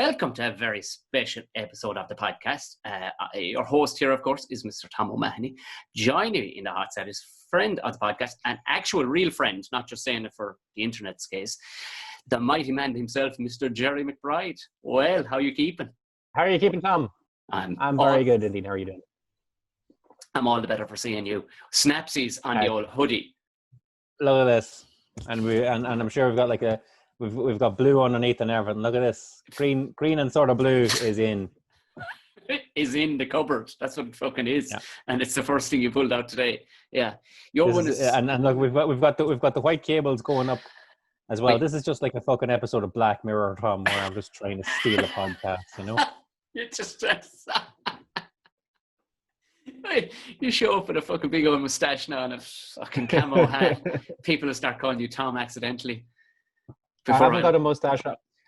welcome to a very special episode of the podcast. Your host here, of course, is Mr. Tom O'Mahony. Joining me in the hot set is friend of the podcast, an actual real friend, not just saying it for the internet's case, the mighty man himself, Mr. Gerry McBride. Well, how are you keeping? How are you keeping, Tom? I'm very good indeed. How are you doing? I'm all the better for seeing you. Snapsies on the old hoodie. Look at this, and I'm sure we've got like we've got blue underneath and everything. Look at this, green and sort of blue is in. Is in the cupboard. That's what it fucking is, and it's the first thing you pulled out today. Yeah, your one is, and look, we've got the white cables going up as well. This is just like a fucking episode of Black Mirror, Tom, where I'm just trying to steal a podcast, you know. You just you show up with a fucking big old moustache now and a fucking camo hat. People will start calling you Tom accidentally. I haven't got a moustache.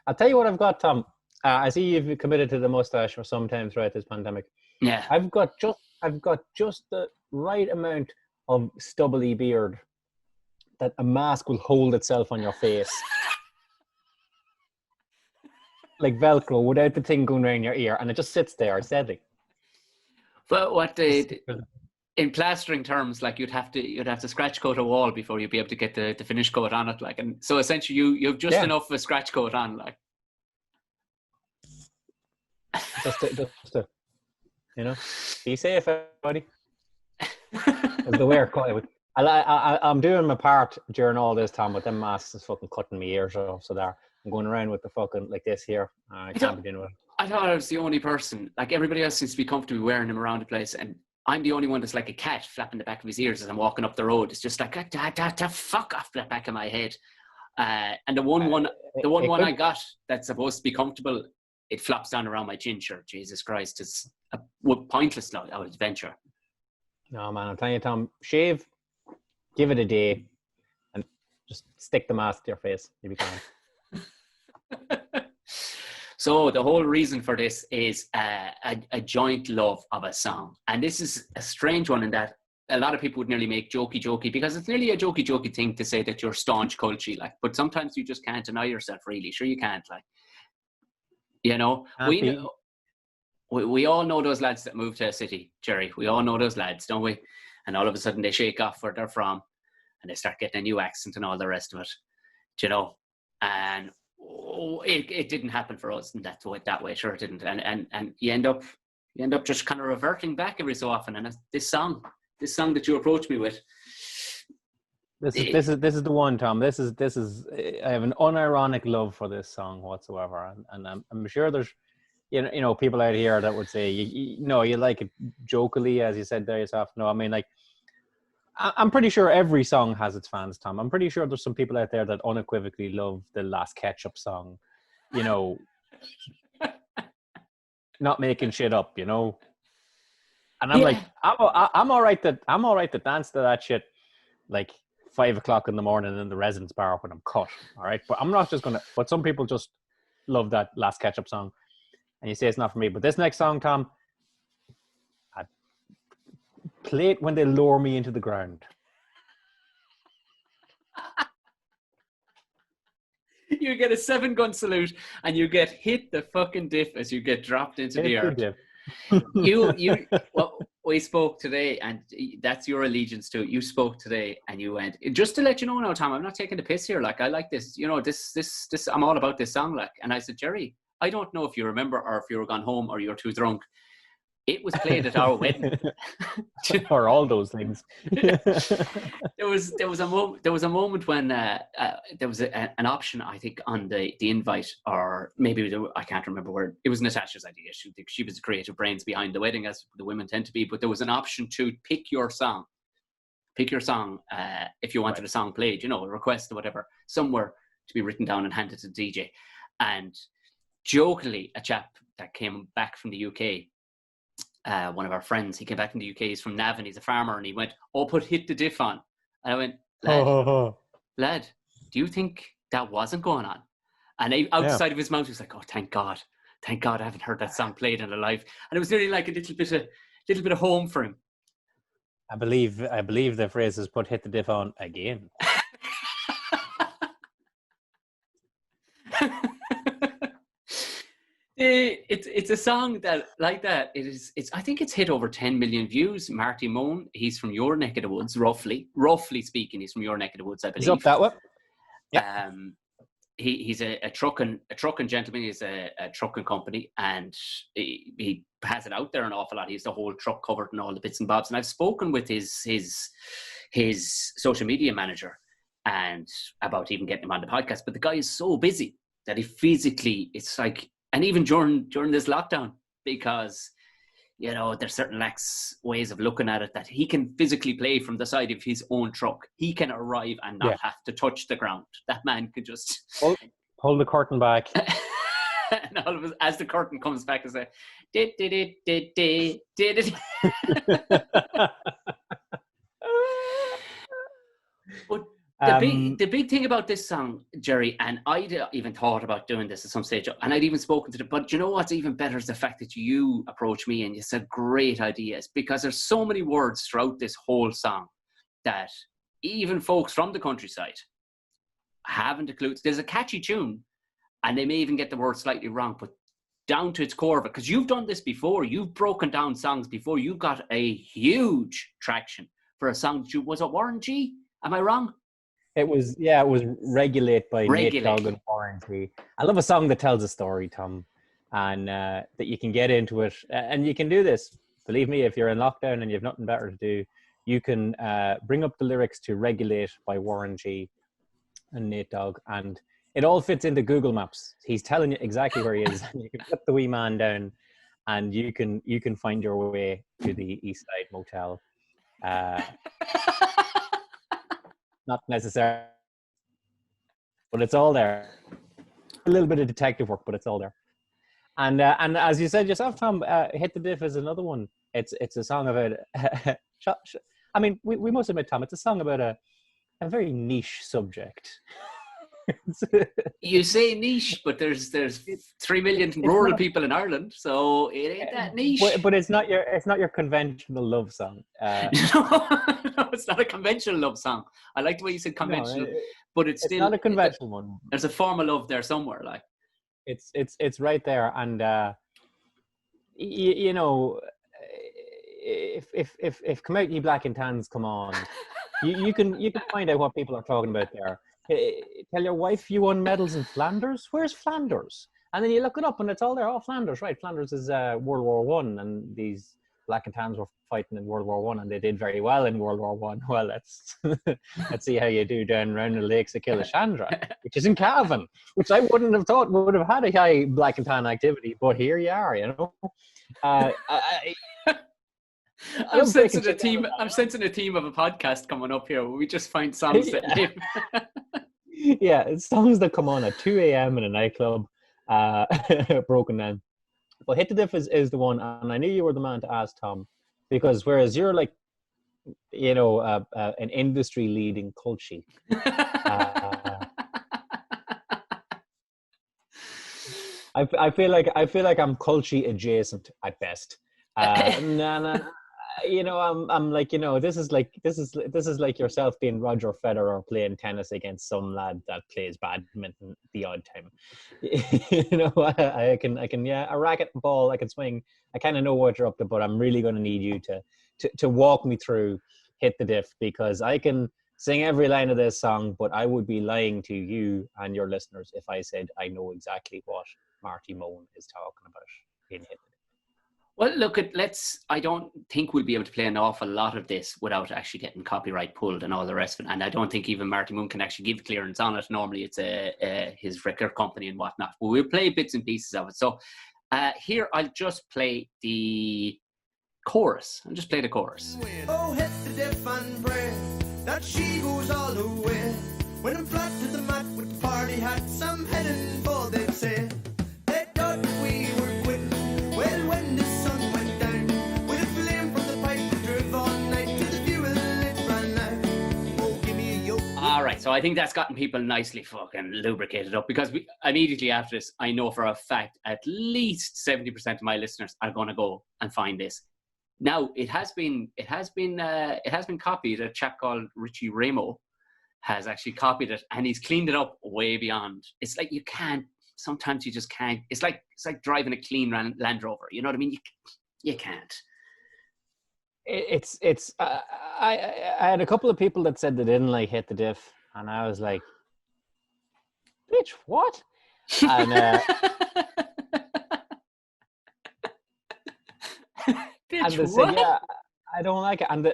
I'll tell you what I've got, Tom. I see you've committed to the moustache for some time throughout this pandemic. Yeah, I've got just the right amount of stubbly beard that a mask will hold itself on your face, like Velcro, without the thing going around your ear, and it just sits there steadily. But in plastering terms, like you'd have to scratch coat a wall before you'd be able to get the finish coat on it, like, and so essentially you've just enough of a scratch coat on, like. Just to, you know, be safe, everybody. The wear I'm doing my part during all this time, but them masks is fucking cutting my ears off. So there, I'm going around with the fucking like this here. I can't be doing with it. I thought I was the only person. Like everybody else seems to be comfortable wearing them around the place, and I'm the only one that's like a cat flapping the back of his ears as I'm walking up the road. It's just like fuck off the back of my head. And the one I got that's supposed to be comfortable, it flops down around my chin shirt. Jesus Christ, it's a pointless adventure. No, man, I'm telling you, Tom, shave, give it a day, and just stick the mask to your face. You'll be fine. So the whole reason for this is a joint love of a song. And this is a strange one in that a lot of people would nearly make jokey, because it's nearly a jokey thing to say that you're staunch culture, like, but sometimes you just can't deny yourself, really. Sure you can't, like. You know, we all know those lads that move to a city, Gerry. We all know those lads, don't we? And all of a sudden they shake off where they're from and they start getting a new accent and all the rest of it, you know. And it didn't happen for us in that way. Sure it didn't. And you end up just kind of reverting back every so often. And this song that you approached me with. This is the one, Tom. This is I have an unironic love for this song whatsoever, and I'm sure there's you know people out here that would say you like it jokily, as you said there yourself. No, I mean, like, I'm pretty sure every song has its fans, Tom. I'm pretty sure there's some people out there that unequivocally love the Last Ketchup song, you know, not making shit up, you know. And I'm like, I'm all right to dance to that shit, like 5 o'clock in the morning in the residence bar when I'm cut, all right? But I'm not just gonna. But some people just love that Last Ketchup song, and you say it's not for me. But this next song, Tom, I play it when they lower me into the ground. You get a 7-gun salute, and you get hit the fucking diff as you get dropped into the earth. Well, we spoke today, and that's your allegiance to it. You spoke today, and you went, just to let you know now, Tom, I'm not taking the piss here. Like, I like this, you know, this, I'm all about this song. Like, and I said, Gerry, I don't know if you remember or if you were gone home or you're too drunk. It was played at our wedding. Or all those things. There was a moment when there was an option, I think, on the invite, or maybe I can't remember where. It was Natasha's idea. She was the creative brains behind the wedding, as the women tend to be. But there was an option to pick your song if you wanted a song played, you know, a request or whatever, somewhere to be written down and handed to the DJ. And jokingly, a chap that came back from the UK. One of our friends, he came back from the UK, he's from Navan, he's a farmer, and he went, put Hit The Diff on. And I went, lad, do you think that wasn't going on? And outside of his mouth, he was like, thank God I haven't heard that song played in a live. And it was really like a little bit of home for him. I believe the phrase is put Hit The Diff on again. It's a song that, like that, it's I think it's hit over 10 million views. Marty Mone, he's from your neck of the woods, roughly speaking, he's from your neck of the woods, I believe. He's up that way. Yeah. He's a trucking gentleman. He's a trucking company, and he has it out there an awful lot. He's the whole truck covered and all the bits and bobs. And I've spoken with his social media manager and about even getting him on the podcast. But the guy is so busy that he physically, it's like, and even during this lockdown, because you know there's certain lax ways of looking at it, that he can physically play from the side of his own truck. He can arrive and not have to touch the ground. That man can just pull the curtain back. And all of us, as the curtain comes back, and say, did it. But the big thing about this song, Gerry, and I'd even thought about doing this at some stage, and I'd even spoken to but you know what's even better is the fact that you approached me and you said great ideas, because there's so many words throughout this whole song that even folks from the countryside haven't a clue. There's a catchy tune, and they may even get the word slightly wrong, but down to its core of it, because you've done this before, you've broken down songs before, you've got a huge traction for a song that was it Warren G? Am I wrong? It was Regulate by Nate Dogg and Warren G. I love a song that tells a story, Tom, and that you can get into it. And you can do this. Believe me, if you're in lockdown and you have nothing better to do, you can bring up the lyrics to Regulate by Warren G and Nate Dogg, and it all fits into Google Maps. He's telling you exactly where he is. You can put the wee man down, and you can find your way to the East Side Motel. Not necessarily, but it's all there. A little bit of detective work, but it's all there. And as you said yourself, Tom, Hit the Diff is another one. It's a song about. I mean, we must admit, Tom, it's a song about a very niche subject. You say niche, but there's 3 million rural people in Ireland, so it ain't that niche. But it's not your conventional love song. No, it's not a conventional love song. I like the way you said conventional, but it's still not a conventional one. There's a form of love there somewhere, like it's right there, and you know, if Come Out Ye Black and Tans come on, you can find out what people are talking about there. Tell your wife you won medals in Flanders. Where's Flanders? And then you look it up, and it's all there. Oh, Flanders, right? Flanders is World War One, and these Black and Tans were fighting in World War One, and they did very well in World War One. Well, let's see how you do down around the lakes of Killashandra, which is in Cavan, which I wouldn't have thought would have had a high Black and Tan activity, but here you are, you know. I'm sensing a theme of a podcast coming up here where we just find songs that live. Yeah, it's songs that come on at 2 a.m. in a nightclub, broken down. But Hit the Diff is the one, and I knew you were the man to ask, Tom, because whereas you're like, you know, an industry-leading culture. I feel like I'm culture adjacent at best. You know, I'm like, you know, this is like yourself being Roger Federer playing tennis against some lad that plays badminton the odd time. You know, I can a racket and ball, I can swing. I kind of know what you're up to, but I'm really going to need you to walk me through Hit the Diff, because I can sing every line of this song, but I would be lying to you and your listeners if I said I know exactly what Marty Mone is talking about in Hit the Diff. Well, look, I don't think we'll be able to play an awful lot of this without actually getting copyright pulled and all the rest of it. And I don't think even Marty Mone can actually give clearance on it. Normally it's his record company and whatnot. But we'll play bits and pieces of it. So here I'll just play the chorus. I'll just play the chorus. Oh, hit the diff and pray that she goes all the way. When I'm flat to the mat with the party hats, I'm heading for, they'd say. They thought we were quitting. Well, when the sun went down, with a flame from the pipe, we drove all night to the fuel it ran out. Oh, give me a yoke. All right, so I think that's gotten people nicely fucking lubricated up, because immediately after this, I know for a fact at least 70% of my listeners are going to go and find this. Now, it has been copied. A chap called Richie Ramo has actually copied it, and he's cleaned it up way beyond. It's like you can't sometimes you just can't. It's like driving a clean Land Rover. You know what I mean? You can't. I had a couple of people that said they didn't like Hit the Diff, and I was like, bitch, what? And bitch, and they what? said, yeah, I don't like it, and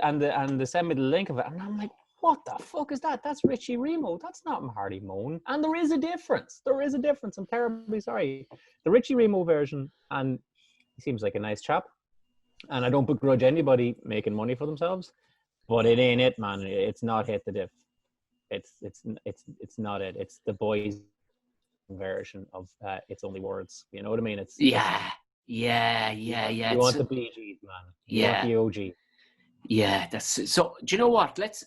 they sent me the link of it, and I'm like, what the fuck is that? That's Richie Remo. That's not Marty Mone. And there is a difference. I'm terribly sorry. The Richie Remo version, and he seems like a nice chap, and I don't begrudge anybody making money for themselves, but it ain't it, man. It's not Hit the Diff. It's not it. It's the boys' version of It's Only Words. You know what I mean? It's yeah. You want the Bee Gees, man. You want the OG. Yeah, that's so. Do you know what? Let's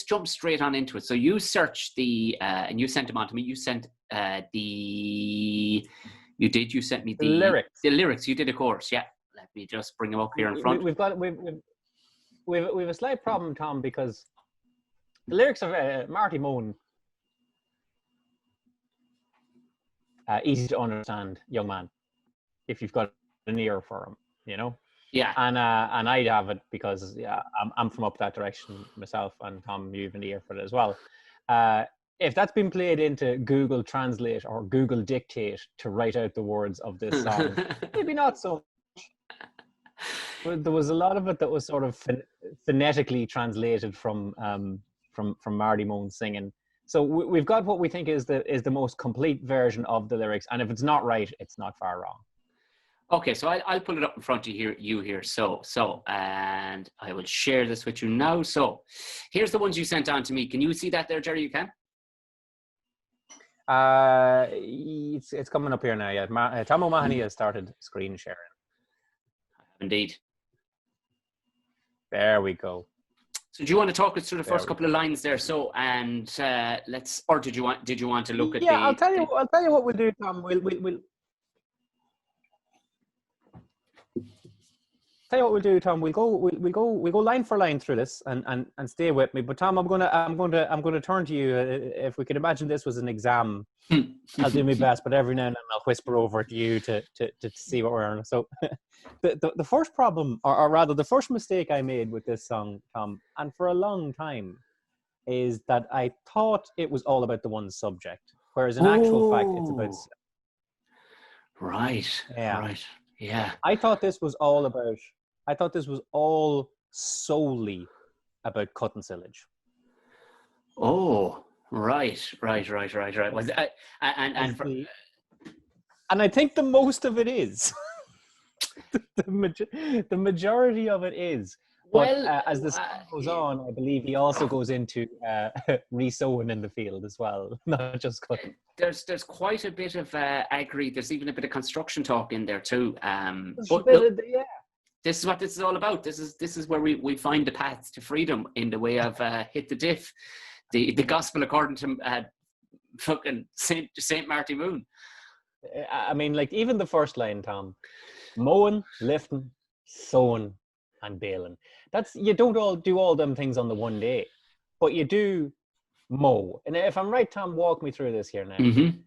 jump straight on into it. So you searched and you sent them on to me. You sent you sent me the lyrics. The lyrics. You did, of course. Yeah. Let me just bring them up here in front. We've a slight problem, Tom, because the lyrics of Marty Mone, easy to understand, young man, if you've got an ear for him, you know. Yeah. And I'd have it because I'm from up that direction myself, and Tom, you've an ear for it as well. If that's been played into Google Translate or Google Dictate to write out the words of this song, maybe not so. But there was a lot of it that was sort of phonetically translated from Marty Mone singing. So we've got what we think is the most complete version of the lyrics, and if it's not right, it's not far wrong. Okay, so I'll pull it up in front of you here. So, and I will share this with you now. So, here's the ones you sent on to me. Can you see that there, Gerry? You can? It's coming up here now. Yeah, Tom O'Mahony has started screen sharing. Indeed. There we go. So, do you want to talk us through the first couple of lines there? So, and let's. Or did you want to look at? Yeah, I'll tell you what we'll do, Tom. We'll tell you what we'll do, Tom. We'll go line for line through this and stay with me. But Tom, I'm gonna turn to you. If we could imagine this was an exam, I'll do my best. But every now and then I'll whisper over to you to see what we're on. So, the first problem, or rather, the first mistake I made with this song, Tom, and for a long time, is that I thought it was all about the one subject, whereas in actual fact, it's about. Right. Yeah. Right. Yeah. I thought this was all solely about cutting silage. Oh, right. Well, and I think the most of it is. the majority of it is. But as the song goes on, I believe he also goes into re-sowing in the field as well, not just cutting. There's quite a bit of agri. There's even a bit of construction talk in there too. But this is what this is all about. This is where we find the path to freedom in the way of Hit the Diff, the gospel according to fucking Saint Marty Mone. I mean, like even the first line, Tom, mowing, lifting, sowing, and baling. You don't all do all them things on the one day, but you do mow. And if I'm right, Tom, walk me through this here now. Mm-hmm.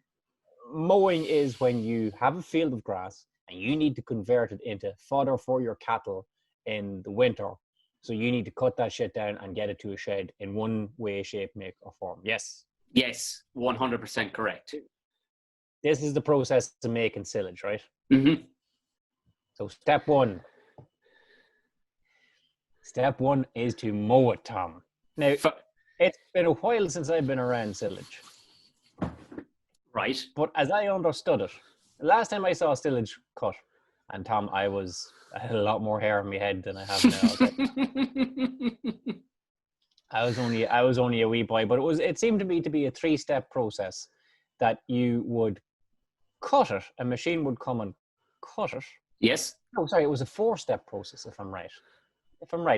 Mowing is when you have a field of grass and you need to convert it into fodder for your cattle in the winter. So you need to cut that shit down and get it to a shed in one way, shape, make, or form. Yes. Yes, 100% correct. This is the process of making silage, right? Mm-hmm. So step one is to mow it, Tom. Now, it's been a while since I've been around silage. Right. But as I understood it, the last time I saw silage cut, and Tom, I had a lot more hair on my head than I have now. I was only a wee boy, but it seemed to me to be a 3-step process that you would cut it, a machine would come and cut it. Yes. Oh, sorry, it was a 4-step process, if I'm right.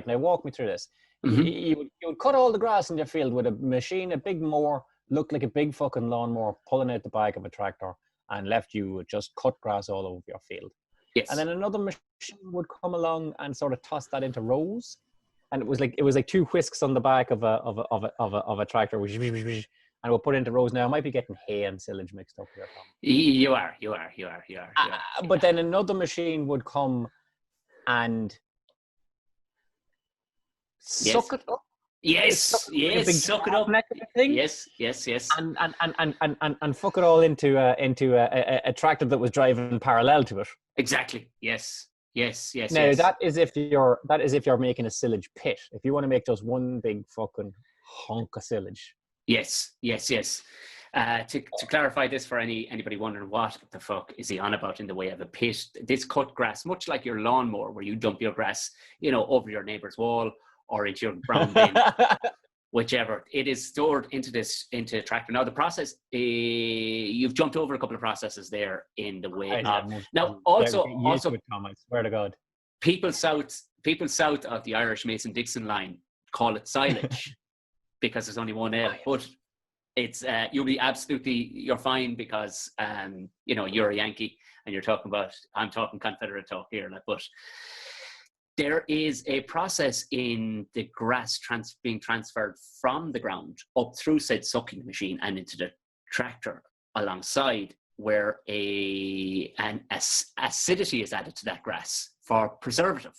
Now walk me through this. Mm-hmm. You would cut all the grass in your field with a machine, a big mower, looked like a big fucking lawnmower pulling out the back of a tractor, and left you with just cut grass all over your field. Yes. And then another machine would come along and sort of toss that into rows, and it was like 2 whisks on the back of a tractor, and we'll put it into rows. Now I might be getting hay and silage mixed up here, Tom. You are. But then another machine would come and suck it up. Yes, Suck suck it up. Thing. Yes. And fuck it all into a tractor that was driving parallel to it. Exactly. Yes. Now that is if you're making a silage pit. If you want to make just one big fucking hunk of silage. Yes. To clarify this for anybody wondering what the fuck is he on about in the way of a pit, this cut grass, much like your lawnmower where you dump your grass, over your neighbour's wall or into your brown bin, whichever, it is stored into a tractor. Now the process, you've jumped over a couple of processes there in the way of. Now also, Tom, I swear to God, people south of the Irish Mason-Dixon line call it silage because there's only one L, but it's you're fine because you're a Yankee and I'm talking Confederate talk here, but there is a process in the grass being transferred from the ground up through said sucking machine and into the tractor alongside, where an acidity is added to that grass for preservative.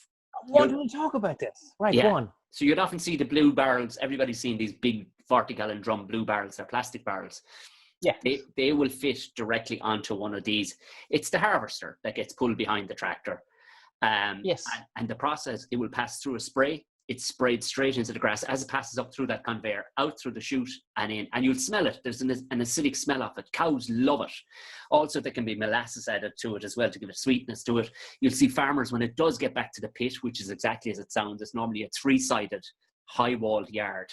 Why don't we talk about this? Right, go on. So you'd often see the blue barrels. Everybody's seen these big 40-gallon drum blue barrels. They're plastic barrels. Yeah. They will fit directly onto one of these. It's the harvester that gets pulled behind the tractor. Yes. And the process, it will pass through a spray. It's sprayed straight into the grass as it passes up through that conveyor, out through the chute and in, and you'll smell it. There's an acidic smell of it. Cows love it. Also, there can be molasses added to it as well to give it sweetness to it. You'll see farmers, when it does get back to the pit, which is exactly as it sounds, it's normally a 3-sided, high-walled yard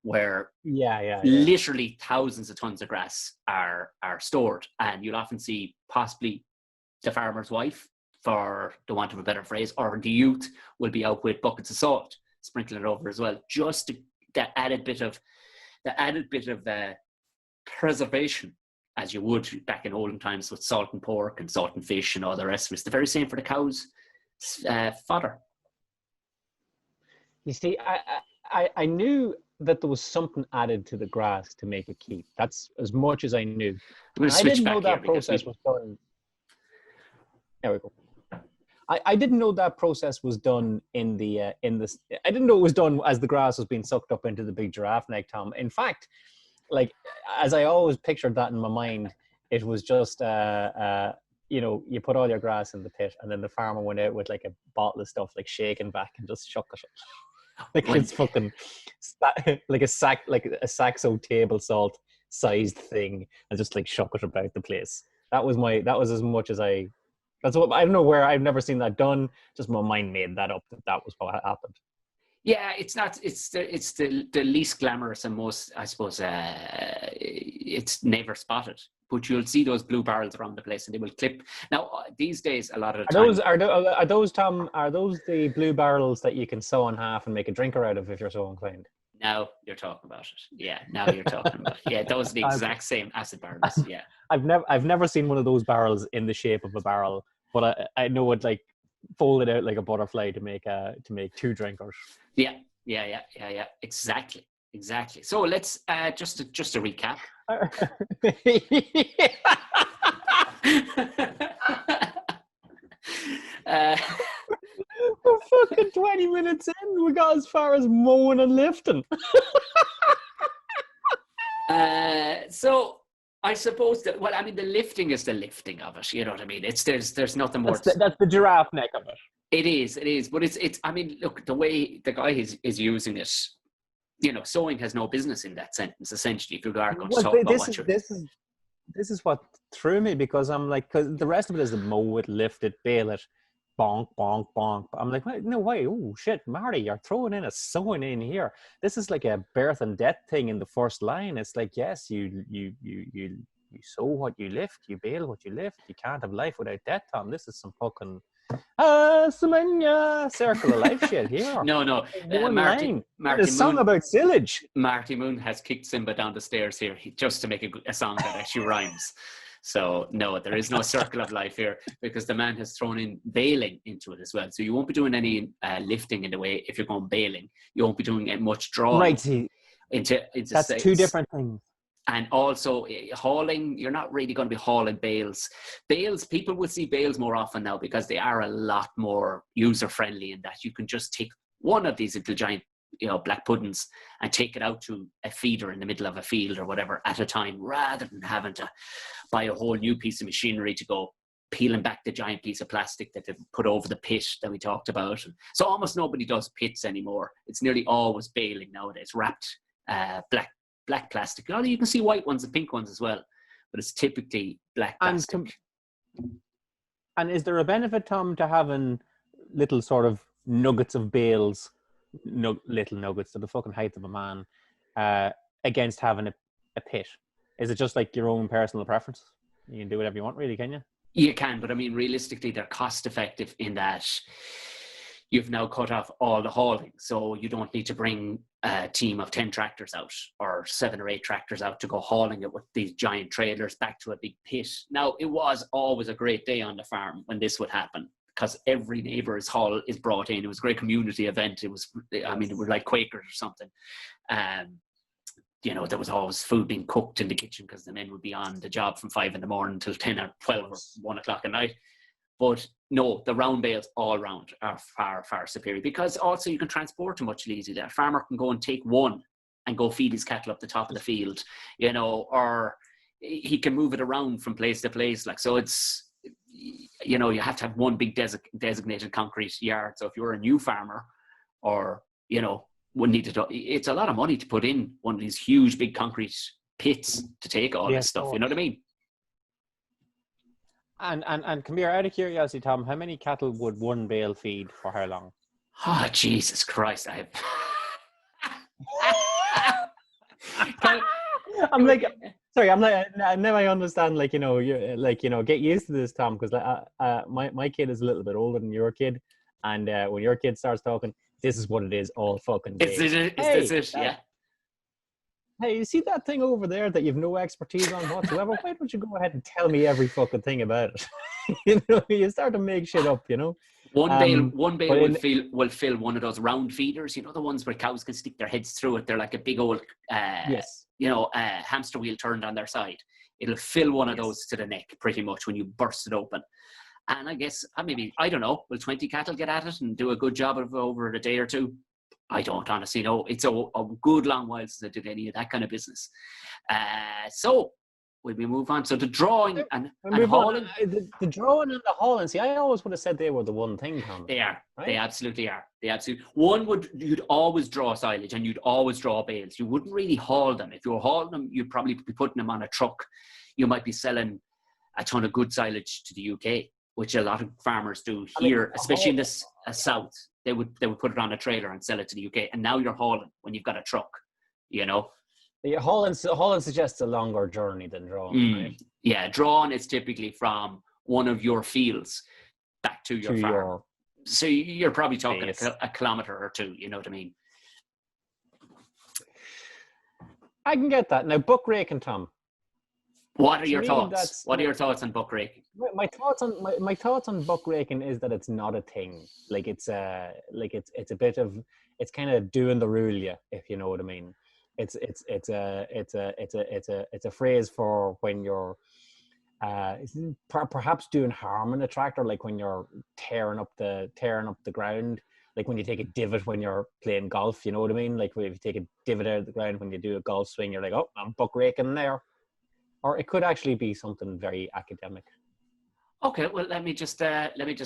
where literally thousands of tons of grass are stored. And you'll often see possibly the farmer's wife, for the want of a better phrase, or the youth will be out with buckets of salt, sprinkling it over as well, just that added bit of preservation, as you would back in olden times with salt and pork and salt and fish and all the rest of it. It's the very same for the cows' fodder. You see, I knew that there was something added to the grass to make it keep. That's as much as I knew. I didn't know that process was done. There we go. I didn't know that process was done I didn't know it was done as the grass was being sucked up into the big giraffe neck, Tom. In fact, like, as I always pictured that in my mind, it was just, you put all your grass in the pit and then the farmer went out with like a bottle of stuff, like shaking back and just shook it. Like it's fucking, like a Saxo table salt sized thing and just like shook it about the place. That was as much as I don't know where, I've never seen that done. Just my mind made that up that was what happened. Yeah, it's the least glamorous and most, I suppose, it's never spotted. But you'll see those blue barrels around the place and they will clip. Now, these days, a lot of the time... Are those, Tom, are those the blue barrels that you can sew in half and make a drinker out of if you're so inclined? Now you're talking about it. Yeah, now you're talking about it. Yeah, those are the exact same acid barrels. Yeah. I've never seen one of those barrels in the shape of a barrel, but I know it like folded out like a butterfly to make 2 drinkers. Yeah. Exactly. So let's just to recap. We're fucking 20 minutes in. We got as far as mowing and lifting. So I suppose that, well, I mean, the lifting is the lifting of it. You know what I mean? There's nothing more. That's the giraffe neck of it. It is. But it's. I mean, look, the way the guy is using it, sewing has no business in that sentence. Essentially, if you are going to talk about what you're. This is what threw me, because I'm like, because the rest of it is the mow it, lift it, bale it, bonk, bonk, bonk. I'm like, wait, no way. Oh shit, Marty, you're throwing in a sewing in here. This is like a birth and death thing in the first line. It's like, yes, you sew what you lift, you bale what you lift. You can't have life without death, Tom. This is some fucking circle of life shit here. No. Marty Mone, song about silage. Marty Mone has kicked Simba down the stairs here just to make a song that actually rhymes. So no, there is no circle of life here, because the man has thrown in baling into it as well. So you won't be doing any lifting in the way if you're going baling. You won't be doing much drawing. Right. That's 2 different things. And also hauling, you're not really going to be hauling bales. Bales, people will see bales more often now because they are a lot more user-friendly in that you can just take one of these little giant, black puddings and take it out to a feeder in the middle of a field or whatever at a time, rather than having to buy a whole new piece of machinery to go peeling back the giant piece of plastic that they've put over the pit that we talked about. And so almost nobody does pits anymore. It's nearly always baling nowadays, wrapped black plastic. Although you can see white ones and pink ones as well, but it's typically black plastic. And is there a benefit, Tom, to having little sort of nuggets of bales, little nuggets to the fucking height of a man, against having a pit? Is it just like your own personal preference? You can do whatever you want, really, can you? You can, but I mean, realistically, they're cost effective in that you've now cut off all the hauling. So you don't need to bring a team of 10 tractors out or 7 or 8 tractors out to go hauling it with these giant trailers back to a big pit. Now, it was always a great day on the farm when this would happen, because every neighbour's haul is brought in. It was a great community event. It was like Quakers or something. There was always food being cooked in the kitchen because the men would be on the job from 5 a.m. till 10 or 12 or 1 o'clock at night. But no, the round bales all round are far, far superior, because also you can transport them much easier. A farmer can go and take one and go feed his cattle up the top of the field, or he can move it around from place to place. So it's, you have to have one big designated concrete yard. So if you're a new farmer or, it's a lot of money to put in one of these huge big concrete pits to take all this stuff. You know what I mean? And come here, out of curiosity, Tom, how many cattle would one bale feed for how long? Oh, Jesus Christ! I'm like, now I understand. You're get used to this, Tom, because my kid is a little bit older than your kid, and when your kid starts talking, this is what it is all fucking day. Is this it? Yeah. Hey, you see that thing over there that you've no expertise on whatsoever? Why don't you go ahead and tell me every fucking thing about it? You start to make shit up, One bale will fill one of those round feeders, the ones where cows can stick their heads through it. They're like a big old, hamster wheel turned on their side. It'll fill one of those to the neck pretty much when you burst it open. And I guess, I don't know, will 20 cattle get at it and do a good job of it over a day or two? I don't honestly know. It's a good long while since I did any of that kind of business. So will we move on? So the drawing and hauling. The drawing and the hauling. See, I always would have said they were the one thing, Tom. They are. Right? They absolutely are. You'd always draw silage and you'd always draw bales. You wouldn't really haul them. If you were hauling them, you'd probably be putting them on a truck. You might be selling a ton of good silage to the UK, which a lot of farmers do here, especially in the south. They would put it on a trailer and sell it to the UK. And now you're hauling when you've got a truck, Yeah, hauling suggests a longer journey than drawing, right? Yeah, drawing is typically from one of your fields back to your farm. So you're probably talking a kilometre or two, you know what I mean? I can get that. Now, buck raking, Tom. What are your thoughts? What are your thoughts on buck raking? My thoughts on buck raking is that it's not a thing. It's a bit of, it's kind of doing the rule, if you know what I mean. It's a phrase for when you're perhaps doing harm in a tractor, like when you're tearing up the ground, like when you take a divot when you're playing golf, you know what I mean? Like if you take a divot out of the ground when you do a golf swing, you're like, oh, I'm buck raking there. Or it could actually be something very academic. Okay, well, let me just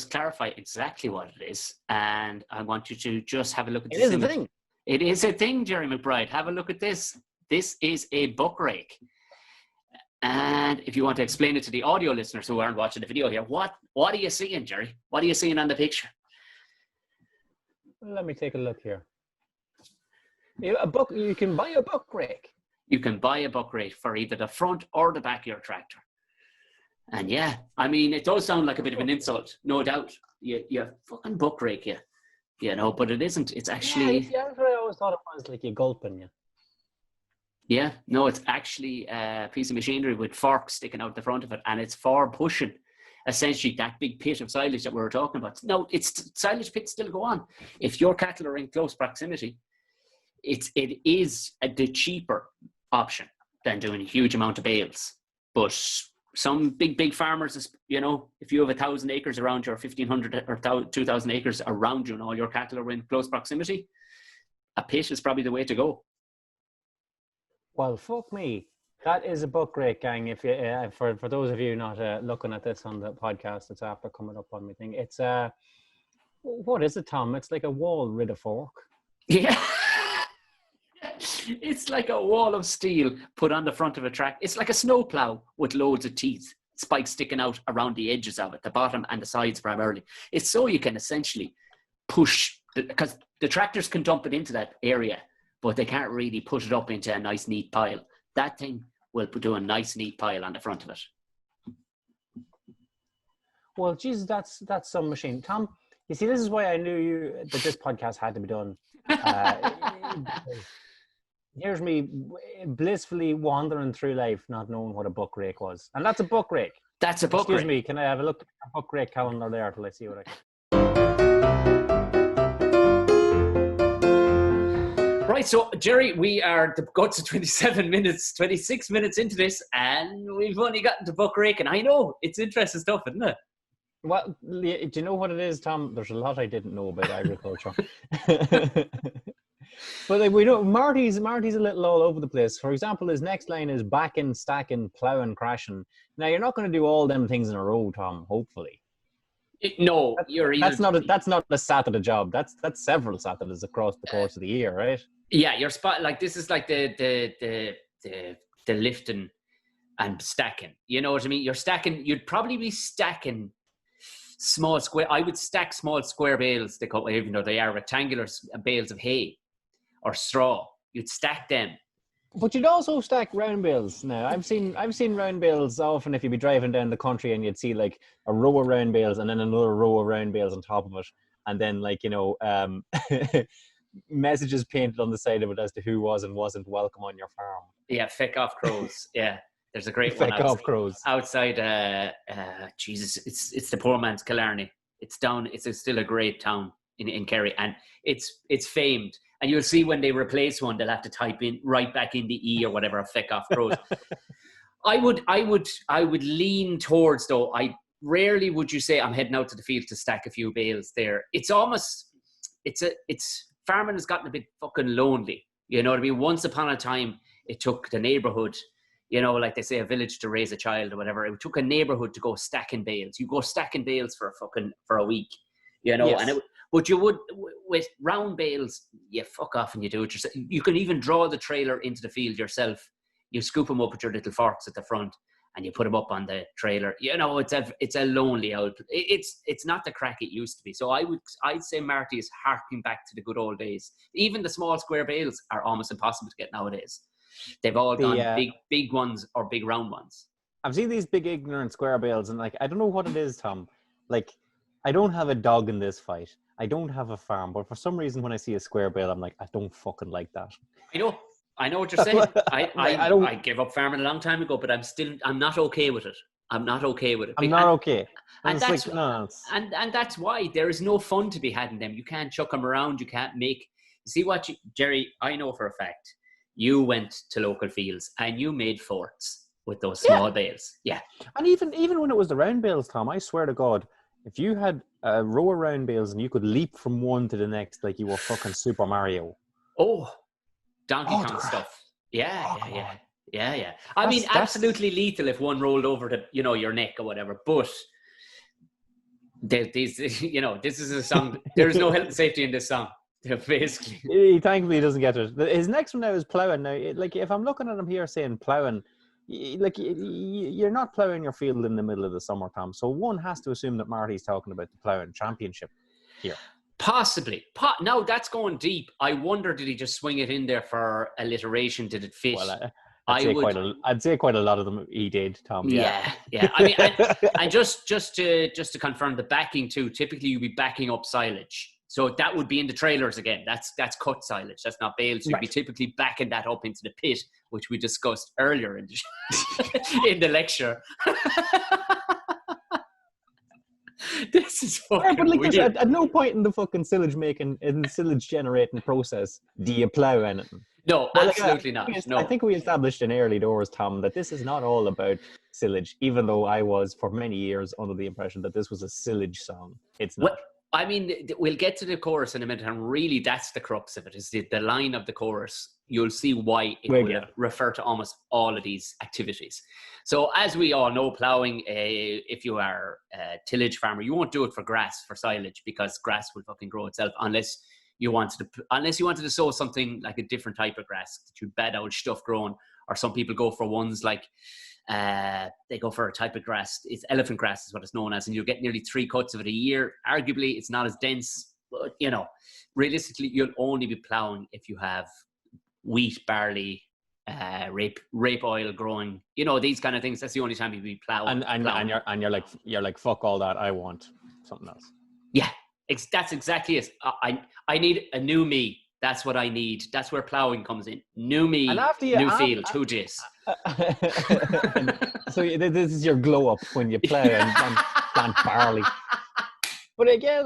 clarify exactly what it is, and I want you to just have a look at this. It is a thing. It is a thing, Gerry McBride. Have a look at this. This is a buck rake. And if you want to explain it to the audio listeners who aren't watching the video here, what are you seeing, Gerry? What are you seeing on the picture? Let me take a look here. You can buy a buck rake. You can buy a buck rake for either the front or the back of your tractor. And yeah, it does sound like a bit of an insult, no doubt. You fucking buck rake, but it isn't. It's actually... Yeah, I always thought it was like you gulping, Yeah, no, it's actually a piece of machinery with forks sticking out the front of it, and it's for pushing essentially that big pit of silage that we were talking about. No, silage pits still go on. If your cattle are in close proximity, it is the cheaper option. than doing a huge amount of bales. But some big farmers, you know, if you have 1,000 acres around you, or 1,500 or 2,000 acres around you, and all your cattle are in close proximity, a pit is probably the way to go. Well, fuck me. That is a book rake, gang. If you, for those of you not looking at this on the podcast, it's after coming up on my thing. It's what is it, Tom? It's like a wall with a fork. Yeah. It's like a wall of steel put on the front of a track. It's like a snowplow with loads of teeth, spikes sticking out around the edges of it, the bottom and the sides primarily. It's so you can essentially push, because the tractors can dump it into that area, but they can't really put it up into a nice, neat pile. That thing will do a nice, neat pile on the front of it. Well, Jesus, that's some machine. Tom, you see, this is why I knew that this podcast had to be done. Here's me blissfully wandering through life, not knowing what a book rake was. And that's a book rake. That's a book rake. Excuse me, can I have a look at the book rake calendar there till I see what I can... Right, so Gerry, we are the guts of 26 minutes into this, and we've only gotten to book raking. I know, it's interesting stuff, isn't it? Well, do you know what it is, Tom? There's a lot I didn't know about agriculture. But like, we know Marty's a little all over the place. For example, his next line is backing, stacking, ploughing, crashing. Now, you're not going to do all them things in a row, Tom, hopefully. No, that's not a Saturday job. That's several Saturdays across the course of the year, right? Yeah, your spot, like, this is like the lifting and stacking. You know what I mean? You're stacking. You'd probably be stacking small square. I would stack small square bales. They call, even though they are rectangular bales of hay or straw. You'd stack them. But you'd also stack round bales. Now, I've seen round bales often if you'd be driving down the country and you'd see like a row of round bales and then another row of round bales on top of it, and then like, you know, messages painted on the side of it as to who was and wasn't welcome on your farm. Yeah, feck off crows. Yeah, there's a great one. Feck off crows. Outside, Jesus, it's the poor man's Killarney. It's down. It's still a great town in Kerry, and it's famed. And you'll see when they replace one, they'll have to type in right back in the E or whatever, feck off crows. I would lean towards, though. I rarely would you say I'm heading out to the field to stack a few bales there. It's farming has gotten a bit fucking lonely. You know what I mean? Once upon a time, it took the neighborhood, you know, like they say, a village to raise a child or whatever. It took a neighborhood to go stacking bales. You go stacking bales for a week, you know. Yes. But you would, with round bales, you fuck off and you do it yourself. You can even draw the trailer into the field yourself. You scoop them up with your little forks at the front and you put them up on the trailer. You know, it's a lonely old. It's not the crack it used to be. So I'd say Marty is harking back to the good old days. Even the small square bales are almost impossible to get nowadays. They've all gone big ones or big round ones. I've seen these big ignorant square bales, and like, I don't know what it is, Tom. Like, I don't have a dog in this fight. I don't have a farm, but for some reason when I see a square bale, I'm like, I don't fucking like that. I know what you're saying. I gave up farming a long time ago, but I'm not okay with it. I'm not okay with it. I'm not okay. And that's why there is no fun to be had in them. You can't chuck them around. You can't make. See what Gerry, I know for a fact, you went to local fields and you made forts with those small bales. Yeah. And even when it was the round bales, Tom, I swear to God, if you had a row of round bales and you could leap from one to the next like you were fucking Super Mario. Oh, Donkey Kong stuff. Yeah. I mean, absolutely lethal if one rolled over to, you know, your neck or whatever. But this, you know, this is a song. There's no health and safety in this song. Basically, thankfully he doesn't get it. His next one now is ploughing. Now, like, if I'm looking at him here saying ploughing, like, you're not ploughing your field in the middle of the summer, Tom. So one has to assume that Marty's talking about the ploughing championship here. Possibly. No, that's going deep. I wonder, did he just swing it in there for alliteration? Did it fit? Well, I'd say quite a lot of them he did, Tom. Yeah. I mean, and just to confirm the backing too. Typically, you'd be backing up silage. So that would be in the trailers again. That's cut silage. That's not bales. You'd be typically backing that up into the pit, which we discussed earlier in the lecture. This is fucking but like weird. At no point in the fucking silage generating process do you plough anything. No, Well, like, absolutely not. I No. think we established in early doors, Tom, that this is not all about Sillage, even though I was for many years under the impression that this was a Sillage song. It's not. Well, I mean, we'll get to the chorus in a minute, and really that's the crux of it, is the line of the chorus. You'll see why it will refer to almost all of these activities. So as we all know, ploughing, if you are a tillage farmer, you won't do it for grass, for silage, because grass will fucking grow itself unless you wanted to sow something like a different type of grass that you bed out stuff growing, or some people go for ones like they go for a type of grass. It's elephant grass is what it's known as, and you'll get nearly 3 cuts of it a year. Arguably, it's not as dense, but realistically, you'll only be ploughing if you have wheat, barley, rape oil growing. These kind of things. That's the only time you'll be ploughing. And you're like fuck all that. I want something else. Yeah, that's exactly it. I need a new me. That's what I need. That's where ploughing comes in. New me, new field. Who dis? So this is your glow up when you plough and plant barley. But again,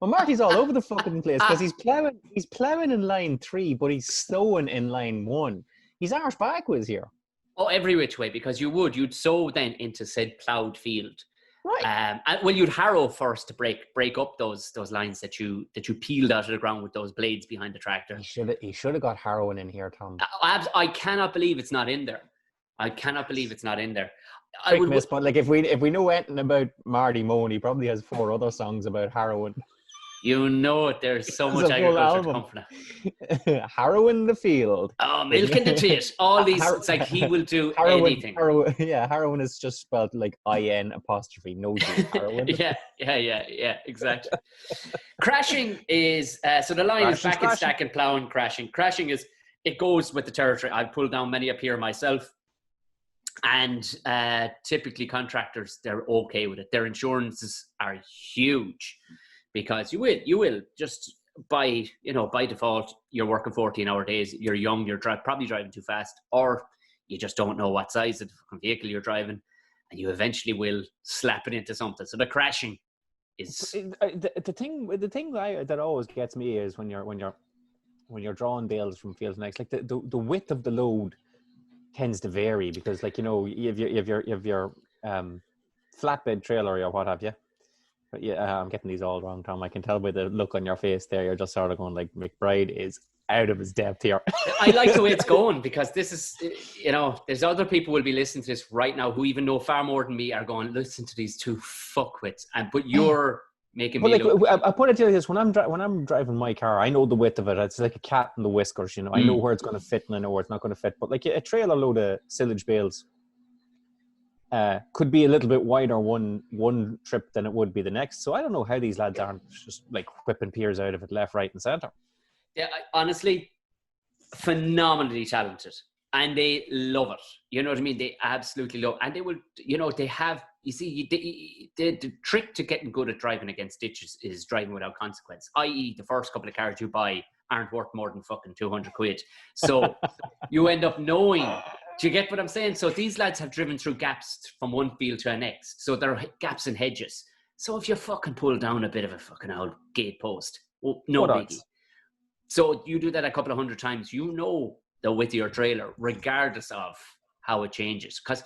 well, Marty's all over the fucking place because he's ploughing in line 3, but he's sowing in line 1. He's arse backwards here. Oh, every which way, because you'd sow then into said ploughed field. Right. You'd harrow first to break up those lines that you peeled out of the ground with those blades behind the tractor. He should have got harrowing in here, Tom. I cannot believe it's not in there. But if we know anything about Marty Mone, he probably has 4 other songs about harrowing. There's so much agriculture to come from that. Harrowing the field. Oh, milking the tit. All these, it's like he will do anything. Harrowing is just spelled like IN apostrophe, no G. Harrowing. yeah, exactly. Crashing is, so the line is back and stack and ploughing, crashing. Crashing is, it goes with the territory. I've pulled down many up here myself. And typically contractors, they're okay with it. Their insurances are huge. Because you will just by default, you're working 14-hour days, you're young, you're probably driving too fast, or you just don't know what size of the fucking vehicle you're driving, and you eventually will slap it into something. So the crashing is the thing that always gets me is when you're drawing bales from fields next, like the width of the load tends to vary because you have your flatbed trailer or what have you. But yeah, I'm getting these all wrong, Tom. I can tell by the look on your face there. You're just sort of going like, McBride is out of his depth here. I like the way it's going because this is, there's other people will be listening to this right now who even know far more than me are going, listen to these two fuckwits. But you're making me look. I put it to you this, when I'm driving my car, I know the width of it. It's like a cat in the whiskers, I know where it's going to fit and I know where it's not going to fit. But like a trailer load of silage bales, could be a little bit wider one trip than it would be the next. So I don't know how these lads aren't just like whipping peers out of it left, right, and centre. Yeah, honestly, phenomenally talented, and they love it. You know what I mean? They absolutely love it. And they will. They have. You see, the trick to getting good at driving against ditches is driving without consequence. I.e., the first couple of cars you buy aren't worth more than fucking 200 quid. So you end up knowing. Do you get what I'm saying? So these lads have driven through gaps from one field to the next. So there are gaps in hedges. So if you fucking pull down a bit of a fucking old gate post, no biggie. So you do that a couple of 100 times, the width of your trailer, regardless of how it changes. Because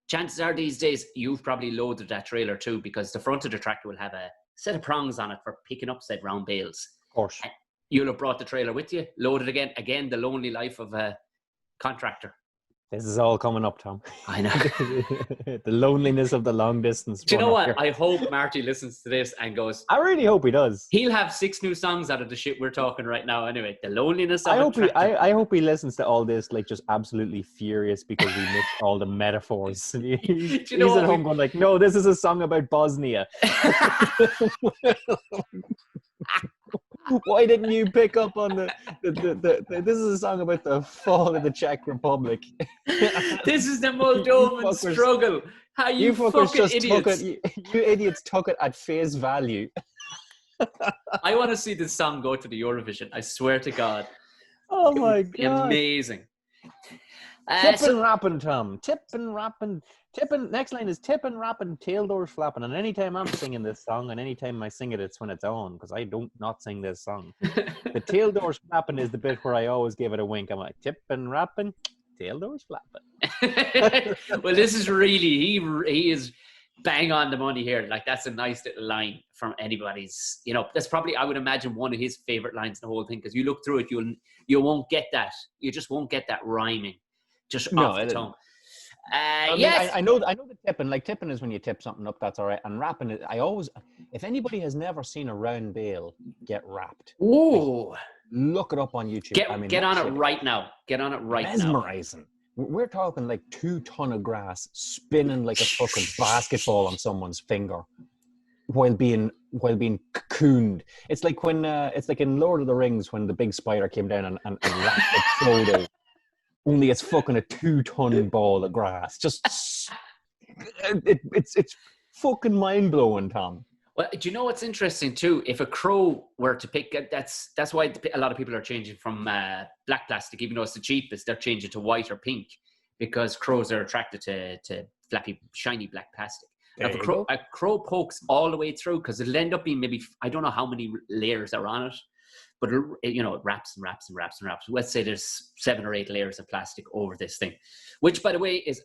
chances are these days, you've probably loaded that trailer too, because the front of the tractor will have a set of prongs on it for picking up said round bales. Of course. And you'll have brought the trailer with you, loaded again. Again, the lonely life of a contractor. This is all coming up, Tom. I know. The loneliness of the long distance. Do you know what? Here. I hope Marty listens to this and goes, I really hope he does. He'll have 6 new songs out of the shit we're talking right now anyway. The loneliness of I hope he listens to all this like just absolutely furious because we missed all the metaphors. He's at home going like, no, this is a song about Bosnia. Why didn't you pick up on the this is a song about the fall of the Czech Republic. This is the Moldovan struggle. How you fucking idiots. You idiots took it at face value. I want to see this song go to the Eurovision. I swear to God. Oh my God. Amazing. Tip and rapping, Tom. Tip and rapping. Tipping, next line is tipping, rapping, tail doors flapping. And anytime I'm singing this song, and anytime I sing it, it's when it's on, because I don't not sing this song. The tail doors flapping is the bit where I always give it a wink. I'm like, tipping, rapping, tail doors flapping. Well, this is really, he is bang on the money here. Like, that's a nice little line from anybody's, you know, that's probably, I would imagine, one of his favorite lines in the whole thing, because you look through it, you won't get that. You just won't get that rhyming just off the tongue. Yes. I know the tipping. Like, tipping is when you tip something up, that's all right. And rapping, if anybody has never seen a round bale get wrapped, ooh, look it up on YouTube. Get on it right now. Get on it right now. Mesmerizing. We're talking like 2 tons of grass spinning like a fucking basketball on someone's finger while being cocooned. It's like when it's like in Lord of the Rings when the big spider came down and wrapped Frodo. Only it's fucking a 2-ton ball of grass. Just it's fucking mind blowing, Tom. Well, do you know what's interesting too? If a crow were to pick, that's why a lot of people are changing from black plastic, even though it's the cheapest. They're changing to white or pink because crows are attracted to flappy, shiny black plastic. Now, if a crow pokes all the way through, because it'll end up being maybe, I don't know how many layers are on it, but it wraps and wraps and wraps and wraps. Let's say there's 7 or 8 layers of plastic over this thing, which, by the way, is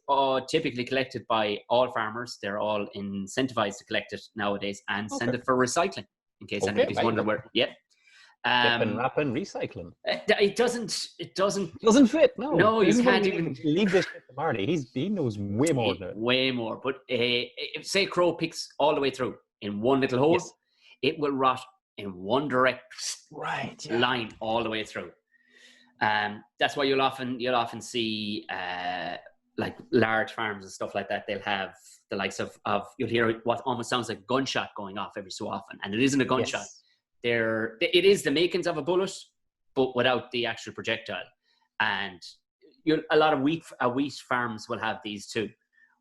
typically collected by all farmers. They're all incentivized to collect it nowadays and send it for recycling. In case anybody's wondering where, Tipping, rapping, recycling. It doesn't fit. No, you can't even leave this shit to Marty. He knows way more than it. Way more. But if say crow picks all the way through in one little hole, it will rot in one direct line all the way through. That's why you'll often see like large farms and stuff like that. They'll have the likes of you'll hear what almost sounds like a gunshot going off every so often, and it isn't a gunshot. Yes. It is the makings of a bullet, but without the actual projectile. And a lot of wheat farms will have these too,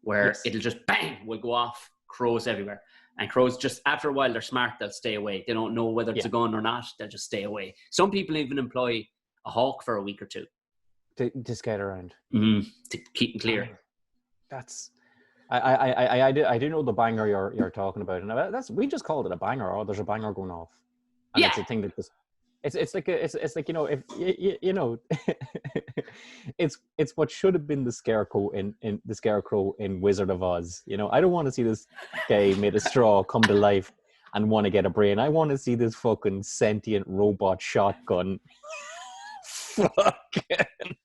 where it'll just bang will go off, crows everywhere. And crows, just after a while, they're smart, they'll stay away. They don't know whether it's a gun or not, they'll just stay away. Some people even employ a hawk for a week or two to skate around, to keep them clear. That's I do know the banger you're talking about, and we just called it a banger. Or there's a banger going off, and it's a thing that just it's like if you know it's what should have been the scarecrow in Wizard of Oz. You know, I don't want to see this guy made of straw come to life and want to get a brain. I want to see this fucking sentient robot shotgun. Fucking.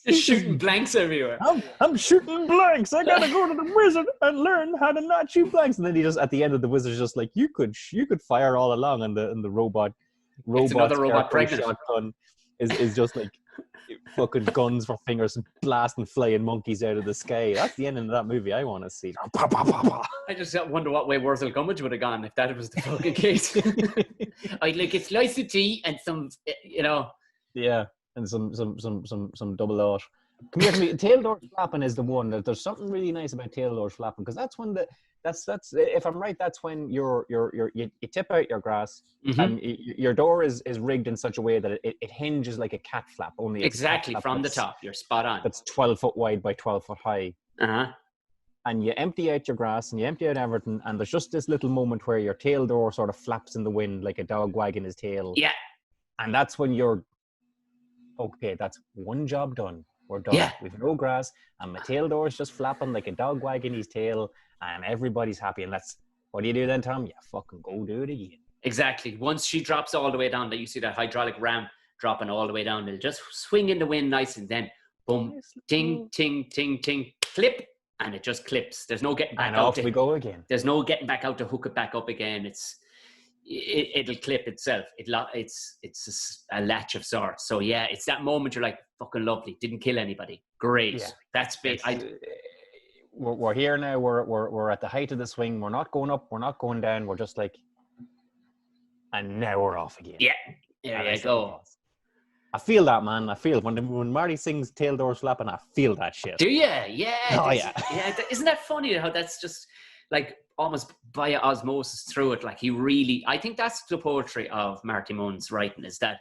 Just shooting blanks everywhere. I'm shooting blanks. I gotta go to the wizard and learn how to not shoot blanks. And then he just at the end of the wizard's just like, you could fire all along, and the robot another robot pregnant shotgun is just like fucking guns for fingers and blasting flying monkeys out of the sky. That's the end of that movie I want to see. I just wonder what way Wurzel Gummidge would have gone if that was the fucking case. I'd like a slice of tea and some, you know. Yeah, and some double out. Come here to me. Tail door flapping is the one that there's something really nice about tail door flapping, because that's when that's if I'm right, that's when you tip out your grass and your door is rigged in such a way that it hinges like a cat flap. Only exactly from the top. You're spot on. That's 12 foot wide by 12 foot high. And you empty out your grass and you empty out everything, and there's just this little moment where your tail door sort of flaps in the wind like a dog wagging his tail. Yeah. And that's when you're okay. That's one job done. We're done. Yeah. We've no grass, and my tail door is just flapping like a dog wagging his tail, and everybody's happy. And that's what do you do then, Tom? You fucking go do it again. Exactly. Once she drops all the way down, that you see that hydraulic ram dropping all the way down, it'll just swing in the wind nice, and then boom, ting, ting, ting, ting, clip, and it just clips. There's no getting back and out. Off we go again. There's no getting back out to hook it back up again. It'll clip itself. It's a latch of sorts. So yeah, it's that moment you're like, fucking lovely. Didn't kill anybody. Great. Yeah. That's big. We're here now. We're at the height of the swing. We're not going up. We're not going down. We're just like, and now we're off again. Yeah. There you go. I feel that, man. I feel when Marty sings "Tail Doors Flapping," I feel that shit. Do you? Yeah. Oh yeah. Yeah. Isn't that funny how that's just like almost by osmosis through it? Like I think that's the poetry of Marty Mone's writing, is that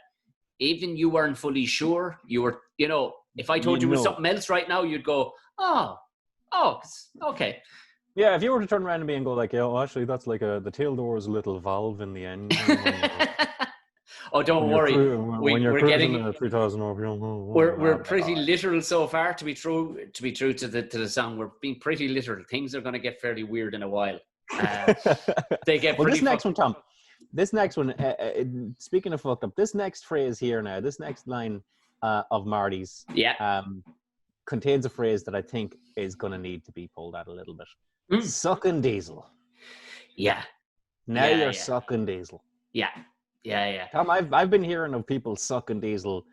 even you weren't fully sure, you were, if I told you it was something else right now, you'd go, oh, Oh, okay. Yeah, if you were to turn around to me and go like, yeah, well, actually, that's like the tail door is a little valve in the engine. Oh, don't worry. We're getting at 3,000 RPM. We're pretty literal so far. To be true to the song, we're being pretty literal. Things are going to get fairly weird in a while. They get well, pretty. This next one, Tom. This next one. Speaking of fucked up, this next phrase here now. This next line of Marty's. Yeah. Contains a phrase that I think is going to need to be pulled out a little bit. Sucking diesel. Yeah. Now you're sucking diesel. Yeah. Tom, I've been hearing of people sucking diesel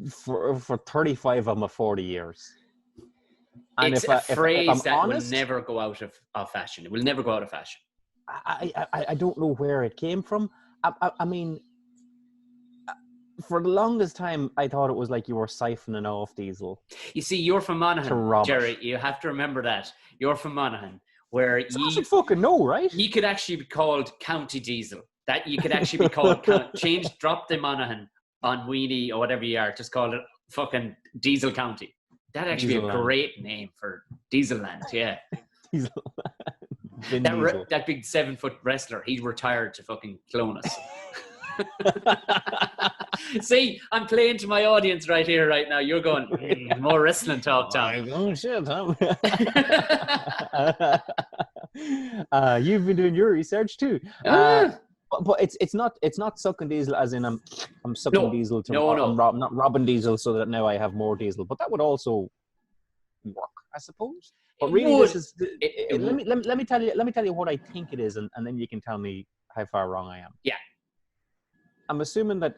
for 35 of my 40 years. And it's a phrase that will never go out of fashion. It will never go out of fashion. I don't know where it came from. I mean, for the longest time, I thought it was like you were siphoning off diesel. You see, you're from Monaghan, Gerry. You have to remember that. You're from Monaghan, where you fucking know, right? He could actually be called County Diesel. That you could actually be called drop the Monaghan on Weenie or whatever you are. Just call it fucking Diesel County. That'd actually be a great name for Diesel Land. Yeah. Diesel. That big 7-foot wrestler, he retired to fucking clone us. See, I'm playing to my audience right here, right now. You're going, more wrestling talk, Tom. Oh, shit, Tom. You've been doing your research too. But it's not sucking diesel as in I'm sucking diesel to I'm not robbing diesel so that now I have more diesel. But that would also work, I suppose. But really, let me tell you what I think it is, and then you can tell me how far wrong I am. Yeah. I'm assuming that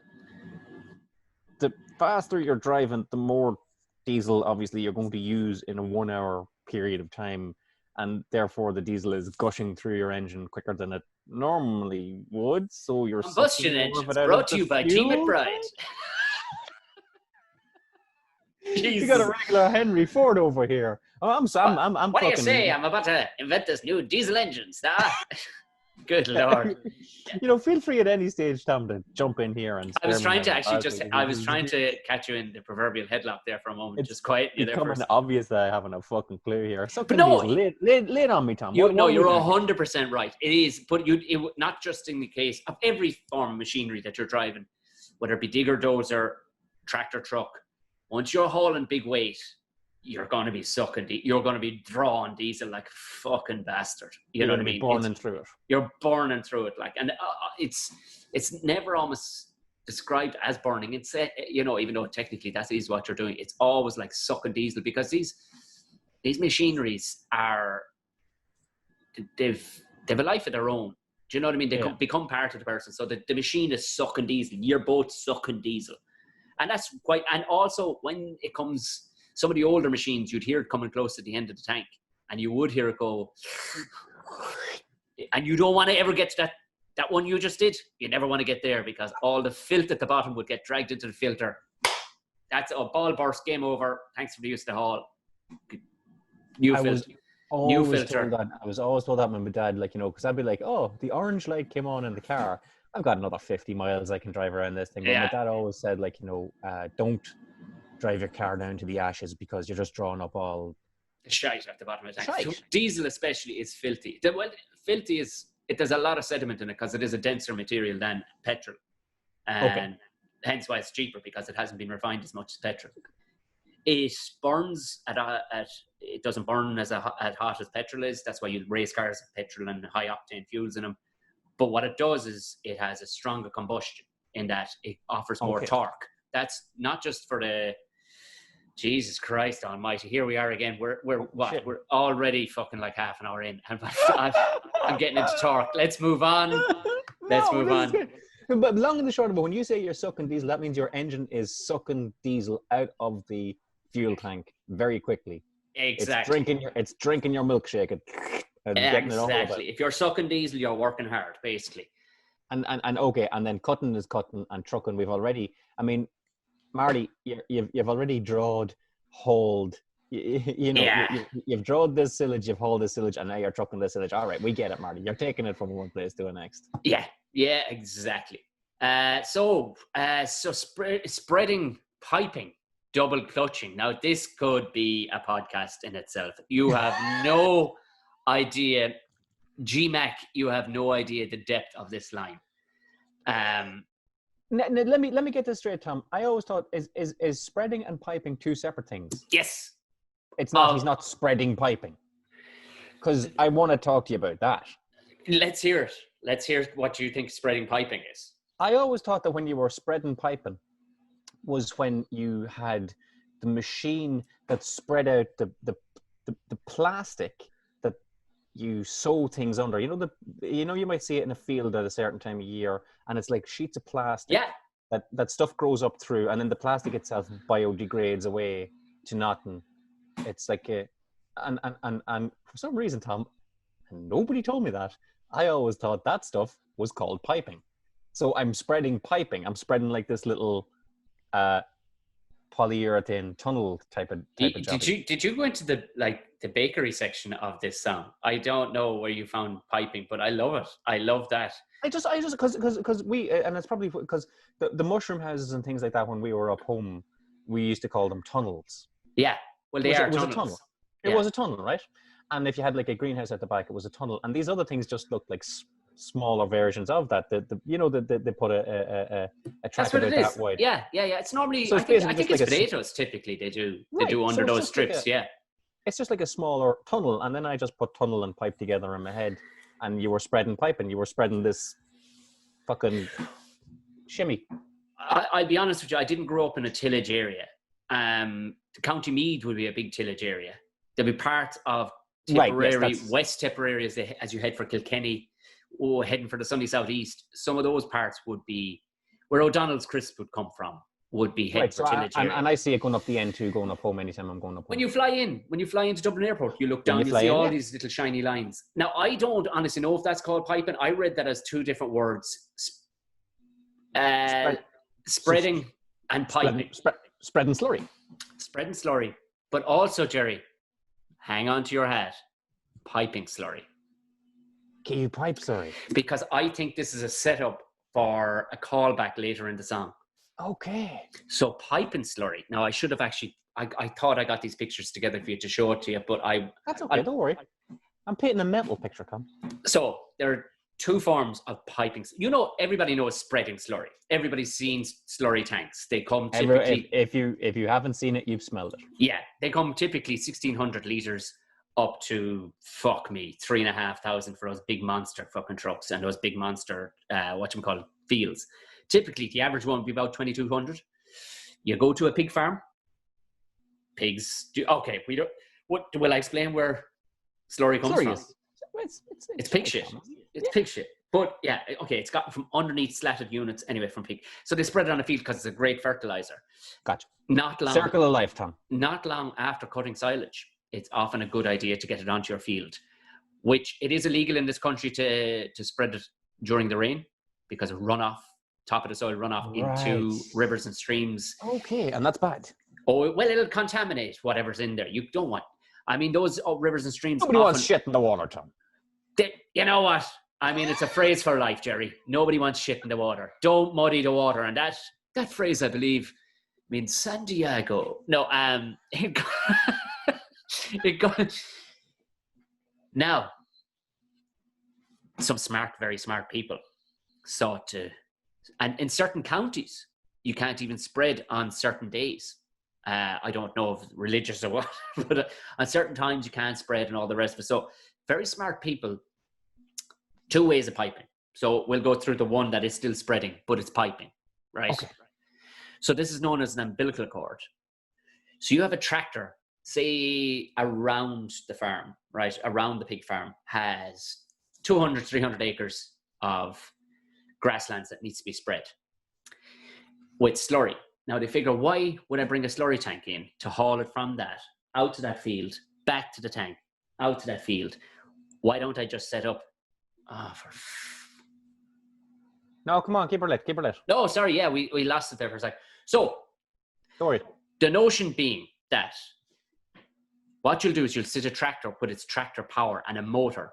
the faster you're driving, the more diesel obviously you're going to use in a 1 hour period of time, and therefore the diesel is gushing through your engine quicker than it normally would. So you're combustion engines brought to you by Gerry McBride. You got a regular Henry Ford over here. I'm what do you say? I'm about to invent this new diesel engine, star. Good Lord. Feel free at any stage, Tom, to jump in here. And I was trying to catch you in the proverbial headlock there for a moment. It's just quiet. It's becoming obvious that I haven't a fucking clue here. But no, lay it on me, Tom. You're 100% right. It is, but not just in the case of every form of machinery that you're driving, whether it be digger, dozer, tractor, truck. Once you're hauling big weight, you're going to be you're going to be drawing diesel like a fucking bastard. You know what I mean? Burning through it. You're burning through it, and it's never almost described as burning. It's even though technically that is what you're doing, it's always like sucking diesel, because these machineries they've a life of their own. Do you know what I mean? They become part of the person. So the machine is sucking diesel. You're both sucking diesel, and that's quite. And also when it comes. Some of the older machines, you'd hear it coming close to the end of the tank, and you would hear it go, and you don't want to ever get to that one you just did. You never want to get there, because all the filth at the bottom would get dragged into the filter. That's a ball burst, game over. Thanks for the use of the hall. New filter. I was always told that by my dad, because I'd be like, oh, the orange light came on in the car. I've got another 50 miles I can drive around this thing. But my dad always said, don't drive your car down to the ashes, because you're just drawing up all the shite at the bottom of the tank. Diesel especially is filthy. Filthy is, there's a lot of sediment in it because it is a denser material than petrol. And hence why it's cheaper, because it hasn't been refined as much as petrol. It burns it doesn't burn as hot as petrol is. That's why you race cars with petrol and high octane fuels in them. But what it does is it has a stronger combustion in that it offers more torque. That's not just for the Jesus Christ Almighty! Here we are again. We're already fucking like half an hour in, and I'm getting into torque. Let's move on. Let's move on. But long and the short of it, when you say you're sucking diesel, that means your engine is sucking diesel out of the fuel tank very quickly. Exactly. It's drinking your milkshake and getting it all over. Exactly. If you're sucking diesel, you're working hard, basically. And then cutting is cutting, and trucking we've already. I mean, Marty, you've already hauled. You've drawed this silage, you've hauled this silage, and now you're trucking this silage. All right, we get it, Marty. You're taking it from one place to the next. Yeah, exactly. So spreading piping double clutching. Now, this could be a podcast in itself. You have no idea. GMAC, you have no idea the depth of this line. Let me get this straight, Tom. I always thought is spreading and piping two separate things. Yes. It's not. He's not spreading piping. Because I want to talk to you about that. Let's hear it. Let's hear what you think spreading piping is. I always thought that when you were spreading piping was when you had the machine that spread out the plastic that you sew things under. You might see it in a field at a certain time of year, and it's like sheets of plastic. Yeah. That stuff grows up through, and then the plastic itself biodegrades away to nothing. It's like and for some reason, Tom, and nobody told me that, I always thought that stuff was called piping. So I'm spreading piping. I'm spreading like this little polyurethane tunnel type of job. Did you go into the bakery section of this song? I don't know where you found piping, but I love it. I love that. I just because we, and it's probably because the mushroom houses and things like that, when we were up home, we used to call them tunnels. Yeah, well, it was a tunnel. It was a tunnel, right? And if you had like a greenhouse at the back, it was a tunnel. And these other things just looked like smaller versions of that. They put a track about that wide. Yeah. It's normally, so I think it's potatoes typically they do under those strips. It's just like a smaller tunnel. And then I just put tunnel and pipe together in my head. And you were spreading pipe, and you were spreading this fucking shimmy. I'll be honest with you, I didn't grow up in a tillage area. The County Meath would be a big tillage area. There'll be parts of Tipperary, West Tipperary as you head for Kilkenny, or heading for the sunny southeast. Some of those parts would be where O'Donnell's crisp would come from. Would be heading for tillage area. And I see it going up the N2, going up home anytime I'm going up home. When you fly into Dublin Airport, you look down, you see all these little shiny lines. Now, I don't honestly know if that's called piping. I read that as two different words. Spreading and piping. Spreading slurry. Spreading slurry. But also, Gerry, hang on to your hat, piping slurry. Can you pipe slurry? Because I think this is a setup for a callback later in the song. Okay. So piping slurry. Now I should have actually, I thought I got these pictures together for you to show it to you, but That's okay, don't worry. I'm painting a mental picture, Tom. So there are two forms of piping. Everybody knows spreading slurry. Everybody's seen slurry tanks. They come typically... If you haven't seen it, you've smelled it. Yeah, they come typically 1,600 litres up to, 3,500 for those big monster fucking trucks and those big monster, fields. Typically, the average one would be about 2,200. You go to a pig farm. Pigs do... Okay, will I explain where slurry comes from? It's pig shit. It's pig shit. But yeah, okay, it's gotten from underneath slatted units anyway from pig. So they spread it on the field because it's a great fertilizer. Gotcha. Not long. Circle of life, Tom. Not long after cutting silage, it's often a good idea to get it onto your field, which it is illegal in this country to spread it during the rain because of runoff, top of the soil runoff into rivers and streams. Okay, and that's bad. Oh, well, it'll contaminate whatever's in there. You don't want... I mean, those rivers and streams... Nobody wants shit in the water, Tom. You know what? I mean, it's a phrase for life, Gerry. Nobody wants shit in the water. Don't muddy the water. And that phrase, I believe, means San Diego. No, it got... Now, some very smart people sought to... And in certain counties, you can't even spread on certain days. I don't know if it's religious or what, but on certain times you can't spread and all the rest of it. So very smart people, two ways of piping. So we'll go through the one that is still spreading, but it's piping, right? Okay. So this is known as an umbilical cord. So you have a tractor, say around the farm, right? Around the pig farm has 200, 300 acres of grasslands that needs to be spread with slurry. Now they figure, why would I bring a slurry tank in to haul it from that out to that field, back to the tank, out to that field? Why don't I just set up? No, come on, keep her lit. No, sorry, yeah, we lost it there for a sec. So, sorry. The notion being that what you'll do is you'll sit a tractor with its tractor power and a motor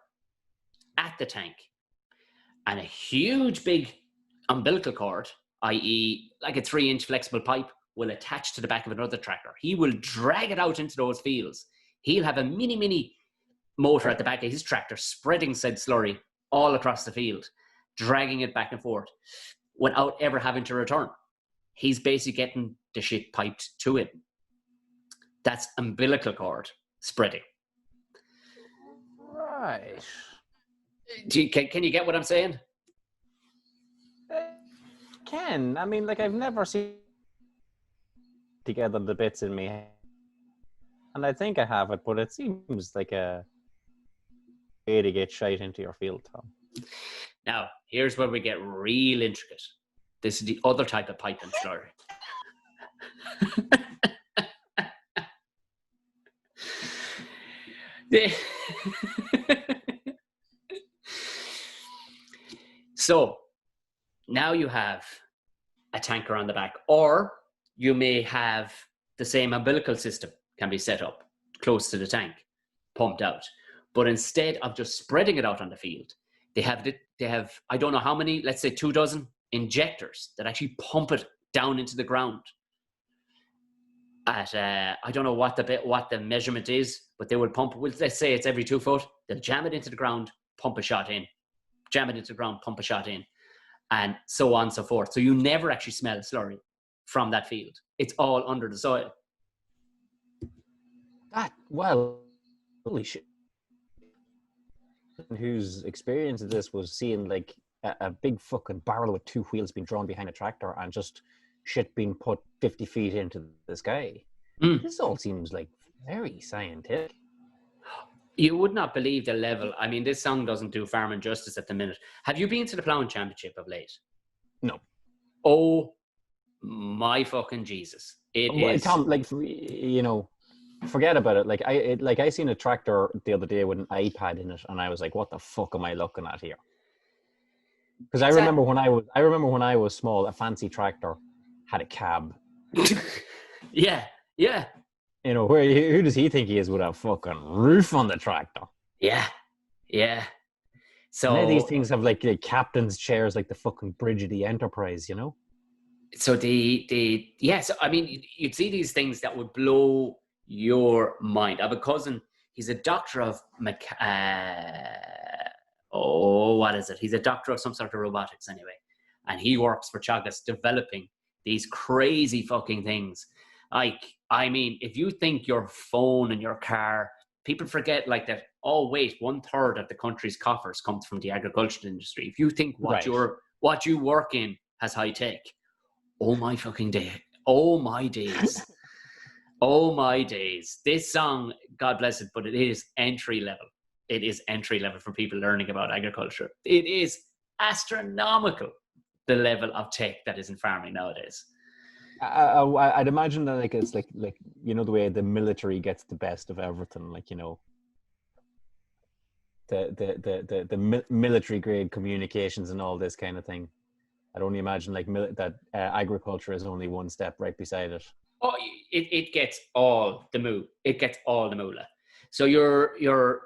at the tank, and a huge big umbilical cord, i.e. like a 3-inch flexible pipe, will attach to the back of another tractor. He will drag it out into those fields. He'll have a mini motor at the back of his tractor, spreading said slurry all across the field, dragging it back and forth without ever having to return. He's basically getting the shit piped to him. That's umbilical cord spreading. Right. Can you get what I'm saying? I mean, like, I've never seen together the bits in me, and I think I have it, but it seems like a way to get shite into your field, Tom. Now, here's where we get real intricate. This is the other type of pipe and slurry. So now you have a tanker on the back, or you may have the same umbilical system can be set up close to the tank, pumped out. But instead of just spreading it out on the field, they have I don't know how many, let's say 24 injectors that actually pump it down into the ground. At I don't know what the measurement is, but they will pump. Well, let's say it's every 2 foot. They'll jam it into the ground, pump a shot in, jam it into the ground, pump a shot in, and so on and so forth. So you never actually smell slurry from that field. It's all under the soil. Holy shit. Whose experience of this was seeing like a big fucking barrel with 2 wheels being drawn behind a tractor and just shit being put 50 feet into the sky. This all seems like very scientific. You would not believe the level. I mean, this song doesn't do farming justice at the minute. Have you been to the Ploughing Championship of late? No. Oh my fucking Jesus! It is, Tom, like, you know, forget about it. Like I seen a tractor the other day with an iPad in it, and I was like, "What the fuck am I looking at here?" Because I remember when I was small, a fancy tractor had a cab. Yeah. You know, who does he think he is with a fucking roof on the tractor? Yeah. So now these things have like captain's chairs, like the fucking Bridge of the Enterprise, you know. So so I mean, you'd see these things that would blow your mind. I have a cousin. He's a doctor of what is it? He's a doctor of some sort of robotics anyway, and he works for Chagas developing these crazy fucking things. Like, I mean, if you think your phone and your car, people forget like that. Oh wait, 1/3 of the country's coffers comes from the agricultural industry. If you think what you work in has high tech, oh my fucking day, oh my days, oh my days. This song, God bless it, but it is entry level. It is entry level for people learning about agriculture. It is astronomical, the level of tech that is in farming nowadays. I'd imagine that like it's like you know the way the military gets the best of everything, like, you know, the military grade communications and all this kind of thing. I'd only imagine like that agriculture is only one step right beside it. Oh, it gets all the moo. It gets all the moolah. So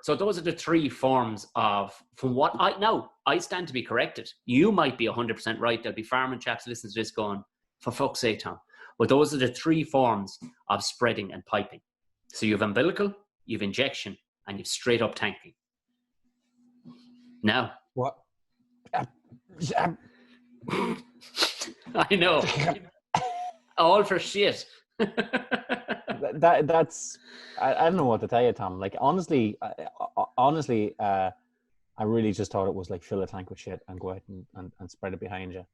so those are the 3 forms of, from what I stand to be corrected. You might be 100% right. There'll be farming chaps listening to this going, for fuck's sake, Tom. But those are the 3 forms of spreading and piping. So you have umbilical, you have injection, and you have straight up tanking. Now. What? I know. All for shit. That's I don't know what to tell you, Tom. Like, honestly, I really just thought it was like fill a tank with shit and go out and spread it behind you.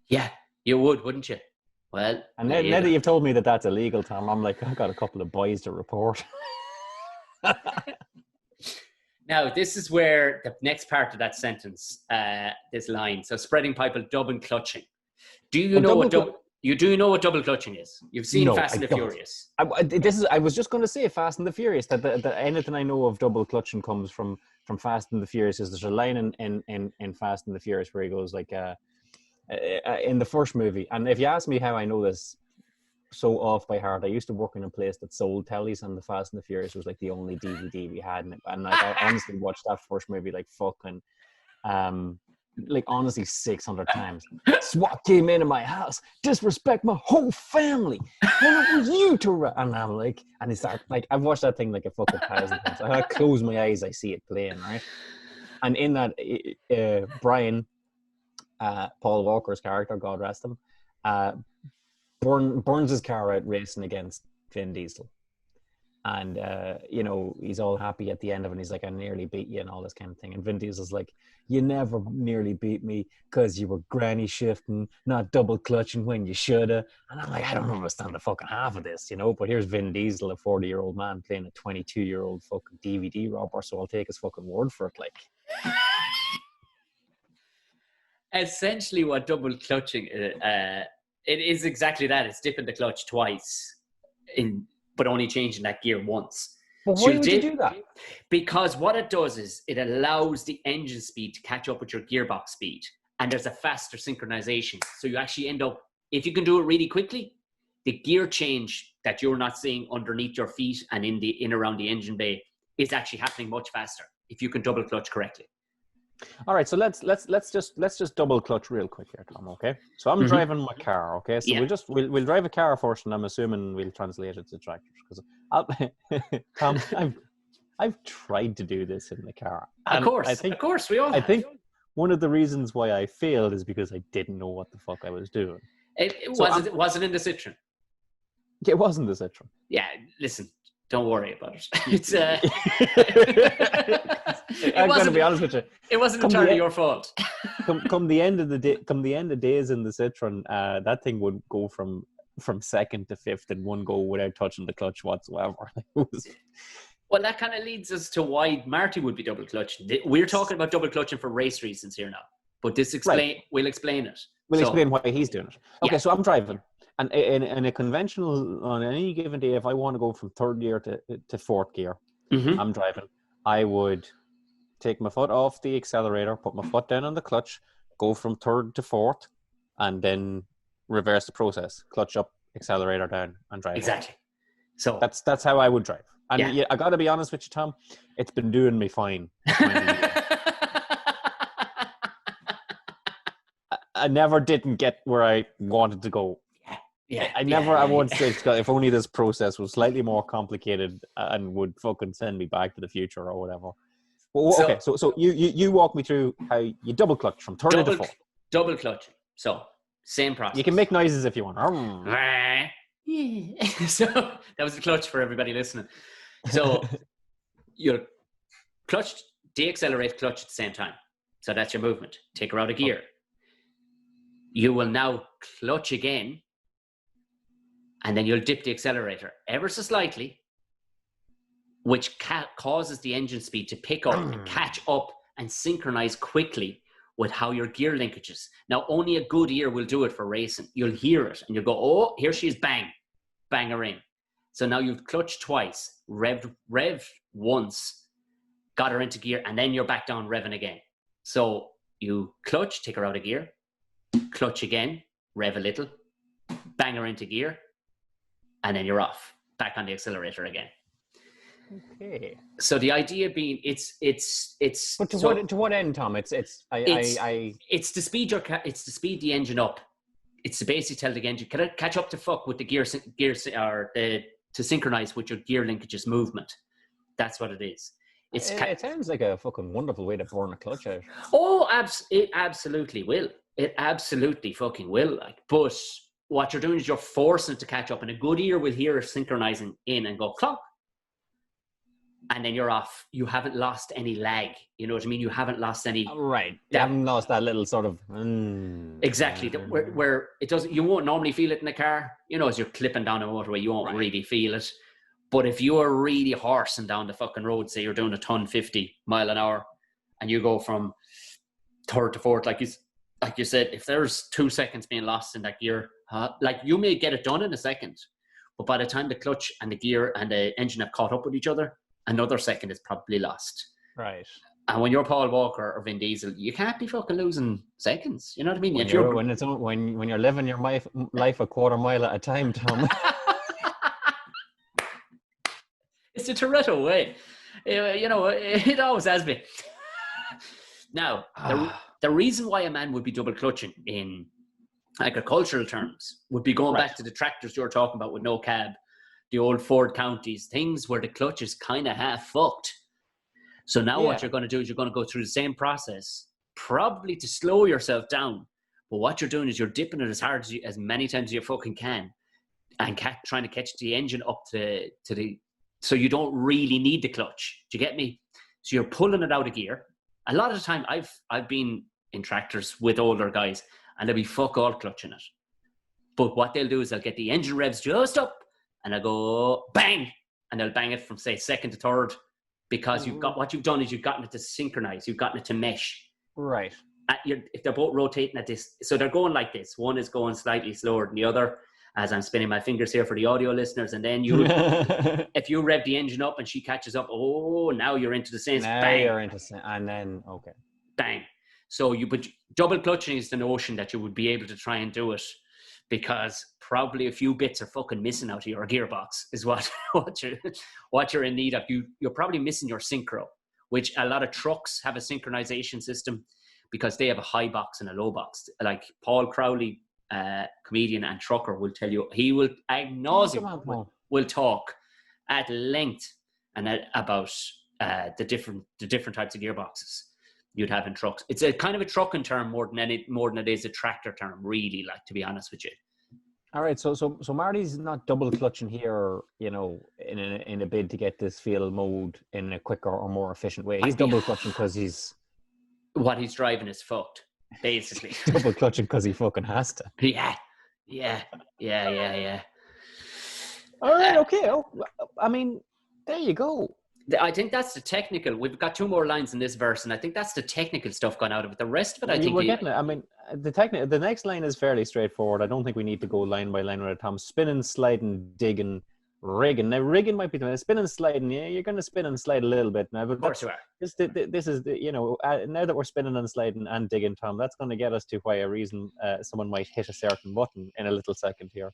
Yeah, you would, wouldn't you? Well, and now that you've told me that that's illegal, Tom, I'm like, I've got a couple of boys to report. Now, this is where the next part of that sentence, this line. So, spreading pipe and double clutching. Do you know what double clutching is? You've seen Fast and the Furious. I was just going to say Fast and the Furious. That anything I know of double clutching comes from Fast and the Furious. There's a line in Fast and the Furious where he goes like, in the first movie. And if you ask me how I know this so off by heart, I used to work in a place that sold tellies, and the Fast and the Furious was like the only DVD we had. And like, I honestly watched that first movie like fucking like honestly 600 times. SWAT came into my house, disrespect my whole family, and it was you to. And I'm like, and it's like I've watched that thing like a fucking 1,000 times. I close my eyes, I see it playing, right? And in that, Brian, Paul Walker's character, God rest him, burns his car out racing against Vin Diesel. And, you know, he's all happy at the end of it. And he's like, I nearly beat you and all this kind of thing. And Vin Diesel's like, you never nearly beat me because you were granny shifting, not double clutching when you shoulda. And I'm like, I don't understand the fucking half of this, you know. But here's Vin Diesel, a 40-year-old man playing a 22-year-old fucking DVD robber. So I'll take his fucking word for it, like. Essentially what double clutching, it is exactly that. It's dipping the clutch twice but only changing that gear once. But why would you do that? Because what it does is it allows the engine speed to catch up with your gearbox speed, and there's a faster synchronization. So you actually end up, if you can do it really quickly, the gear change that you're not seeing underneath your feet and in around the engine bay is actually happening much faster if you can double clutch correctly. All right, so let's just double clutch real quick here, Tom. Okay, so I'm driving my car. Okay, so we'll drive a car first, and I'm assuming we'll translate it to tractors because Tom, I've tried to do this in the car. Of course, we all. I think one of the reasons why I failed is because I didn't know what the fuck I was doing. It wasn't in the Citroen. It wasn't the Citroen. Yeah, listen. Don't worry about it. It's I'm going to be honest with you. It wasn't entirely your fault. Come the end of the day, come the end of days in the Citroen, that thing would go from second to fifth in one go without touching the clutch whatsoever. Well, that kind of leads us to why Marty would be double clutching. We're talking about double clutching for race reasons here now, but we'll explain it. We'll explain why he's doing it. Okay, so I'm driving. And in a conventional, on any given day, if I want to go from third gear to fourth gear, I'm driving, I would take my foot off the accelerator, put my foot down on the clutch, go from third to fourth, and then reverse the process. Clutch up, accelerator down, and drive. Exactly. So that's how I would drive. And I got to be honest with you, Tom, it's been doing me fine. I never didn't get where I wanted to go. I won't say, if only this process was slightly more complicated and would fucking send me back to the future or whatever. Well, okay, so you walk me through how you double clutch from third to fourth. Double clutch. So, same process. You can make noises if you want. So, that was the clutch for everybody listening. So, you'll clutch, deaccelerate, clutch at the same time. So, that's your movement. Take her out of gear. Okay. You will now clutch again, and then you'll dip the accelerator ever so slightly, which causes the engine speed to pick up and catch up and synchronize quickly with how your gear linkages. Now, only a good ear will do it for racing. You'll hear it, and you'll go, oh, here she is, bang, bang her in. So now you've clutched twice, revved once, got her into gear, and then you're back down revving again. So you clutch, take her out of gear, clutch again, rev a little, bang her into gear, and then you're off, back on the accelerator again. Okay. So the idea being, it's. But to what end, Tom? It's to speed it's to speed the engine up. It's to basically tell the engine, can I catch up to fuck with the gear or to synchronize with your gear linkages movement. That's what it is. It sounds like a fucking wonderful way to burn a clutch out. Oh, it absolutely will. It absolutely fucking will. But what you're doing is you're forcing it to catch up, and a good ear will hear it synchronizing in and go clunk, and then you're off. You haven't lost any lag. You know what I mean? You haven't lost any. Right. You haven't lost that little sort of. Exactly. Where it doesn't. You won't normally feel it in the car. You know, as you're clipping down a motorway, you won't really feel it. But if you are really horsing down the fucking road, say you're doing a ton 50 mile an hour, and you go from third to fourth, like you said, if there's 2 seconds being lost in that gear, you may get it done in a second, but by the time the clutch and the gear and the engine have caught up with each other, another second is probably lost. Right. And when you're Paul Walker or Vin Diesel, you can't be fucking losing seconds. You know what I mean? When you're living your life a quarter mile at a time, Tom. It's a Toretto way. You know, it always has been. Now, the reason why a man would be double clutching in agricultural terms would be going back to the tractors you were talking about with no cab, the old Ford Counties, things where the clutch is kind of half fucked. So now what you're going to do is you're going to go through the same process, probably to slow yourself down. But what you're doing is you're dipping it as hard as many times as you fucking can, and trying to catch the engine up to the, so you don't really need the clutch. Do you get me? So you're pulling it out of gear. A lot of the time, I've been in tractors with older guys, and they'll be fuck all clutching it. But what they'll do is they'll get the engine revs just up, and they'll go bang, and they'll bang it from say second to third, because what you've done is you've gotten it to synchronize, you've gotten it to mesh. Right. If they're both rotating at this, so they're going like this. One is going slightly slower than the other, as I'm spinning my fingers here for the audio listeners. And then you, if you rev the engine up and she catches up, now you're into the same. Bang. You're into, and then bang. So but double clutching is the notion that you would be able to try and do it, because probably a few bits are fucking missing out of your gearbox is what you're in need of. You're probably missing your synchro, which a lot of trucks have a synchronization system, because they have a high box and a low box. Like Paul Crowley, comedian and trucker, will tell you, he will ad nauseum will talk at length and about the different types of gearboxes you'd have in trucks. It's a kind of a trucking term more than it is a tractor term, really, like, to be honest with you. All right, so Marty's not double clutching here, in a bid to get this field mode in a quicker or more efficient way. He's double clutching because what he's driving is fucked, basically. Double clutching because he fucking has to. Yeah. All right, okay. I mean, there you go. I think that's the technical. We've got two more lines in this verse, and I think that's the technical stuff gone out of it. The rest of it, I think we're getting it. I mean, the next line is fairly straightforward. I don't think we need to go line by line with it, Tom. Spinning, sliding, digging, rigging. Now, rigging might be the spinning, sliding. Yeah, you're going to spin and slide a little bit now. But of course you are. This is now that we're spinning and sliding and digging, Tom, that's going to get us to why a reason someone might hit a certain button in a little second here.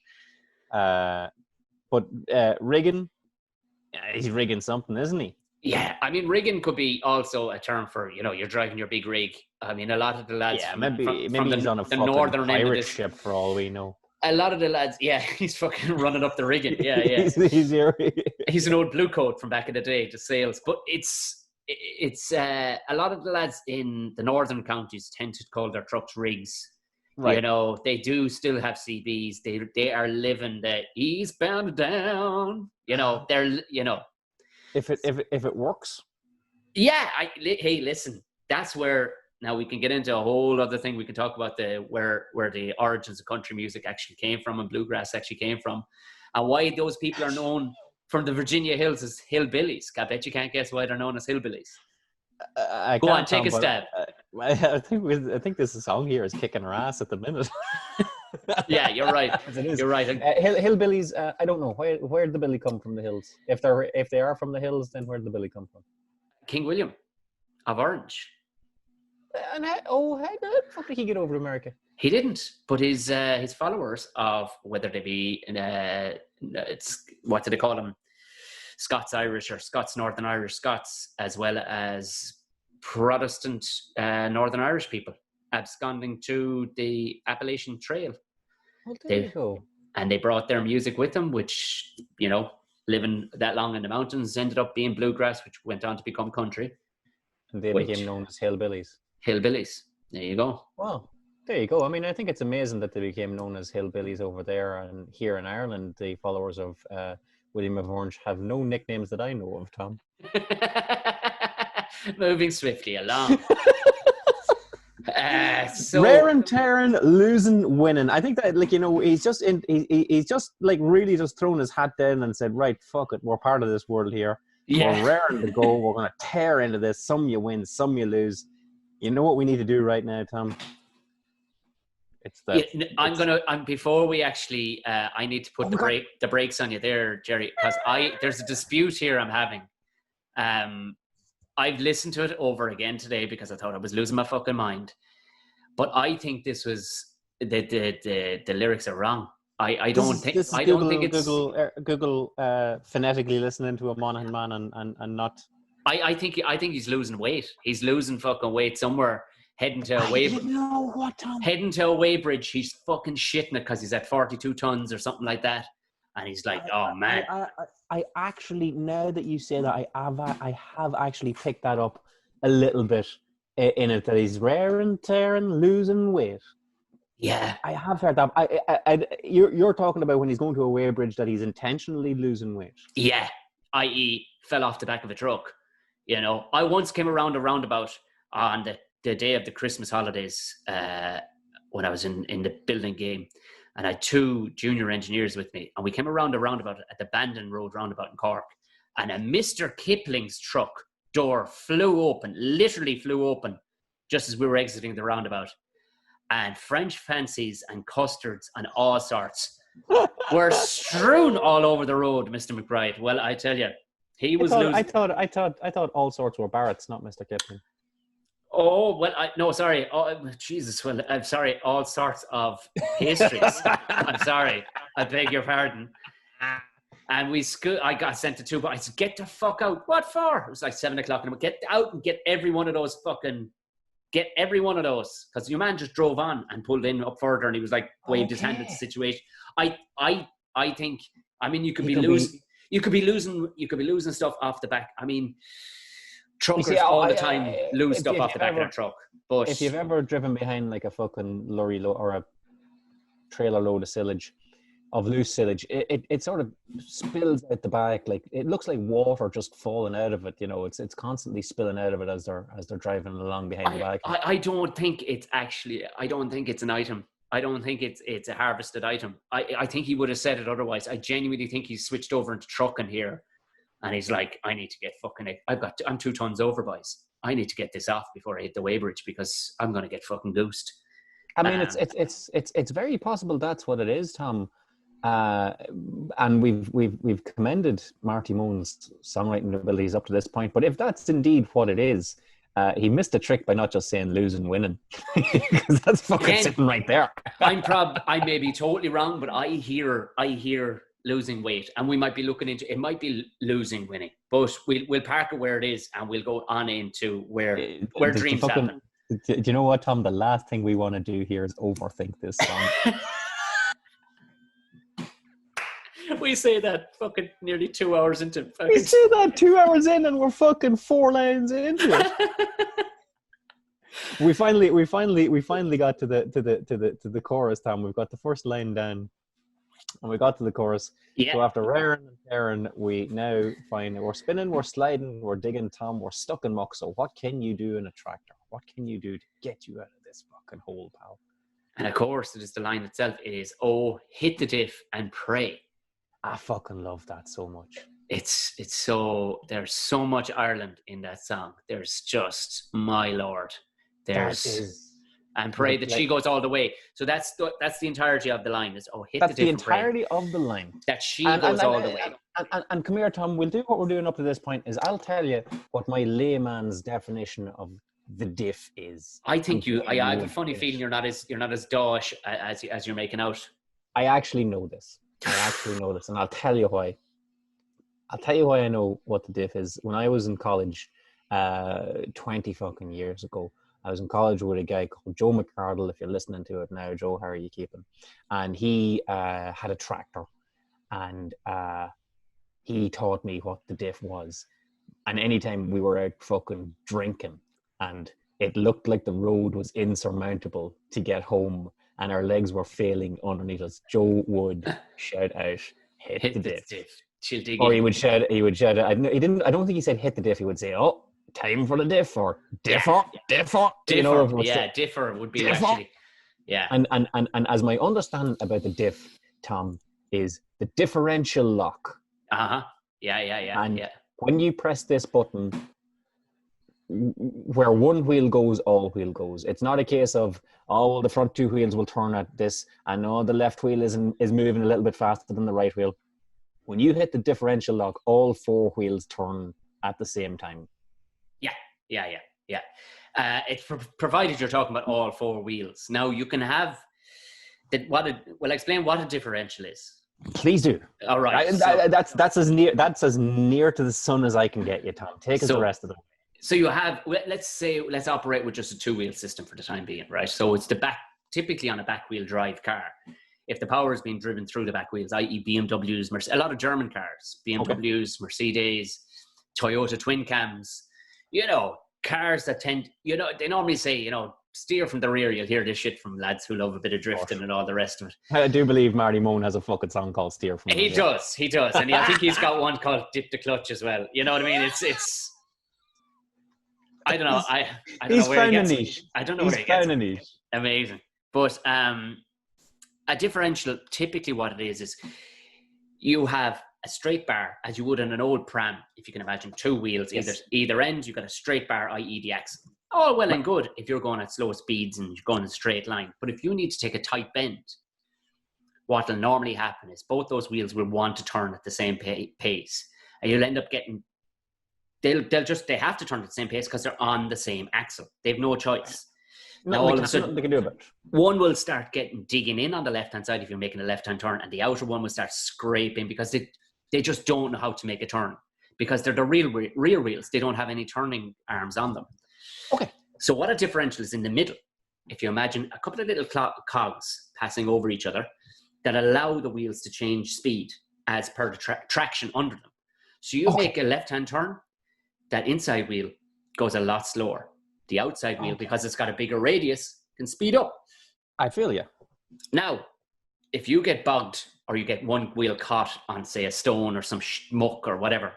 But rigging, he's rigging something, isn't he? Yeah, I mean, rigging could be also a term for, you're driving your big rig. I mean, a lot of the lads maybe he's on a fucking northern pirate ship for all we know. A lot of the lads, he's fucking running up the rigging. Yeah. He's an old blue coat from back in the day, the sails. But it's a lot of the lads in the northern counties tend to call their trucks rigs. Right. They do still have CBs. They are living the eastbound down. They're If it works. Yeah. Hey, listen. That's where now we can get into a whole other thing. We can talk about where the origins of country music actually came from and bluegrass actually came from, and why those people are known from the Virginia hills as hillbillies. I bet you can't guess why they're known as hillbillies. Go on, take a stab. I think this song here is kicking our ass at the minute. Yeah, you're right. You're right. Hillbillies. I don't know where did the billy come from. The hills. If they are from the hills, then where did the billy come from? King William of Orange. And how the fuck did he get over to America? He didn't, but his followers of whether they be what do they call them? Scots Irish or Scots Northern Irish Scots, as well as Protestant Northern Irish people absconding to the Appalachian Trail. Well, there you go. And they brought their music with them, which, living that long in the mountains, ended up being bluegrass, which went on to become country. And they became known as hillbillies. Hillbillies. There you go. Well, there you go. I mean, I think it's amazing that they became known as hillbillies over there, and here in Ireland, the followers of William of Orange have no nicknames that I know of, Tom. Moving swiftly along. So rare and tearing, losing, winning. I think that, he's just really just thrown his hat down and said, right, fuck it, we're part of this world here. Yeah. We're raring to go. We're going to tear into this. Some you win, some you lose. You know what we need to do right now, Tom? Before we actually, I need to put the brakes on you there, Gerry, because there's a dispute here I'm having. I've listened to it over again today because I thought I was losing my fucking mind. But I think this was the lyrics are wrong. I don't think it's Google phonetically listening to a man and not. I think he's losing weight. He's losing fucking weight somewhere, heading to a way. You know what, Tom? Heading to a weighbridge. He's fucking shitting it because he's at 42 tons or something like that, and he's like, "Oh man." I actually, now that you say that, I have actually picked that up a little bit in it, that he's raring, tearing, losing weight. Yeah, I have heard that. You're talking about when he's going to a weighbridge that he's intentionally losing weight. Yeah, i.e., fell off the back of a truck. You know, I once came around a roundabout on the day of the Christmas holidays when I was in the building game, and I had 2 junior engineers with me, and we came around a roundabout at the Bandon Road roundabout in Cork, and a Mr. Kipling's truck door literally flew open, just as we were exiting the roundabout. And French fancies and custards and all sorts were strewn all over the road, Mr. McBride. Well, I tell you, he was losing. I thought all sorts were Barrett's, not Mr. Kipling. Oh, well, no, sorry. Oh, Jesus, well, I'm sorry. All sorts of pastries. I'm sorry. I beg your pardon. And I got sent to 2, but I said, get the fuck out. What for? It was like 7 o'clock. And get out and get every one of those because your man just drove on and pulled in up further, and he was like waved his hand at the situation. I think, I mean, you could be losing stuff off the back. I mean, truckers all the time lose stuff off the back of their truck. But if you've ever driven behind like a fucking lorry or a trailer load of loose silage, it sort of spills out the back. Like, it looks like water just falling out of it. You know, it's constantly spilling out of it as they're driving along behind the back. I don't think it's an item. I don't think it's a harvested item. I think he would have said it otherwise. I genuinely think he's switched over into trucking here, and he's like, I need to get I'm 2 tons over, boys. I need to get this off before I hit the weighbridge because I'm going to get fucking goosed. I mean, it's very possible that's what it is, Tom. And we've commended Marty Mone's songwriting abilities up to this point, but if that's indeed what it is, he missed a trick by not just saying losing, winning, because that's fucking sitting right there. I may be totally wrong, but I hear losing weight, and we might be looking into it. Might be losing, winning, but we'll park it where it is, and we'll go on into where dreams happen. Do you know what, Tom? The last thing we want to do here is overthink this song. We say that fucking nearly 2 hours into. We say that 2 hours in, and we're fucking 4 lines into it. we finally got to the chorus, Tom. We've got the first line down, and we got to the chorus. Yeah. So after raring and tearing, we now find we're spinning, we're sliding, we're digging, Tom. We're stuck in muck. So what can you do in a tractor? What can you do to get you out of this fucking hole, pal? And of course, it is the line itself. It is, "Oh, hit the diff and pray." I fucking love that so much. It's so, there's so much Ireland in that song. There's just, my Lord. And pray that she goes all the way. So that's the entirety of the line. Is, "Oh, hit the diff." That's the entirety of the line. That she goes all the way. And come here, Tom. We'll do what we're doing up to this point. Is I'll tell you what my layman's definition of the diff is. I think I have a funny feeling you're not as dosh as you're making out. I actually know this. And I'll tell you why. I know what the diff is. When I was in college, 20 fucking years ago, I was in college with a guy called Joe McCardle. If you're listening to it now, Joe, how are you keeping? And he had a tractor, and he taught me what the diff was. And anytime we were out fucking drinking, and it looked like the road was insurmountable to get home, and our legs were failing underneath us, Joe would shout out, "Hit the diff." Or he would shout, I don't think he said "hit the diff." He would say, "Oh, time for the diff," or "differ." You know, differ would be differ. Actually, yeah. And as my understanding about the diff, Tom, is the differential lock. Yeah. And when you press this button, where one wheel goes, all wheel goes. It's not a case of, oh, well, the front 2 wheels will turn at this, and the left wheel is moving a little bit faster than the right wheel. When you hit the differential lock, all 4 wheels turn at the same time. Yeah. It's provided you're talking about all 4 wheels. Now you can have explain what a differential is. Please do. All right. That's as near to the sun as I can get you, Tom. Take us the rest of the way. So you have, let's operate with just a two-wheel system for the time being, right? So it's typically on a back-wheel drive car. If the power is being driven through the back wheels, i.e. BMWs, a lot of German cars, BMWs, Mercedes, Toyota twin cams, cars that tend, they normally say, steer from the rear. You'll hear this shit from lads who love a bit of drifting and all the rest of it. I do believe Marty Mone has a fucking song called Steer from the Rear. He does. And I think he's got one called Dip the Clutch as well. You know what I mean? It's I don't know. I don't know where he gets it. I don't know where he gets it. Amazing. But a differential, typically what it is you have a straight bar as you would in an old pram, if you can imagine, two wheels, either end, you've got a straight bar, i.e. the axle. All well and good if you're going at slow speeds and you're going in a straight line. But if you need to take a tight bend, what will normally happen is both those wheels will want to turn at the same pace. And you'll end up getting, they have to turn at the same pace because they're on the same axle. They have no choice. Now, all of a sudden, they can do about it. One will start digging in on the left-hand side if you're making a left-hand turn, and the outer one will start scraping because they just don't know how to make a turn because they're the rear wheels. They don't have any turning arms on them. Okay. So what a differential is in the middle. If you imagine a couple of little cogs passing over each other that allow the wheels to change speed as per the traction under them. So you make a left-hand turn, that inside wheel goes a lot slower. The outside wheel, because it's got a bigger radius, can speed up. I feel you. Now, if you get bogged or you get one wheel caught on, say, a stone or some muck or whatever,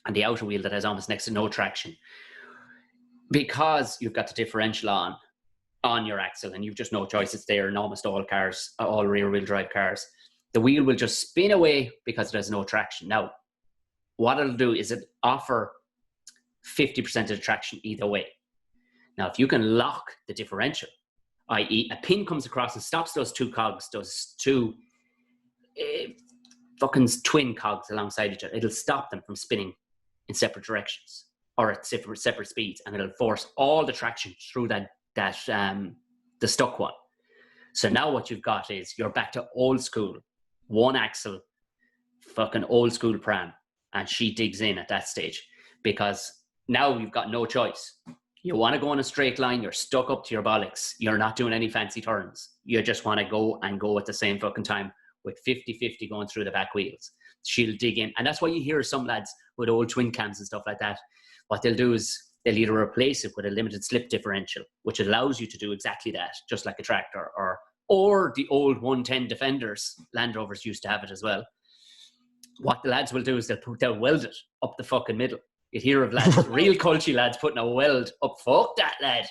and the outer wheel that has almost next to no traction, because you've got the differential on your axle and you've just no choice, it's there in almost all cars, all rear-wheel drive cars, the wheel will just spin away because there's no traction. Now, what it'll do is it offer 50% of the traction either way. Now, if you can lock the differential, i.e. a pin comes across and stops those two cogs, those two fucking twin cogs alongside each other, it'll stop them from spinning in separate directions or at separate speeds, and it'll force all the traction through the stuck one. So now what you've got is you're back to old school, one axle, fucking old school pram, and she digs in at that stage because now you've got no choice. You want to go in a straight line, you're stuck up to your bollocks, you're not doing any fancy turns. You just want to go at the same fucking time with 50-50 going through the back wheels. She'll dig in. And that's why you hear some lads with old twin cams and stuff like that. What they'll do is they'll either replace it with a limited slip differential, which allows you to do exactly that, just like a tractor, or the old 110 Defenders. Land Rovers used to have it as well. What the lads will do is they'll weld it up the fucking middle. You hear of lads, real culty lads, putting a weld up. Fuck that lad,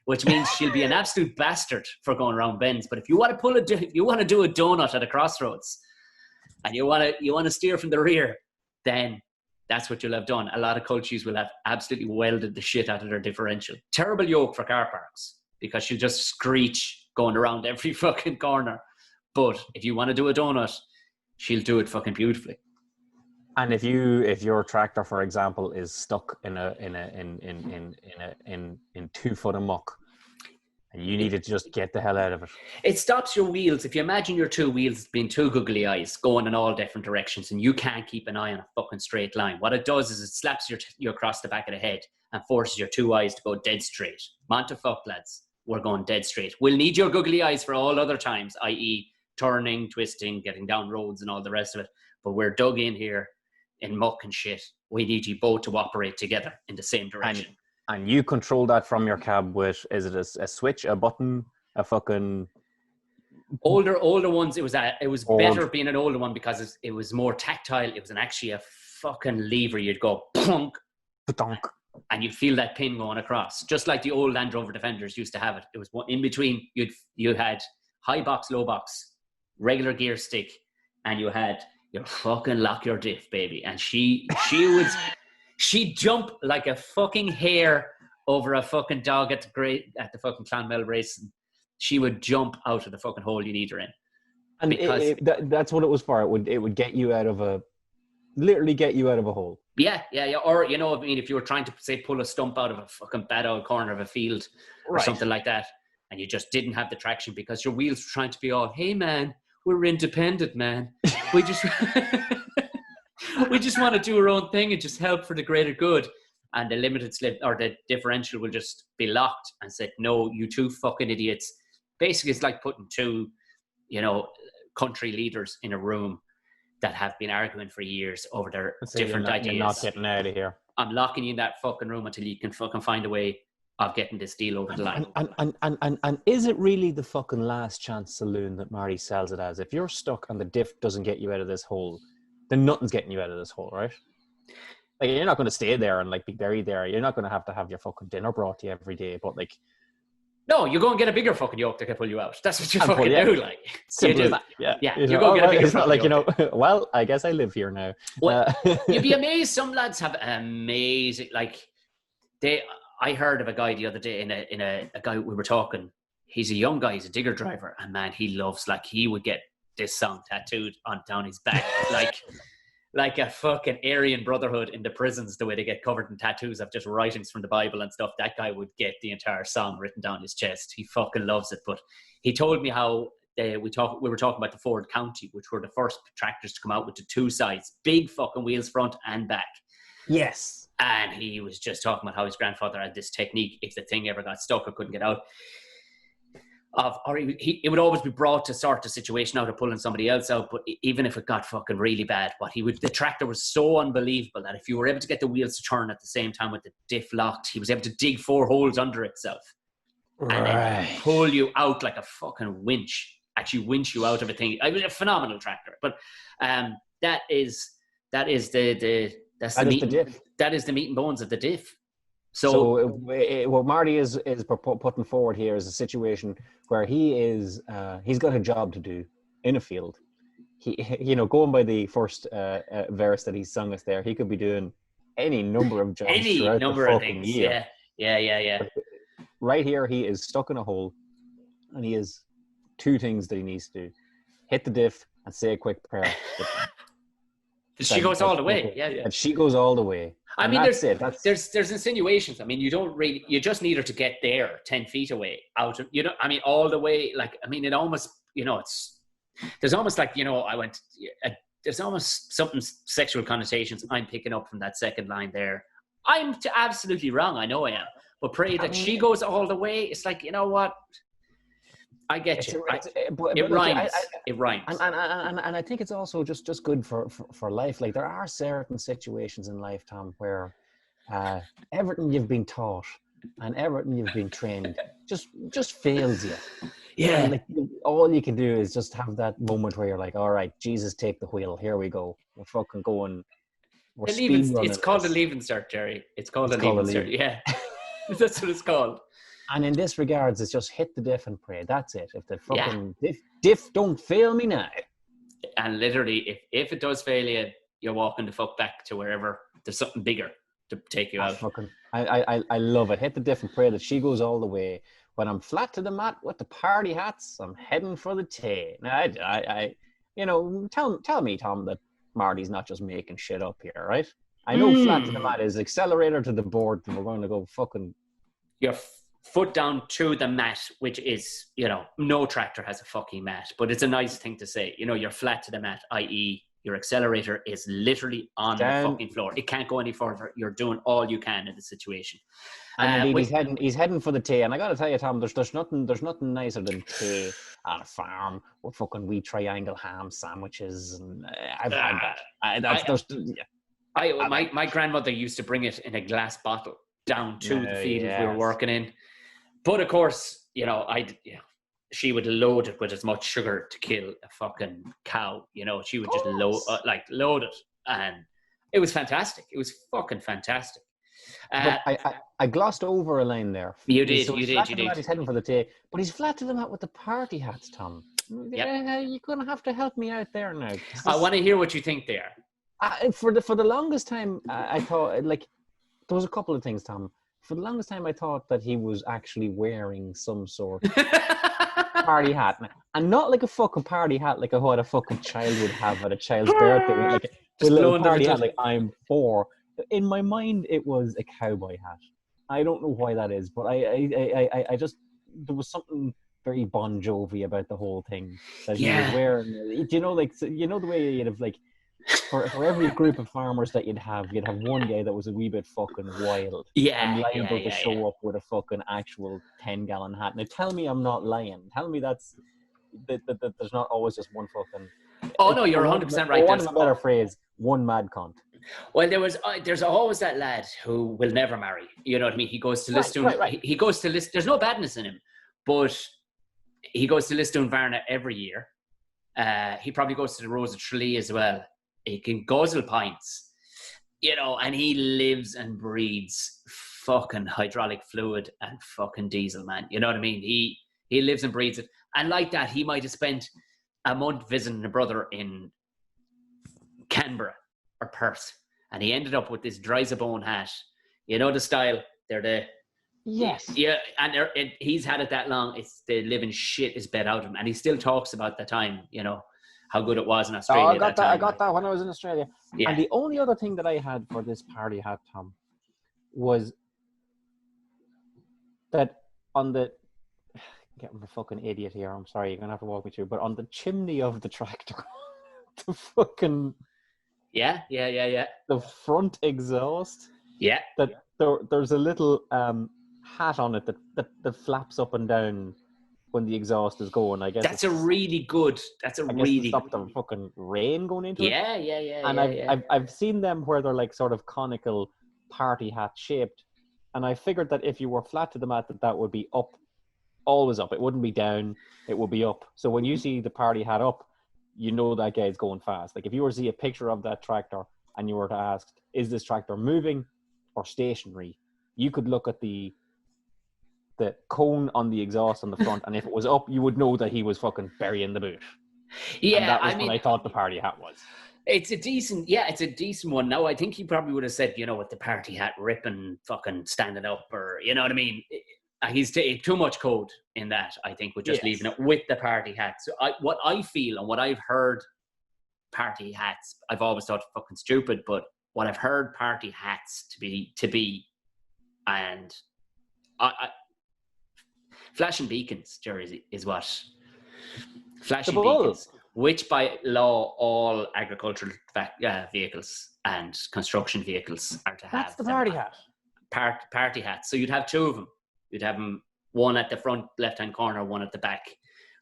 which means she'll be an absolute bastard for going around bends. But if you want to do a donut at a crossroads, and you want to steer from the rear, then that's what you'll have done. A lot of culties will have absolutely welded the shit out of their differential. Terrible yoke for car parks because she'll just screech going around every fucking corner. But if you want to do a donut, she'll do it fucking beautifully. And if your tractor, for example, is stuck in 2 foot of muck, and you need to just get the hell out of it, it stops your wheels. If you imagine your two wheels being two googly eyes going in all different directions, and you can't keep an eye on a fucking straight line, what it does is it slaps you across the back of the head and forces your two eyes to go dead straight. Monte fuck lads, we're going dead straight. We'll need your googly eyes for all other times, i.e. turning, twisting, getting down roads and all the rest of it. But we're dug in here in muck and shit. We need you both to operate together in the same direction. And you control that from your cab with, is it a switch, a button, a fucking... Older ones, it was better being an older one because it was more tactile. It was actually a fucking lever. You'd go plunk, and you'd feel that pin going across, just like the old Land Rover Defenders used to have it. It was one in between. You had high box, low box, regular gear stick, and you had your fucking lock your diff, baby. And she'd jump like a fucking hare over a fucking dog at the fucking Clonmel race. She would jump out of the fucking hole you need her in. And that's what it was for. It would get you out of literally get you out of a hole. Yeah. Or, if you were trying to, say, pull a stump out of a fucking bad old corner of a field or something like that, and you just didn't have the traction because your wheels were trying to be all, hey man, we're independent, man. We just we just want to do our own thing and just help for the greater good. And the limited slip or the differential will just be locked and said, no, you two fucking idiots. Basically, it's like putting two, country leaders in a room that have been arguing for years over their different ideas. You're not getting out of here. I'm locking you in that fucking room until you can fucking find a way of getting this deal over the line. And is it really the fucking last chance saloon that Marty sells it as? If you're stuck and the diff doesn't get you out of this hole, then nothing's getting you out of this hole, right? Like, you're not going to stay there and like be buried there. You're not going to have your fucking dinner brought to you every day. But like, no, you go and get a bigger fucking yoke that can pull you out. That's what you fucking do. Like, simple you do. Yeah. You go get a bigger. It's not like well, I guess I live here now. Well, you'd be amazed. Some lads have amazing. Like, I heard of a guy the other day in a guy we were talking. He's a young guy. He's a digger driver, and man, he loves. Like, he would get this song tattooed down his back, like a fucking Aryan Brotherhood in the prisons, the way they get covered in tattoos of just writings from the Bible and stuff. That guy would get the entire song written down his chest. He fucking loves it. But he told me how we were talking about the Ford County, which were the first tractors to come out with the two sides, big fucking wheels front and back. Yes. And he was just talking about how his grandfather had this technique, if the thing ever got stuck or couldn't get out, it would always be brought to sort the situation out of pulling somebody else out. But even if it got fucking really bad, the tractor was so unbelievable that if you were able to get the wheels to turn at the same time with the diff locked, he was able to dig 4 holes under itself and then pull you out like a fucking winch. Actually winch you out of a thing. It was a phenomenal tractor. But that is the meat and bones of the diff. So what Marty is putting forward here is a situation where he's got a job to do in a field. He going by the first verse that he sung us there, he could be doing any number of jobs throughout the fucking year. Yeah. But right here, he is stuck in a hole, and he has 2 things that he needs to do: hit the diff and say a quick prayer. She goes all the way. Yeah. And she goes all the way. I mean, there's insinuations. I mean, you just need her to get there 10 feet away out of, I mean, all the way. Like, I mean, it almost, there's almost like, there's almost something sexual connotations I'm picking up from that second line there. I'm absolutely wrong. I know I am. But pray that she goes all the way. It's like, you know what? I get you. It rhymes. It rhymes. And I think it's also just good for life. Like, there are certain situations in life, Tom, where everything you've been taught and everything you've been trained just fails you. Yeah. And like, all you can do is just have that moment where you're like, all right, Jesus, take the wheel. Here we go. We're fucking going. It's called a leaving cert, Gerry. It's called a leaving cert. Yeah. That's what it's called. And in this regards, it's just hit the diff and pray. That's it. If the fucking diff don't fail me now. And literally, if it does fail you, you're walking the fuck back to wherever there's something bigger to take you out. I love it. Hit the diff and pray that she goes all the way. When I'm flat to the mat with the party hats, I'm heading for the tea. Now, tell me, Tom, that Marty's not just making shit up here, right? I know flat to the mat is accelerator to the board, and we're going to go fucking... Your foot down to the mat, which is, no tractor has a fucking mat, but it's a nice thing to say. You're flat to the mat, i.e. your accelerator is literally on the fucking floor. It can't go any further. You're doing all you can in the situation. And he's heading for the tea. And I got to tell you, Tom, there's nothing nicer than tea on a farm with fucking wee triangle ham sandwiches. And I've had that. My grandmother used to bring it in a glass bottle down to the field we were working in. But of course, she would load it with as much sugar to kill a fucking cow. She would just load it, and it was fantastic. It was fucking fantastic. I glossed over a line there. You did. He's heading for the tea, but he's flat to the mat with the party hats, Tom. Yep. You're gonna have to help me out there now. I want to hear what you think there. For the longest time, I thought there was a couple of things, Tom. For the longest time, I thought that he was actually wearing some sort of party hat. And not like a fucking party hat like what a fucking child would have at a child's birthday. Like a little party hat like I'm 4. In my mind, it was a cowboy hat. I don't know why that is, but I just, there was something very Bon Jovi about the whole thing. That he Yeah. was wearing, you know, like, so, you know, the way you'd have like, for every group of farmers that you'd have one guy that was a wee bit fucking wild and liable to show up with a fucking actual 10-gallon hat. Now tell me I'm not lying. Tell me that there's not always just one fucking. Oh no, you're 100% right. For want of a better phrase, one mad cunt. Well, there's always that lad who will never marry. You know what I mean? He goes to Lisdoon. Right. He goes to List. There's no badness in him, but he goes to Lisdoon Varna every year. He probably goes to the Rose of Tralee as well. He can guzzle pints, you know, and he lives and breathes fucking hydraulic fluid and fucking diesel, man. You know what I mean? He lives and breathes it. And like that, he might have spent a month visiting a brother in Canberra or Perth, and he ended up with this dry as a bone hat. You know the style? They're the... Yes. Yeah, and he's had it that long. It's the living shit is bed out of him, and he still talks about the time, you know, how good it was in Australia. I got that when I was in Australia. Yeah. And the only other thing that I had for this party hat, Tom, was that on the... I'm a fucking idiot here. I'm sorry. You're going to have to walk me through. But on the chimney of the tractor, the fucking... Yeah. The front exhaust. Yeah. That there's a little hat on it that flaps up and down when the exhaust is going. I guess that's a really good. That's a really stop the fucking rain going into it. Yeah. And I've seen them where they're like sort of conical party hat shaped, and I figured that if you were flat to the mat, that would be up, always up. It wouldn't be down. It would be up. So when you see the party hat up, you know that guy's going fast. Like if you were to see a picture of that tractor and you were to ask, is this tractor moving or stationary? You could look at the cone on the exhaust on the front, and if it was up, you would know that he was fucking burying the boot. Yeah, and that was what I thought the party hat was. It's a decent one. Now, I think he probably would have said, you know, with the party hat ripping, fucking standing up, or, you know what I mean? He's too much code in that, I think, with just leaving it with the party hat. So what I feel and what I've heard party hats, I've always thought fucking stupid, but what I've heard party hats to be, and flashing beacons, Gerry, is what flashing beacons, which by law all agricultural vehicles and construction vehicles are to have. That's the party hat. Party hats. So you'd have two of them. You'd have them, one at the front left-hand corner, one at the back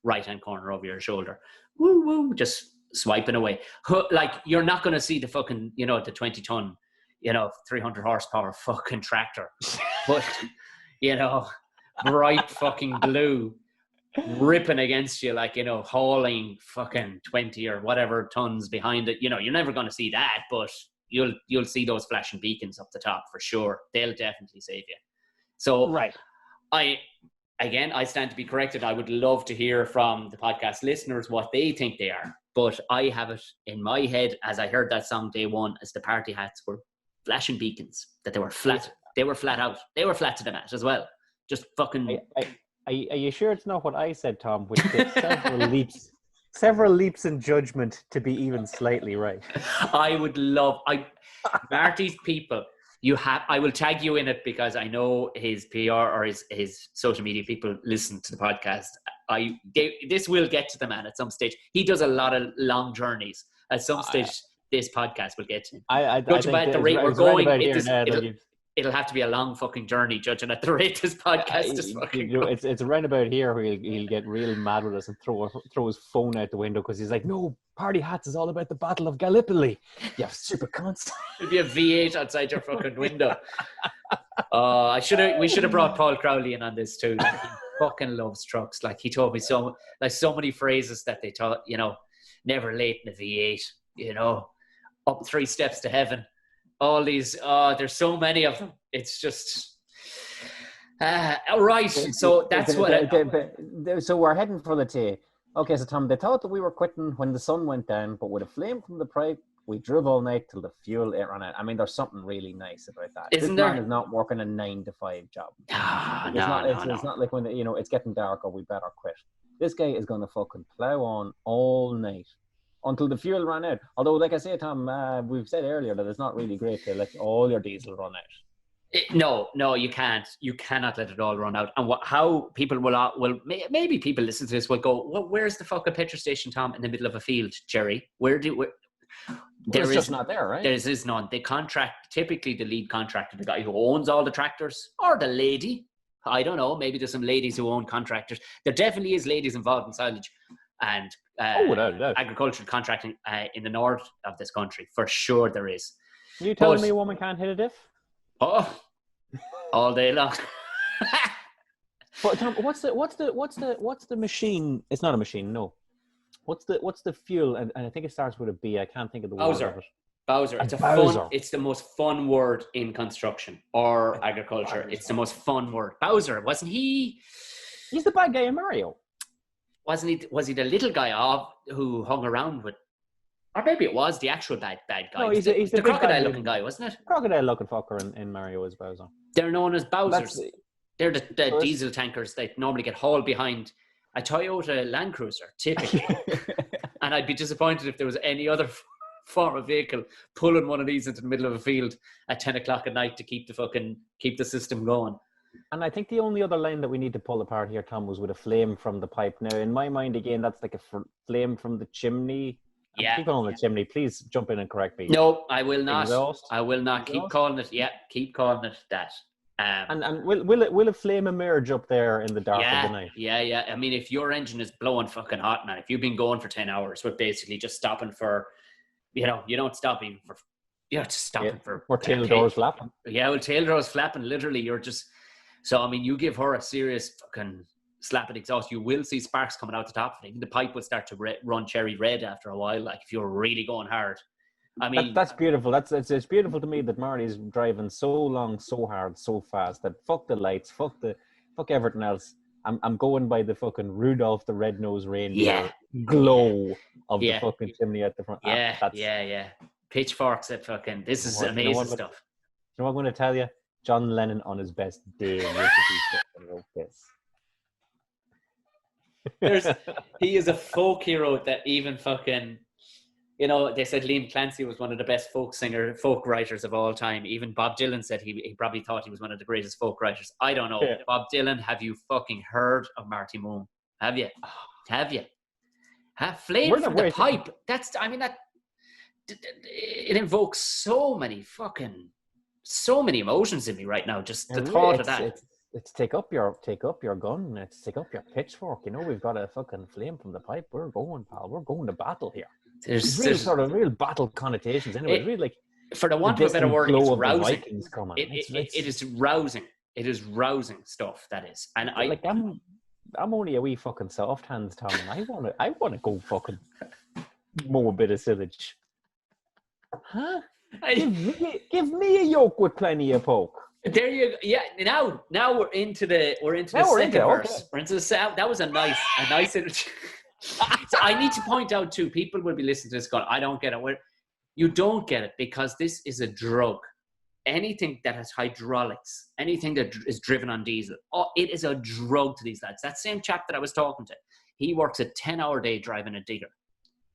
right-hand corner over your shoulder. Woo woo, just swiping away. Like you're not going to see the fucking, you know, the 20-ton, you know, 300 horsepower fucking tractor, but you know, bright fucking blue ripping against you, like, you know, hauling fucking 20 or whatever tons behind it. You know, you're never going to see that, but you'll see those flashing beacons up the top for sure. They'll definitely save you. So right. I stand to be corrected. I would love to hear from the podcast listeners what they think they are. But I have it in my head, as I heard that song day one, as the party hats were flashing beacons, that they were flat. They were flat out. They were flat to the mat as well. Just fucking... Are you sure it's not what I said, Tom? Which took several leaps in judgment to be even slightly right. I would love... Marty's people... I will tag you in it because I know his PR or his social media people listen to the podcast. This will get to the man at some stage. He does a lot of long journeys. At some stage, this podcast will get to him. Judging by the rate we're going, it'll have to be a long fucking journey. Judging at the rate this podcast is fucking. It's around about here where he'll get real mad with us and throw his phone out the window because he's like, no, party hats is all about the Battle of Gallipoli. You stupid cunts. It'll be a V8 outside your fucking window. We should have brought Paul Crowley in on this too. He fucking loves trucks. Like he told me so many phrases that they taught, you know, never late in a V8, you know, up 3 steps to heaven. All these, there's so many of them. It's just, right. So that's so we're heading for the tea. Okay, so Tom, they thought that we were quitting when the sun went down, but with a flame from the pipe, we drove all night till the fuel ran out. I mean, there's something really nice about that. This man is not working a 9-to-5 job. It's not like when, you know, it's getting dark or we better quit. This guy is going to fucking plow on all night until the fuel ran out. Although, like I say, Tom, we've said earlier that it's not really great to let all your diesel run out. No, you can't. You cannot let it all run out. And how people will maybe people listen to this will go, well, where's the fucking petrol station, Tom, in the middle of a field, Gerry? It's just not there, right? There is none. They contract, typically the lead contractor, the guy who owns all the tractors, or the lady. I don't know. Maybe there's some ladies who own contractors. There definitely is ladies involved in silage and without a doubt. agricultural contracting in the north of this country. For sure there is. You telling me a woman can't hit a diff? Oh, all day long. But Tom, what's the machine? It's not a machine, no. What's the fuel? And I think it starts with a B. I can't think of the word of it. Bowser. It's Bowser. It's the most fun word in construction or agriculture. It's the most fun word. Bowser, wasn't he? He's the bad guy in Mario. Wasn't he? Was he the little guy who hung around with? Or maybe it was the actual bad guy. No, he's the crocodile-looking guy, wasn't it? Crocodile-looking fucker in Mario is Bowser. They're known as Bowsers. They're the diesel tankers that normally get hauled behind a Toyota Land Cruiser, typically. And I'd be disappointed if there was any other form of vehicle pulling one of these into the middle of a field at 10 o'clock at night to keep the system going. And I think the only other line that we need to pull apart here, Tom, was with a flame from the pipe. Now, in my mind, again, that's like a flame from the chimney. Yeah. Keep calling it chimney. Please jump in and correct me. No, I will not. Exhaust. I will not. Exhaust. Keep calling it. Yeah, keep calling it that. And will a flame emerge up there in the dark of the night? Yeah. I mean, if your engine is blowing fucking hot, man, if you've been going for 10 hours, we're basically just stopping for, you don't stop even for, just stopping for. Or tail doors flapping. Yeah, well, tail doors flapping. Literally, you're just. So, I mean, you give her a serious fucking slap at exhaust, you will see sparks coming out the top of it. Even the pipe will start to run cherry red after a while, like if you're really going hard. I mean, that's beautiful. It's beautiful to me that Marty's driving so long, so hard, so fast that fuck the lights, fuck everything else. I'm going by the fucking Rudolph the Red-Nosed Reindeer glow of the fucking chimney at the front. Yeah. Pitchforks at fucking. This is amazing stuff. You know what I'm going to tell you? John Lennon on his best day wrote this. He is a folk hero that even fucking. They said Liam Clancy was one of the best folk writers of all time. Even Bob Dylan said he probably thought he was one of the greatest folk writers. I don't know. Yeah. Bob Dylan, have you fucking heard of Marty Mone? Have you? Have Flame from the Pipe. It invokes so many emotions in me right now. Just the thought of that. It's take up your gun. It's take up your pitchfork. We've got a fucking flame from the pipe. We're going, pal. We're going to battle here. There's real battle connotations. Anyway, really like, for the want of a better word, it's rousing. It is rousing. It is rousing stuff. That is, and I'm only a wee fucking soft hands, Tom. And I wanna go fucking mow a bit of silage. Huh? Give me a yoke with plenty of poke. There you go. Yeah. Now we're into the second verse. Okay. We're into the that was a nice. So I need to point out too. People will be listening to this going, I don't get it. You don't get it because this is a drug. Anything that has hydraulics, anything that is driven on diesel, it is a drug to these lads. That same chap that I was talking to, he works a 10-hour day driving a digger.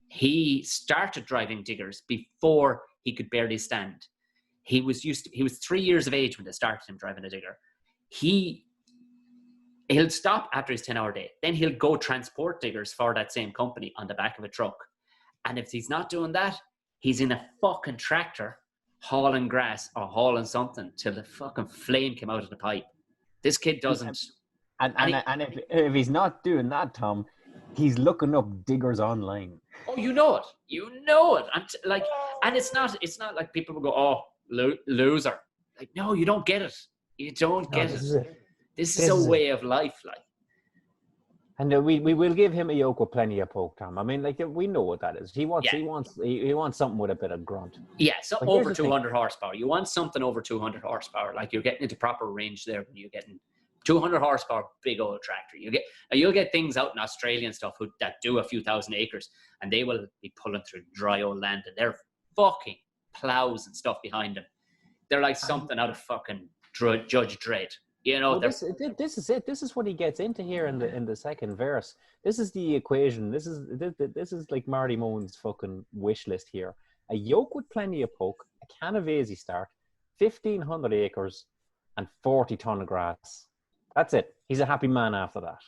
He started driving diggers before he could barely stand. He was 3 years of age when they started him driving a digger. He'll stop after his 10-hour day. Then he'll go transport diggers for that same company on the back of a truck. And if he's not doing that, he's in a fucking tractor hauling grass or hauling something till the fucking flame came out of the pipe. This kid doesn't. And if he's not doing that, Tom, he's looking up diggers online. Oh, you know it. And it's not like people will go, oh, loser. Like, no, you don't get it. You don't get it. This is a way of life, like. And we will give him a yoke with plenty of poke, Tom. I mean, like, we know what that is. He wants something with a bit of grunt. Yeah, so over 200 horsepower. You want something over 200 horsepower. Like, you're getting into proper range there when you're getting 200 horsepower, big old tractor. You'll get things out in Australia and stuff that do a few thousand acres, and they will be pulling through dry old land, and they're fucking plows and stuff behind them. They're like something out of fucking Judge Dredd. This is it. This is what he gets into here in the second verse. This is the equation. This is like Marty Mone's fucking wish list here. A yoke with plenty of poke, a can of Easy Start, 1,500 acres, and 40 ton of grass. That's it. He's a happy man after that.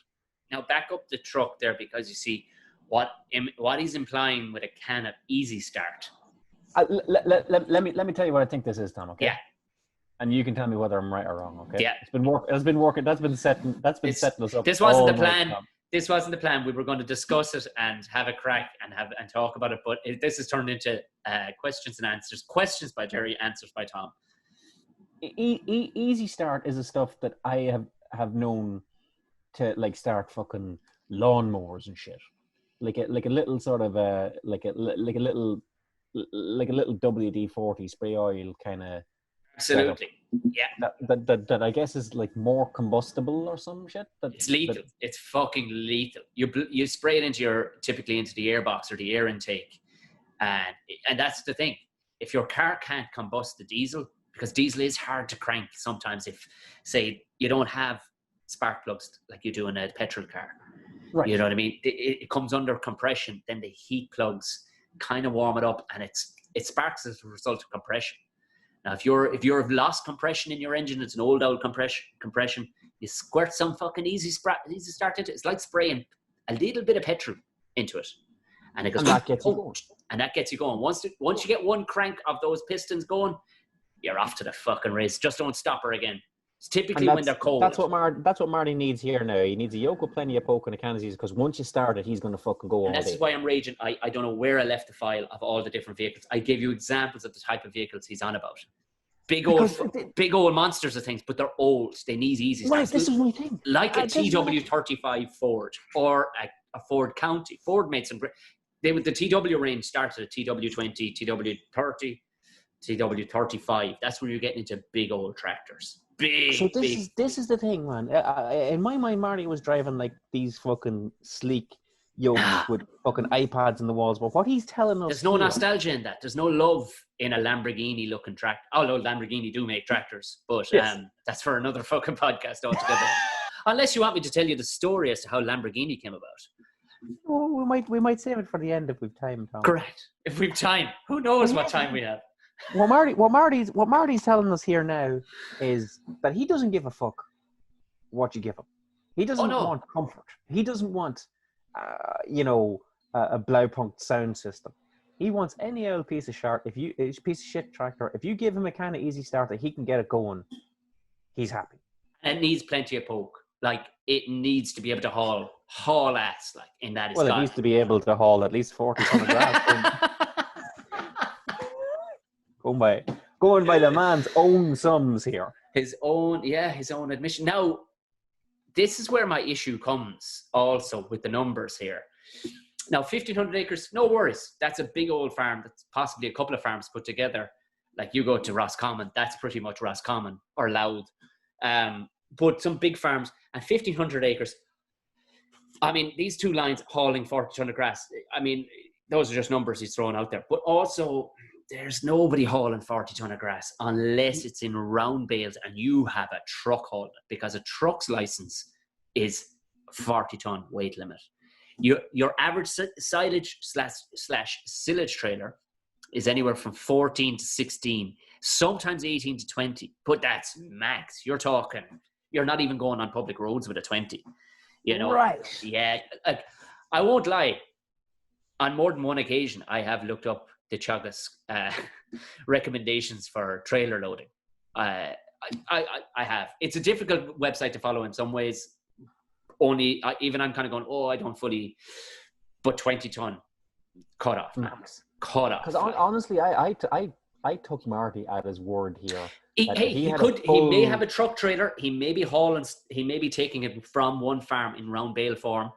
Now back up the truck there, because you see what he's implying with a can of Easy Start. Let me tell you what I think this is, Tom. Okay. Yeah. And you can tell me whether I'm right or wrong. Okay. Yeah. It's been working. That's been setting us up. This wasn't the all plan. night, Tom. This wasn't the plan. We were going to discuss it and have a crack and talk about it. But this has turned into questions and answers. Questions by Gerry, answers by Tom. Easy Start is the stuff that I have known to like start fucking lawnmowers and shit. Like a little sort of like a little WD-40 spray oil kind of. Absolutely. Yeah. That I guess is like more combustible or some shit. It's lethal. It's fucking lethal. You spray it typically into the air box or the air intake, and that's the thing. If your car can't combust the diesel, because diesel is hard to crank sometimes. If say you don't have spark plugs like you do in a petrol car, right? You know what I mean. It comes under compression. Then the heat plugs kind of warm it up, and it sparks as a result of compression. Now, if you've lost compression in your engine, it's an old compression. You squirt some fucking Easy Start into it. It's like spraying a little bit of petrol into it, and it goes. And that gets you going. And that gets you going. Once you get one crank of those pistons going, you're off to the fucking race. Just don't stop her again. It's typically when they're cold. That's what Marty needs here now. He needs a yoke with plenty of poke and a can of Easy, because once you start it, he's going to fucking go all day. That's why I'm raging. I don't know where I left the file of all the different vehicles. I gave you examples of the type of vehicles he's on about. Big old monsters of things, but they're old. They need Easy Start. Right, this is my thing. Like a TW35 Ford or a Ford County. Ford made some great. The TW range started at TW20, TW30, TW35. That's where you're getting into big old tractors. So this is the thing, man. In my mind, Marty was driving like these fucking sleek yokes with fucking iPads in the walls. But what he's telling us, there's no nostalgia in that. There's no love in a Lamborghini looking tractor. Although Lamborghini do make tractors, but yes. That's for another fucking podcast altogether. Unless you want me to tell you the story as to how Lamborghini came about. Oh, we might save it for the end if we've time, Tom. Correct. If we've time, who knows what time we have. What Marty's telling us here now is that he doesn't give a fuck what you give him. He doesn't want comfort. He doesn't want, a Blaupunkt sound system. He wants any old piece of shit tractor. If you give him a kind of Easy Start that he can get it going, he's happy. And it needs plenty of poke. Like it needs to be able to haul ass. Like in that. Well, it needs to be able to haul at least 40 ton of grass. Going by the man's own sums here. His own admission. Now, this is where my issue comes also with the numbers here. Now, 1,500 acres, no worries. That's a big old farm. That's possibly a couple of farms put together. Like you go to Roscommon, that's pretty much Roscommon or Louth. But some big farms and 1,500 acres. I mean, these two lines hauling 40 ton of grass. I mean, those are just numbers he's throwing out there. But also, there's nobody hauling 40 ton of grass unless it's in round bales and you have a truck hauling it, because a truck's license is 40 ton weight limit. Your average silage slash silage trailer is anywhere from 14 to 16, sometimes 18 to 20, but that's max. You're not even going on public roads with a 20, Right. Yeah. Like, I won't lie. On more than one occasion, I have looked up the Chagas recommendations for trailer loading. I have. It's a difficult website to follow in some ways. Even I'm kind of going, I don't fully, but 20 ton cut off max. Cut off. Because honestly, I took Marty at his word here. He may have a truck trailer. He may be taking it from one farm in round bale form,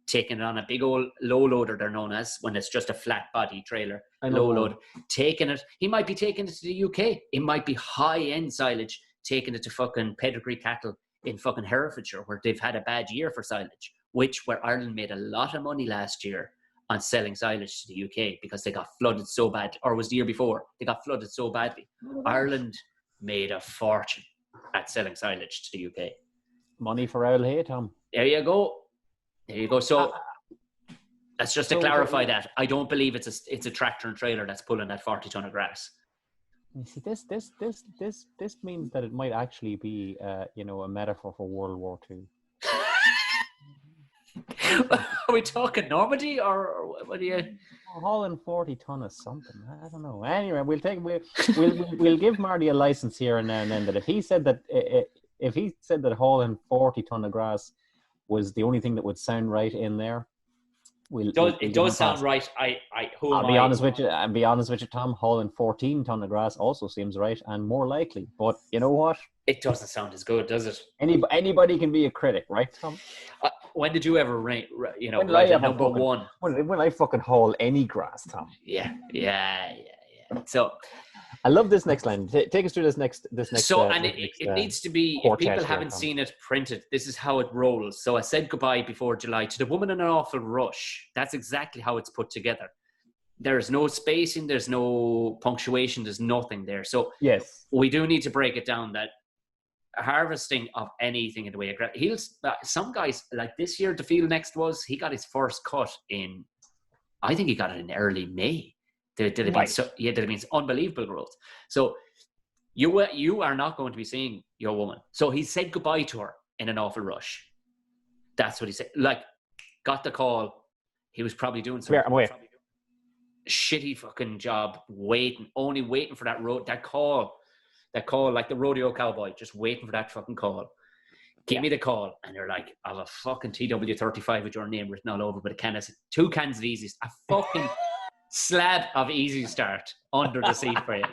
taking it on a big old low loader, they're known as, when it's just a flat body trailer, low load, taking it. He might be taking it to the UK. It might be high end silage, taking it to fucking pedigree cattle in fucking Herefordshire, where they've had a bad year for silage, where Ireland made a lot of money last year on selling silage to the UK because they got flooded so bad, or was the year before, they got flooded so badly. Ireland made a fortune at selling silage to the UK. Money for old hay, Tom. There you go. So that's just to clarify that. I don't believe it's a tractor and trailer that's pulling that 40 ton of grass. You see, this means that it might actually be, a metaphor for World War II. Are we talking Normandy or what do you? Hauling 40 ton of something. I don't know. Anyway, we'll give Marty a license here and then that if he said that hauling 40 ton of grass was the only thing that would sound right in there, it does sound right. I'll be honest with you, Tom. Hauling 14 ton of grass also seems right and more likely. But you know what? It doesn't sound as good, does it? Anybody can be a critic, right, Tom? When did you ever write number one? When I fucking haul any grass, Tom. Yeah. So I love this next line. Take us through this next. So it needs to be. If people haven't seen it printed, this is how it rolls. So I said goodbye before July to the woman in an awful rush. That's exactly how it's put together. There's no spacing. There's no punctuation. There's nothing there. So yes, we do need to break it down that harvesting of anything in the way of grass. Some guys like this year. The field next he got his first cut in. I think he got it in early May. Did it means unbelievable growth. So you are not going to be seeing your woman. So he said goodbye to her in an awful rush. That's what he said. Like, got the call. He was probably doing some shitty fucking job, only waiting for that call, like the rodeo cowboy, just waiting for that fucking call. Give me the call. And they're like, I have a fucking TW35 with your name written all over, but 2 cans of Easies, a fucking slab of Easy Start under the seat for you.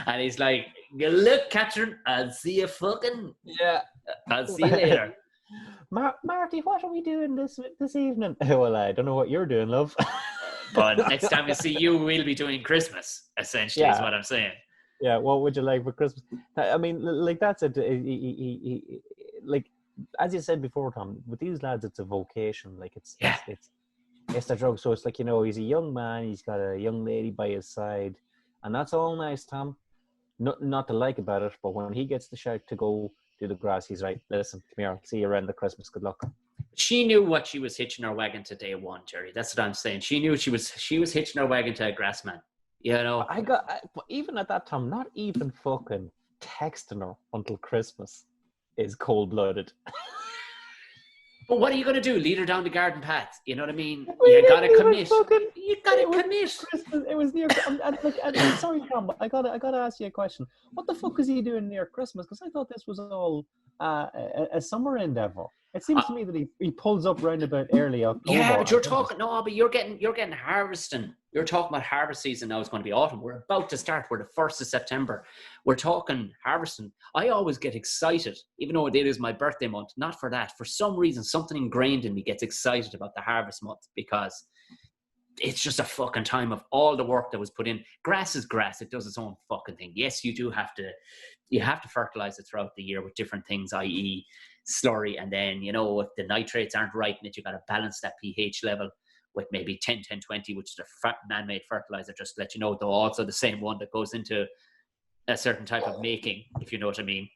And he's like, look, Catherine, I'll see you fucking... Yeah. I'll see you later. Marty, what are we doing this evening? Well, I don't know what you're doing, love. But next time we see you, we'll be doing Christmas, essentially, is what I'm saying. Yeah, what would you like for Christmas? I mean, like, that's it. Like, as you said before, Tom, with these lads, it's a vocation. Like, it's the drug. So it's like, he's a young man. He's got a young lady by his side. And that's all nice, Tom. Not to like about it, but when he gets the shout to go do the grass, he's right. Listen, come here. See you around the Christmas. Good luck. She knew what she was hitching her wagon to day one, Gerry. That's what I'm saying. She knew she was hitching her wagon to a grass man. Even at that time, not even fucking texting her until Christmas is cold-blooded. But what are you going to do? Lead her down the garden path? You know what I mean? You got to commit. You got to commit. It was near. I'm sorry, Tom. I gotta ask you a question. What the fuck is he doing near Christmas? Because I thought this was all a summer endeavor. It seems to me that he pulls up round about early October. Yeah, but you're getting harvesting. You're talking about harvest season now. It's going to be autumn. We're about to start. We're the 1st of September. We're talking harvesting. I always get excited, even though it is my birthday month. Not for that. For some reason, something ingrained in me gets excited about the harvest month because it's just a fucking time of all the work that was put in. Grass is grass. It does its own fucking thing. Yes, you have to fertilize it throughout the year with different things, i.e. slurry. And then, if the nitrates aren't right in it, you got to balance that pH level with maybe 10-10-20, which is a man-made fertilizer, just to let you know, though also the same one that goes into a certain type of making, if you know what I mean.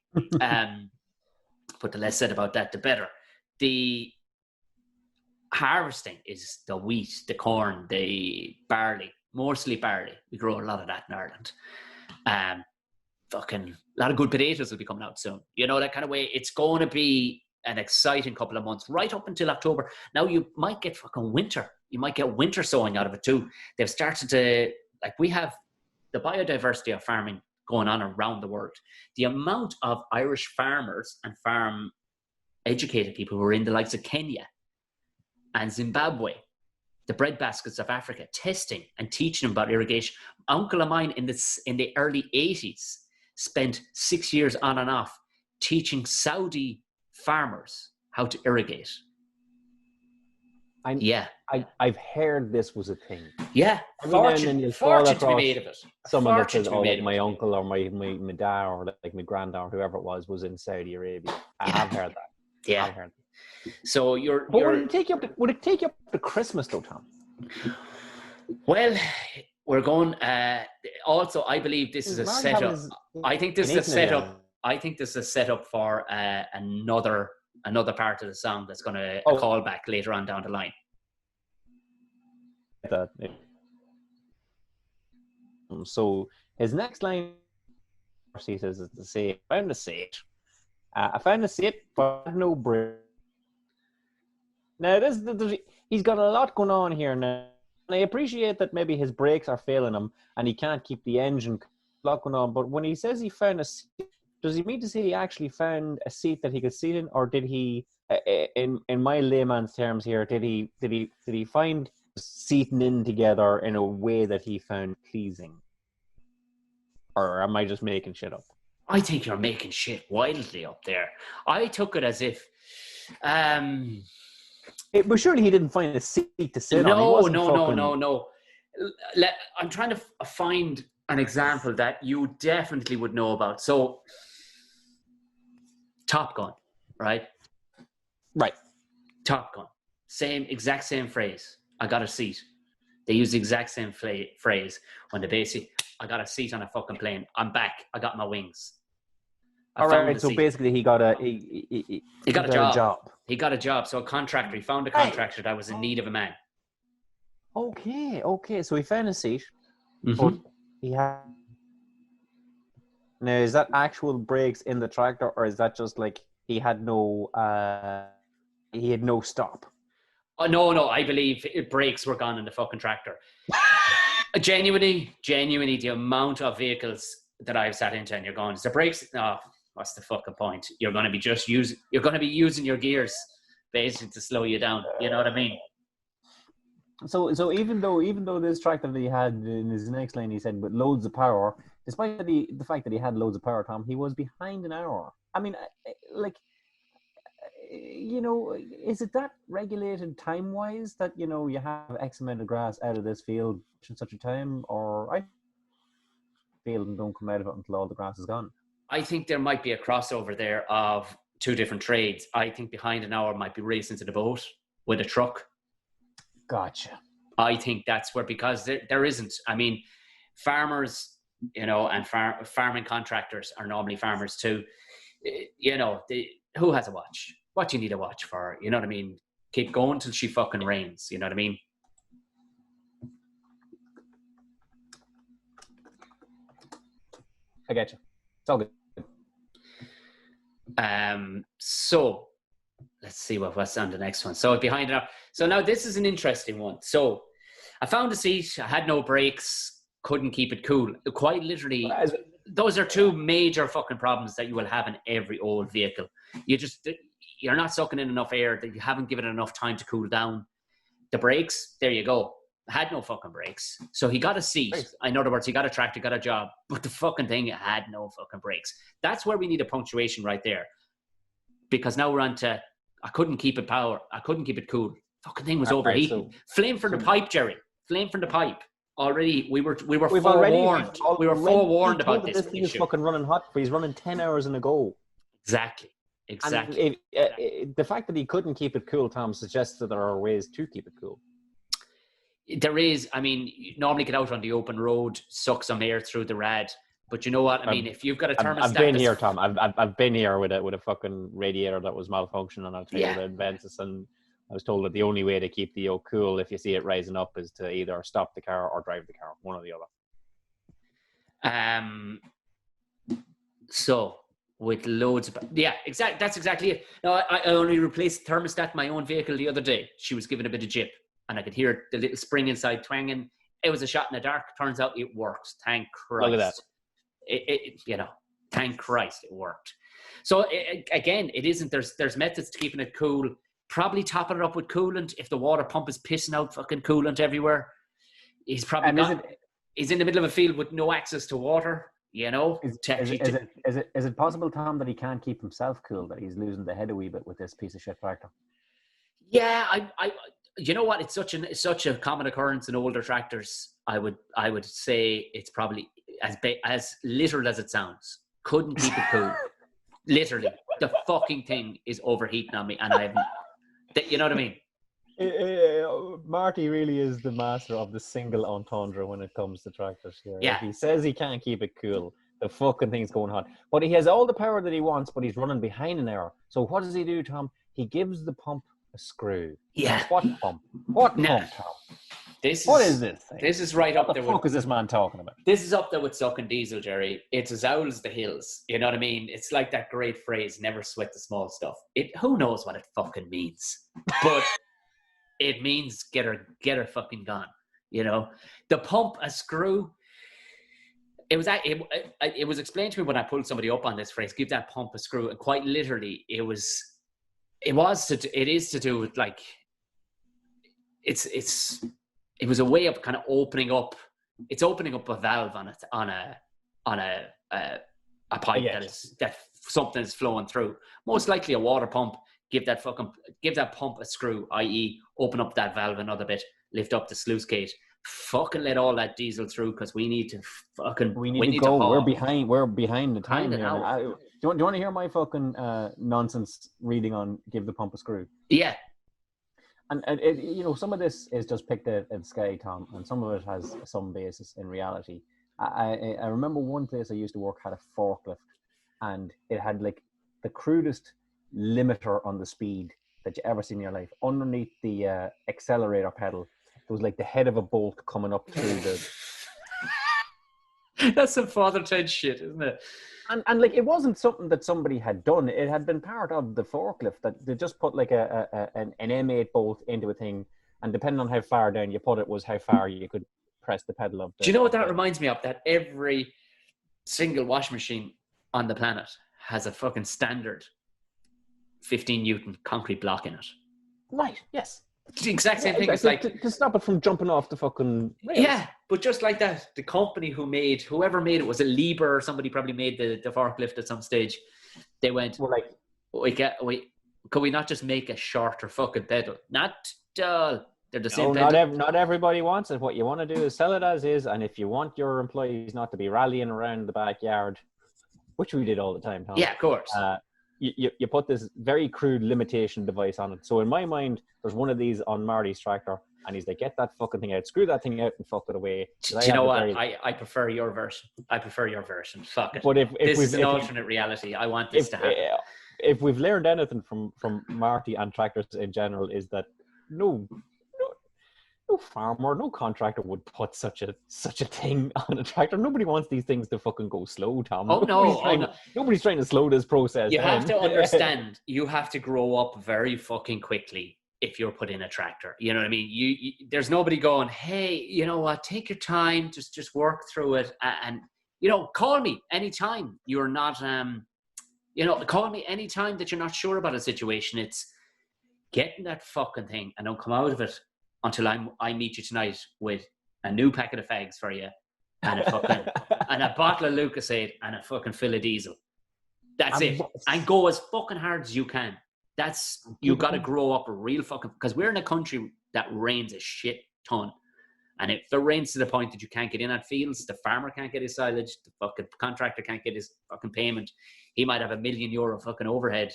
But the less said about that, the better. The harvesting is the wheat, the corn, the barley, mostly barley. We grow a lot of that in Ireland. A lot of good potatoes will be coming out soon. That kind of way. It's going to be an exciting couple of months, right up until October. Now you might get fucking winter. You might get winter sowing out of it too. They've started to, we have the biodiversity of farming going on around the world. The amount of Irish farmers and farm educated people who are in the likes of Kenya and Zimbabwe, the breadbaskets of Africa, testing and teaching them about irrigation. Uncle of mine in the early 80s spent 6 years on and off teaching Saudi farmers how to irrigate. I've heard this was a thing. Yeah, fortune to be made of it. Someone that says, my uncle or my dad or my granddad or whoever it was in Saudi Arabia. I have heard that. Yeah. I've heard that. So would it take you up to Christmas though, Tom? Well, we're going. Also, I believe this is a setup. I think this is a setup. I think this is a setup for another part of the song that's going to call back later on down the line. So His next line, he says, is to say, I found a seat. I found a seat, but I had no brake. Now, he's got a lot going on here now. And I appreciate that maybe his brakes are failing him and he can't keep the engine going on. But when he says he found a seat, does he mean to say he actually found a seat that he could sit in, or did he, in my layman's terms here, did he find seating in together in a way that he found pleasing? Or am I just making shit up? I think you're making shit wildly up there. I took it as if. But surely he didn't find a seat to sit on. No. I'm trying to find an example that you definitely would know about. So, Top Gun, right? Right. Top Gun. Exact same phrase. I got a seat. They use the exact same phrase when they basically, I got a seat on a fucking plane. I'm back. I got my wings. All right. So basically, he got a job. He got a job. So a contractor. He found a contractor that was in need of a man. Okay. So he found a seat, but he had. Now, is that actual brakes in the tractor, or is that just like he had no stop? Oh, no. I believe brakes were gone in the fucking tractor. Genuinely, the amount of vehicles that I've sat into and you're going, is the brakes? No, what's the fucking point? You're going to be using your gears basically to slow you down. You know what I mean? So even though this tractor that he had in his next lane, he said with loads of power, despite the fact that he had loads of power, Tom, he was behind an hour. I mean, like, you know, is it that regulated time-wise that, you know, you have X amount of grass out of this field in such a time, or I feel and don't come out of it until all the grass is gone? I think there might be a crossover there of two different trades. I think behind an hour might be racing to the boat with a truck. Gotcha. I think that's where, because there isn't. I mean, farmers, you know, and farming contractors are normally farmers too. You know, who has a watch? What do you need a watch for? You know what I mean? Keep going till she fucking rains. You know what I mean? I get you. It's all good. So let's see what's on the next one. So behind it. So now this is an interesting one. So I found a seat. I had no brakes. Couldn't keep it cool. Quite literally, those are two major fucking problems that you will have in every old vehicle. You're not sucking in enough air, that you haven't given it enough time to cool down. The brakes, there you go. Had no fucking brakes. So he got a seat. In other words, he got a tractor, got a job, but the fucking thing had no fucking brakes. That's where we need a punctuation right there. Because now we're on to, I couldn't keep it cool. Fucking thing was overheating. Flame from the pipe, Gerry. Flame from the pipe. Already, we were forewarned. We were forewarned about this. This thing is fucking running hot, but he's running 10 hours in a go. Exactly. And the fact that he couldn't keep it cool, Tom, suggests that there are ways to keep it cool. There is. I mean, you normally get out on the open road, suck some air through the rad. But you know what? I mean, if you've got a thermostat... I've been here, Tom. I've been here with a fucking radiator that was malfunctioning, and I'll tell you the advances. And I was told that the only way to keep the yoke cool if you see it rising up is to either stop the car or drive the car, one or the other. So with loads of... Yeah, that's exactly it. No, I only replaced the thermostat in my own vehicle the other day. She was giving a bit of jip, and I could hear the little spring inside twanging. It was a shot in the dark. Turns out it worked. Thank Christ. Look at that. Thank Christ it worked. So again, it isn't. There's methods to keeping it cool. Probably topping it up with coolant. If the water pump is pissing out fucking coolant everywhere, he's probably he's in the middle of a field with no access to water. You know, is it possible, Tom, that he can't keep himself cool? That he's losing the head a wee bit with this piece of shit tractor? Yeah, I you know what? It's such a common occurrence in older tractors. I would say it's probably as literal as it sounds. Couldn't keep it cool. Literally, the fucking thing is overheating on me, and I haven't. You know what I mean? Marty really is the master of the single entendre when it comes to tractors here. Yeah. If he says he can't keep it cool, the fucking thing's going hot. But he has all the power that he wants, but he's running behind an hour. So what does he do, Tom? He gives the pump a screw. Yeah. What pump? What pump, Tom? What is this thing? This is right up there. What the fuck is this man talking about? This is up there with sucking diesel, Gerry. It's as owl as the hills. You know what I mean? It's like that great phrase, never sweat the small stuff. Who knows what it fucking means? But it means get her fucking gone. You know? The pump a screw. It was explained to me when I pulled somebody up on this phrase, give that pump a screw. And quite literally, it is to do with like, it was a way of kind of opening up. It's opening up a valve on a pipe that something is flowing through. Most likely a water pump. Give that pump a screw, i.e., open up that valve another bit, lift up the sluice gate, fucking let all that diesel through because we need to go. We're behind the time here. Do you want to hear my fucking nonsense reading on give the pump a screw? Yeah. And it, some of this is just picked out of the sky, Tom, and some of it has some basis in reality. I remember one place I used to work had a forklift, and it had like the crudest limiter on the speed that you ever seen in your life. Underneath the accelerator pedal, there was like the head of a bolt coming up through the... That's some Father Ted shit, isn't it? And like, it wasn't something that somebody had done. It had been part of the forklift that they just put like an M8 bolt into a thing, and depending on how far down you put it was how far you could press the pedal of the... Do you know what that reminds me of? That every single washing machine on the planet has a fucking standard 15 Newton concrete block in it. Right, yes. It's the exact same thing. It's like to stop it from jumping off the fucking rails. Yeah, but just like that, the company whoever made it, was it Lieber or somebody probably made the forklift at some stage. They went, well, like, could we not just make a shorter fucking pedal? Not all. They're the same pedal. Not everybody wants it. What you want to do is sell it as is, and if you want your employees not to be rallying around the backyard, which we did all the time, Tom. Yeah, of course. You put this very crude limitation device on it. So in my mind, there's one of these on Marty's tractor, and he's like, get that fucking thing out, screw that thing out and fuck it away. Do you know what? I prefer your version. Fuck it. But if this is an alternate reality, I want this to happen. If we've learned anything from Marty and tractors in general, is that no farmer, no contractor would put such a thing on a tractor. Nobody wants these things to fucking go slow, Tom. Nobody's trying to slow this process. You have to understand, you have to grow up very fucking quickly if you're put in a tractor. You know what I mean? You there's nobody going, hey, you know what, take your time, just work through it, and call me anytime you're not call me anytime that you're not sure about a situation. It's getting that fucking thing and don't come out of it until I meet you tonight with a new packet of fags for you and a fucking and a bottle of Lucasade and a fucking fill of diesel. That's it. And go as fucking hard as you can. You got to grow up a real fucking, because we're in a country that rains a shit ton. And if it rains to the point that you can't get in at fields, the farmer can't get his silage, the fucking contractor can't get his fucking payment. He might have €1 million fucking overhead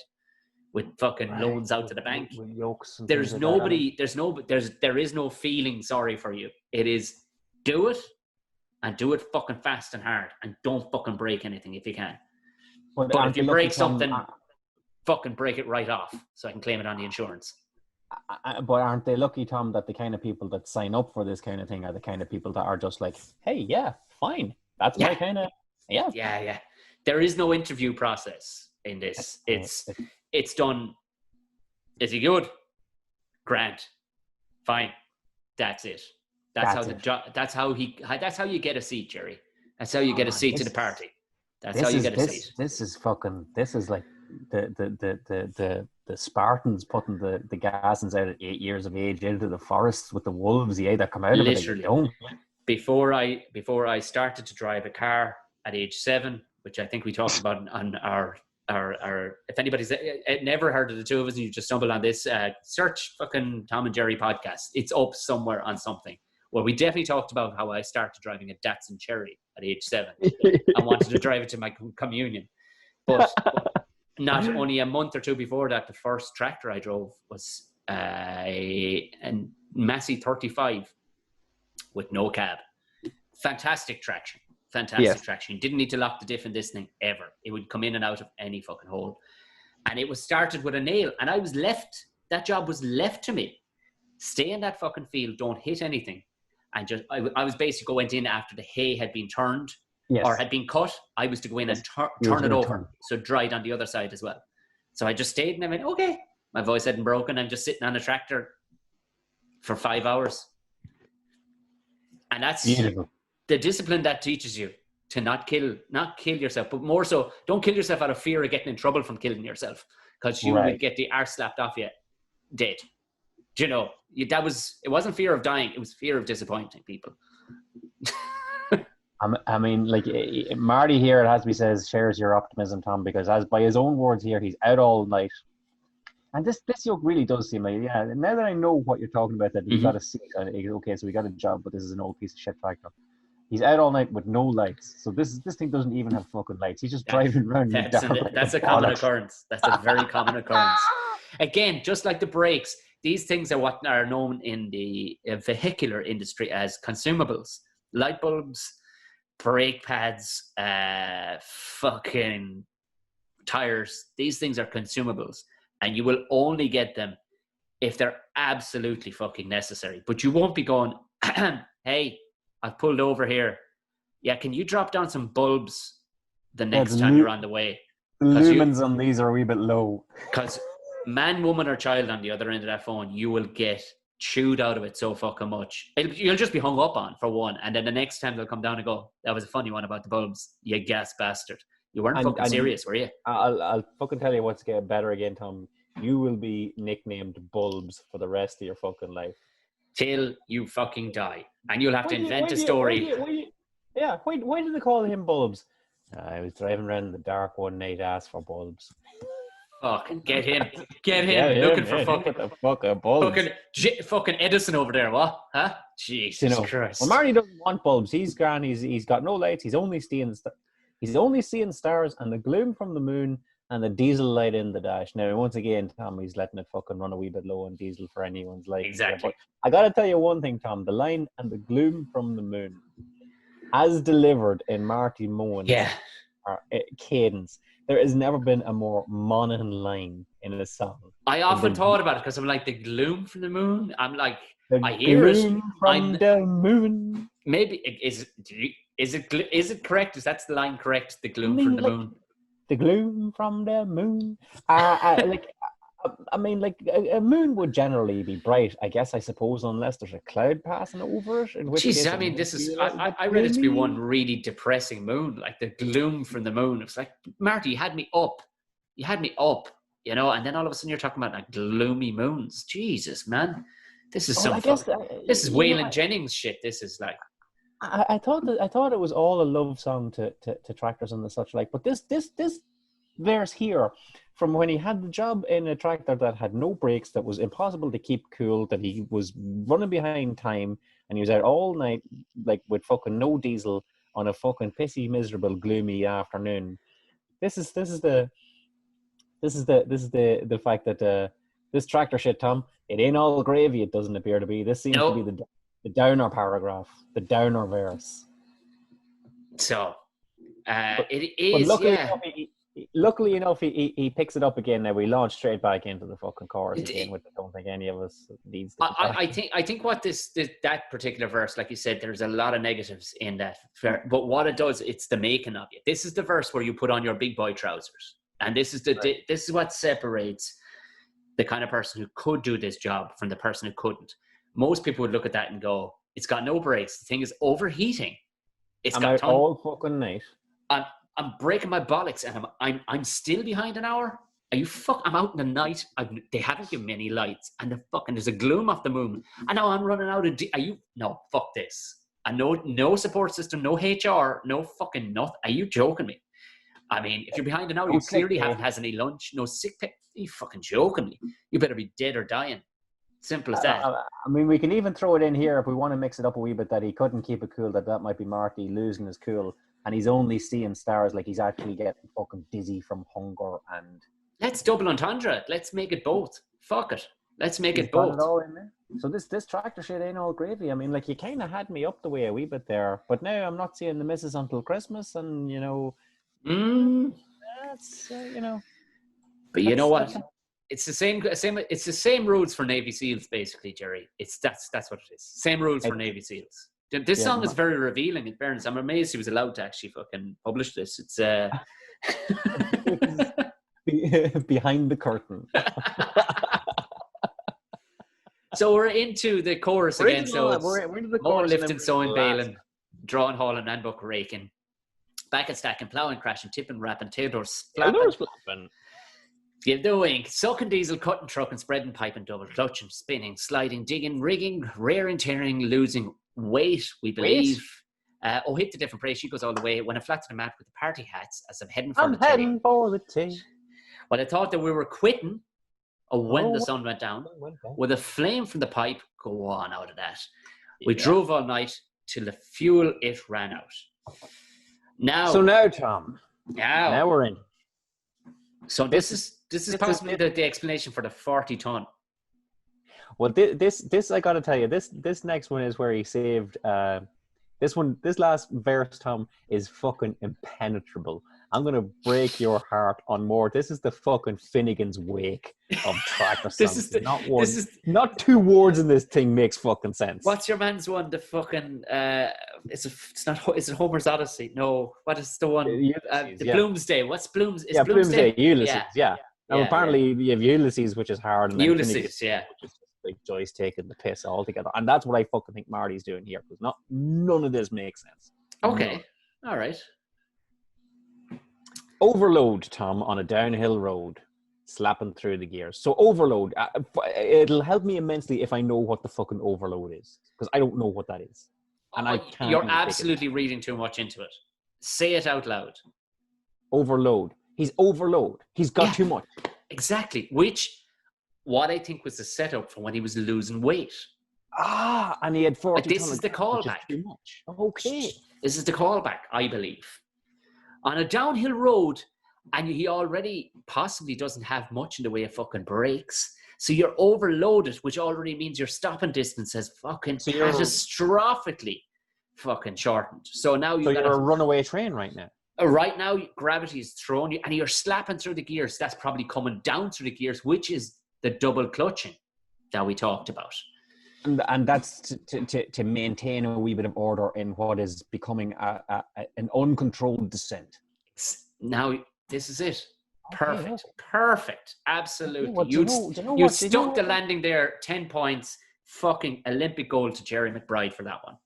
with fucking loans out to the bank. There is no feeling sorry for you. It is do it, and do it fucking fast and hard, and don't fucking break anything if you can. But if you break something, fucking break it right off so I can claim it on the insurance. But aren't they lucky, Tom, that the kind of people that sign up for this kind of thing are the kind of people that are just like, hey, yeah, fine. That's my kind of, yeah. Yeah. There is no interview process in this. It's done. Is he good? Grant. Fine. That's it. That's how you get a seat, Gerry. That's how you get a seat to the party. That's how you get a seat. This is like the Spartans putting the Gazans out at 8 years of age into the forests with the wolves. You either come out of it or you don't. Before I started to drive a car at age 7, which I think we talked about on our if anybody's never heard of the two of us and you just stumbled on this, search fucking Tom and Gerry podcast. It's up somewhere on something. Well, we definitely talked about how I started driving a Datsun Cherry at age 7. I wanted to drive it to my communion. But not only a month or two before that, the first tractor I drove was a Massey 35 with no cab. Fantastic traction. Traction. You didn't need to lock the diff in this thing ever. It would come in and out of any fucking hole. And it was started with a nail. And that job was left to me. Stay in that fucking field. Don't hit anything. and just I was basically went in after the hay had been turned or had been cut. I was to go in and turn it over so it dried on the other side as well. So I just stayed and I went, okay. My voice hadn't broken. I'm just sitting on a tractor for 5 hours. And that's beautiful. The discipline that teaches you to not kill yourself, but more so, don't kill yourself out of fear of getting in trouble from killing yourself, because you would get the arse slapped off you dead. Do you know? It wasn't fear of dying. It was fear of disappointing people. I mean, like Marty here, it has to be said, shares your optimism, Tom, because as by his own words here, he's out all night. And this yoke really does seem like, yeah, now that I know what you're talking about, that you got to see, okay, so we got a job, but this is an old piece of shit tractor. He's out all night with no lights. So this thing doesn't even have fucking lights. He's just driving around. That's a common occurrence. That's a very common occurrence. Again, just like the brakes, these things are what are known in the vehicular industry as consumables. Light bulbs, brake pads, fucking tires. These things are consumables. And you will only get them if they're absolutely fucking necessary. But you won't be going, hey, I've pulled over here. Yeah, can you drop down some bulbs the next time you're on the way? The lumens on these are a wee bit low. Because man, woman, or child on the other end of that phone, you will get chewed out of it so fucking much. You'll just be hung up on, for one. And then the next time they'll come down and go, that was a funny one about the bulbs, you gas bastard. You weren't fucking serious, were you? I'll fucking tell you what's getting better again, Tom. You will be nicknamed Bulbs for the rest of your fucking life. Till you fucking die. And you'll have to invent a story. Why did they call him Bulbs? I was driving around in the dark one night, asked for bulbs. Fucking get him. Looking for fucking bulbs. Fucking Edison over there, what? Huh? Jesus Christ. Well, Marty doesn't want bulbs. He's gone. He's got no lights. He's only seeing stars and the gloom from the moon and the diesel light in the dash. Now, once again, Tom, he's letting it fucking run a wee bit low on diesel for anyone's life. Exactly. But I got to tell you one thing, Tom. The line and the gloom from the moon, as delivered in Marty Mone cadence, there has never been a more Monaghan line in a song. I often thought about it because I'm like, the gloom from the moon? I'm like, I hear it. From the moon. Maybe, is it correct? Is that the line correct? The gloom from the moon? The gloom from the moon. A moon would generally be bright, I suppose, unless there's a cloud passing over it. Jeez, I mean, this is, I read it to be one really depressing moon, like the gloom from the moon. It's like, Marty, you had me up, you know, and then all of a sudden you're talking about like gloomy moons. Jesus, man. This is this is Waylon Jennings shit. This is like, I thought it was all a love song to tractors and the such like, but this verse here, from when he had the job in a tractor that had no brakes, that was impossible to keep cool, that he was running behind time, and he was out all night like with fucking no diesel on a fucking pissy, miserable, gloomy afternoon. This is the fact that this tractor shit, Tom, it ain't all gravy. It doesn't appear to be. This seems to be the downer paragraph, the downer verse. So, it is. But luckily enough, he picks it up again. Now we launch straight back into the fucking chorus again, which I don't think any of us needs. I think what that particular verse, like you said, there's a lot of negatives in that. But what it does, it's the making of you. This is the verse where you put on your big boy trousers, and this is what separates the kind of person who could do this job from the person who couldn't. Most people would look at that and go, "It's got no brakes. The thing is overheating. I'm out all fucking night. I'm breaking my bollocks, and I'm still behind an hour. Are you I'm out in the night. They haven't given me any lights, and there's a gloom off the moon, and now I'm running out of. No, fuck this. And no support system, no HR, no fucking nothing. Are you joking me? I mean, if you're behind an hour, you clearly haven't had any lunch, no sick pay. Are you fucking joking me? You better be dead or dying. Simple as that. I mean, we can even throw it in here if we want to mix it up a wee bit, that he couldn't keep it cool, that might be Marty losing his cool, and he's only seeing stars, like he's actually getting fucking dizzy from hunger. And let's double entendre. Let's make it both. Fuck it. Let's make it both. It all in there. So this tractor shit ain't all gravy. I mean, like, you kind of had me up the way a wee bit there, but now I'm not seeing the missus until Christmas, and you know, that's you know. But you know what? It's the same. It's the same rules for Navy SEALs, basically, Jerry. That's what it is. Same rules for Navy SEAls. This song is very revealing. In fairness, I'm amazed he was allowed to actually fucking publish this. It's behind the curtain. So we're into the chorus again. So we're into the more chorus. lifting, sewing, baling, drawing, hauling, and buck raking. Back and stacking, ploughing, crashing, tipping, rapping, taildoors flapping. Give the wink, sucking diesel, cutting, trucking, spreading, piping, double, clutching, spinning, sliding, digging, rigging, rearing, tearing, losing weight, we believe. Hit the different praise. She goes all the way. When I flat to the mat with the party hats as I'm heading for the tea. Well, I thought that we were quitting when the sun went down. With a flame from the pipe, go on out of that. We drove all night till the fuel it ran out. So now, Tom. Now we're in. So this is possibly the explanation for the 40 ton. Well, this I got to tell you, this next one is where he saved. This last verse, Tom, is fucking impenetrable. I'm gonna break your heart on more. This is the fucking Finnegan's Wake of tractor songs. Not two words in this thing makes fucking sense. What's your man's one? The fucking is it Homer's Odyssey? No, what is the one? Bloomsday. What's Blooms? Is Bloomsday. Ulysses. Yeah. Now apparently you have Ulysses, which is hard. And Ulysses, which is like Joyce taking the piss altogether, and that's what I fucking think Marty's doing here, because none of this makes sense. Okay, all right. Overload, Tom, on a downhill road, slapping through the gears. So overload, it'll help me immensely if I know what the fucking overload is, because I don't know what that is. And I can't. You're absolutely reading too much into it. Say it out loud. Overload. He's overload. He's got too much. Exactly. What I think was the setup for when he was losing weight. And he had 40 This is the callback. Too much. Okay. This is the callback, I believe. On a downhill road, and he already possibly doesn't have much in the way of fucking brakes. So you're overloaded, which already means your stopping distance has fucking catastrophically fucking shortened. So now you're a runaway train right now. Right now, gravity is throwing you, and you're slapping through the gears. That's probably coming down through the gears, which is the double clutching that we talked about. And that's to maintain a wee bit of order in what is becoming an uncontrolled descent. Now, this is it. Perfect. Okay. Perfect. Absolutely. Well, you stuck the landing there, 10 points. Fucking Olympic gold to Gerry McBride for that one.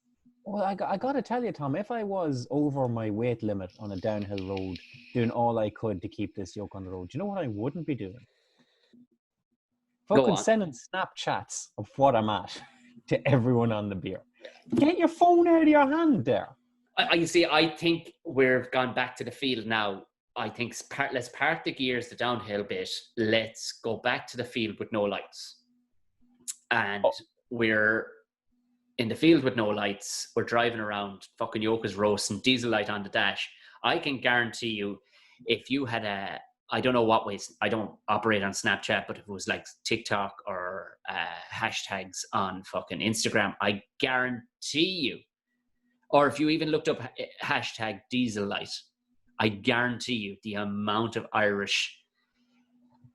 Well, I got to tell you, Tom, if I was over my weight limit on a downhill road, doing all I could to keep this yoke on the road, do you know what I wouldn't be doing? Fucking sending Snapchats of what I'm at to everyone on the beer. Get your phone out of your hand there. You see, I think we've gone back to the field now. I think let's park the gears, the downhill bit. Let's go back to the field with no lights. And we're in the field with no lights. We're driving around. Fucking yoke is roasting. Diesel light on the dash. I can guarantee you, if you had I don't know what ways, I don't operate on Snapchat, but if it was like TikTok or hashtags on fucking Instagram, I guarantee you, or if you even looked up hashtag diesel light, I guarantee you the amount of Irish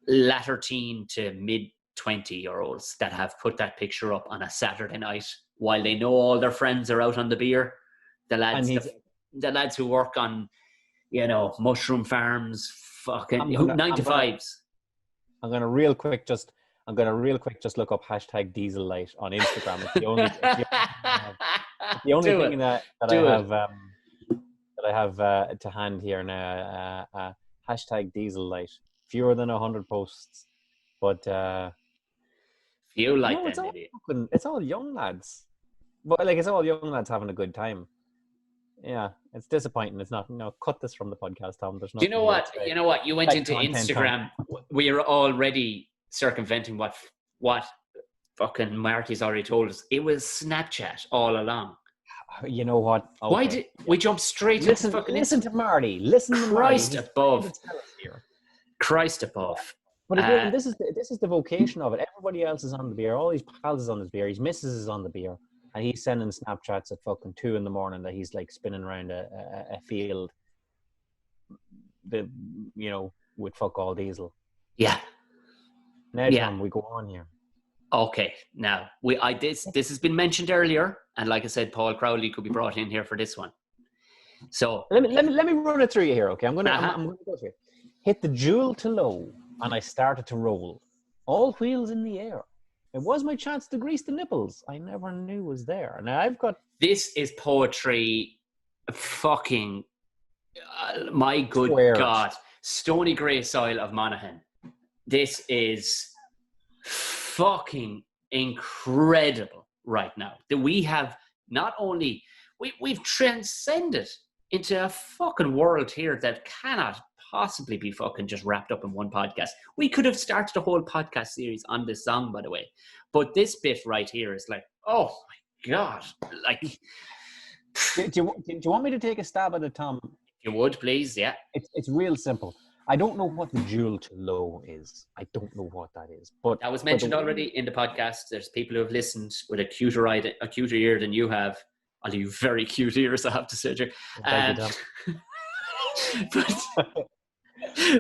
latter teen to mid 20-year-olds that have put that picture up on a Saturday night while they know all their friends are out on the beer. The lads who work on, mushroom farms, fucking 9 to 5s. I'm gonna real quick just look up hashtag diesel light on Instagram. It's the only thing that I have to hand here now. Hashtag diesel light. Fewer than 100 posts, but few like it's all young lads. But like, it's all young lads having a good time. Yeah, it's disappointing. It's not. Cut this from the podcast, Tom. There's no. Do you know what? You know what? You went into Instagram. We are already circumventing what fucking Marty's already told us. It was Snapchat all along. You know what? Okay. Why did we jump straight to fucking? Listen to Marty. Listen to Christ Marty. Above. Christ above. But again, this is the vocation of it. Everybody else is on the beer. All his pals is on his beer. His missus is on the beer. And he's sending Snapchats at fucking 2 a.m. that he's like spinning around a field, with fuck all diesel. Yeah. Now, Tom, we go on here. Okay, now this has been mentioned earlier, and like I said, Paul Crowley could be brought in here for this one. So let me run it through you here, okay? I'm gonna go through it. Hit the jewel to low, and I started to roll. All wheels in the air. It was my chance to grease the nipples. I never knew was there. Now I've got. This is poetry, fucking. My good Squares. God, Stony Grey soil of Monaghan. This is fucking incredible right now. That we have not only we've transcended into a fucking world here that cannot possibly be fucking just wrapped up in one podcast. We could have started a whole podcast series on this song, by the way. But this bit right here is like, oh my God. Like, do you want me to take a stab at it, Tom? You would, please, yeah. It's real simple. I don't know what the jewel to low is. I don't know what that is. But that was mentioned already in the podcast. There's people who have listened with a cuter ear than you have. I'll do very cute ears, I have to say.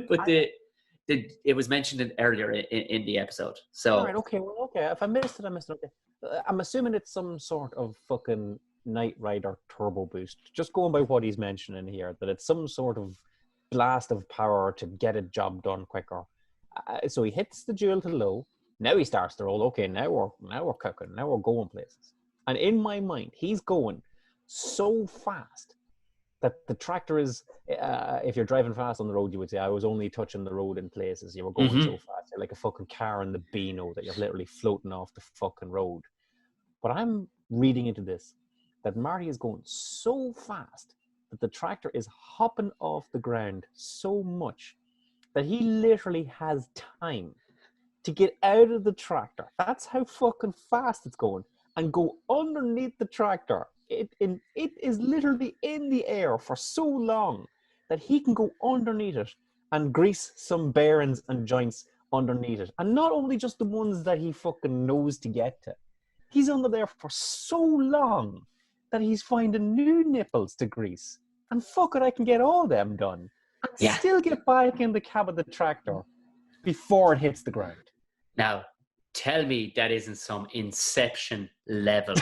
But it was mentioned earlier in the episode. So all right, okay. If I missed it, I missed it. Okay. I'm assuming it's some sort of fucking Knight Rider turbo boost. Just going by what he's mentioning here, that it's some sort of blast of power to get a job done quicker. So he hits the jewel to low. Now he starts to roll. Okay, now we're cooking. Now we're going places. And in my mind, he's going so fast that the tractor is, if you're driving fast on the road, you would say, I was only touching the road in places. You were going so fast. You're like a fucking car in the Beano that you're literally floating off the fucking road. But I'm reading into this, that Marty is going so fast that the tractor is hopping off the ground so much that he literally has time to get out of the tractor. That's how fucking fast it's going. And go underneath the tractor. It is literally in the air for so long that he can go underneath it and grease some bearings and joints underneath it. And not only just the ones that he fucking knows to get to. He's under there for so long that he's finding new nipples to grease. And fuck it, I can get all them done. And still get back in the cab of the tractor before it hits the ground. Now, tell me that isn't some Inception level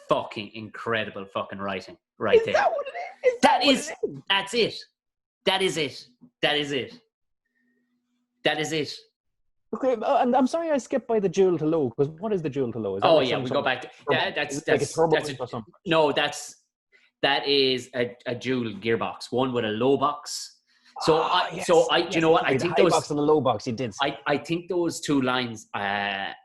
fucking incredible fucking writing right there. Is that what it is? That's it. That is it. That is it. That is it. Okay, and I'm sorry I skipped by the jewel to low, because what is the jewel to low? We go back to that's like a turbo or something. No, that is a dual gearbox, one with a low box. So you know what? I think those box and the low box. You did. I think those two lines. And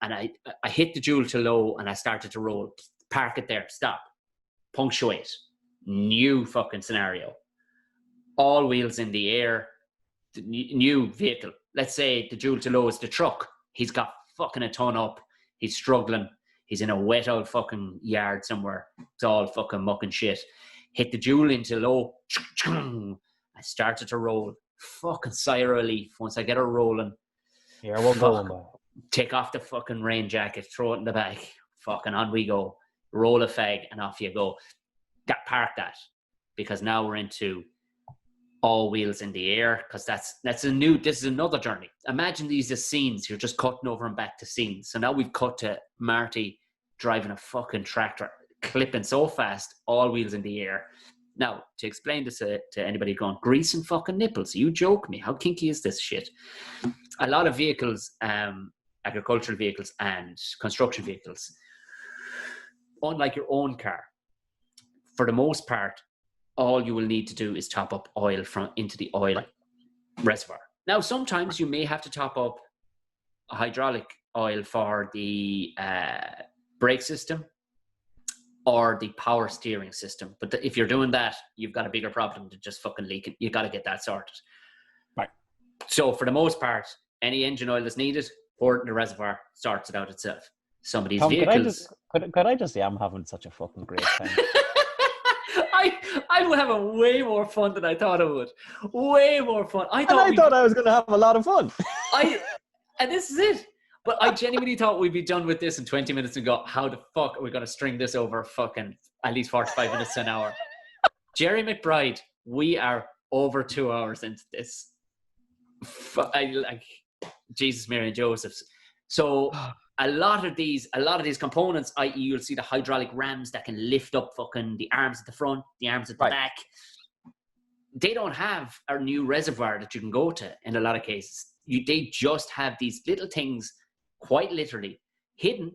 I hit the jewel to low, and I started to roll. Park it there. Stop. Punctuate. New fucking scenario. All wheels in the air. The new vehicle. Let's say the jewel to low is the truck. He's got fucking a ton up. He's struggling. He's in a wet old fucking yard somewhere. It's all fucking muck and shit. Hit the jewel into low. I started to roll. Fucking sigh of relief once I get her rolling. Yeah, we're going, man. Take off the fucking rain jacket, throw it in the bag. Fucking on we go. Roll a fag and off you go. Park that. Because now we're into all wheels in the air, because this is another journey. Imagine these as scenes. You're just cutting over and back to scenes. So now we've cut to Marty driving a fucking tractor, clipping so fast, all wheels in the air. Now, to explain this to anybody going, greasing fucking nipples, you joke me, how kinky is this shit? A lot of vehicles, agricultural vehicles and construction vehicles, unlike your own car, for the most part, all you will need to do is top up oil into the oil reservoir. Now, sometimes you may have to top up a hydraulic oil for the brake system or the power steering system. But if you're doing that, you've got a bigger problem than just fucking leaking. You got to get that sorted. Right. So for the most part, any engine oil that's needed, pour it in the reservoir, sorts it out itself. Some of these vehicles... Could I just say I'm having such a fucking great time? I would have a way more fun than I thought I would. Way more fun. I thought I was going to have a lot of fun. And this is it. But I genuinely thought we'd be done with this in 20 minutes and go, how the fuck are we going to string this over fucking at least 45 minutes to an hour? Gerry McBride, we are over 2 hours into this. Jesus, Mary and Joseph's. So a lot of these components, i.e. you'll see the hydraulic rams that can lift up fucking the arms at the front, the arms at the back. They don't have a new reservoir that you can go to in a lot of cases. They just have these little things, quite literally, hidden,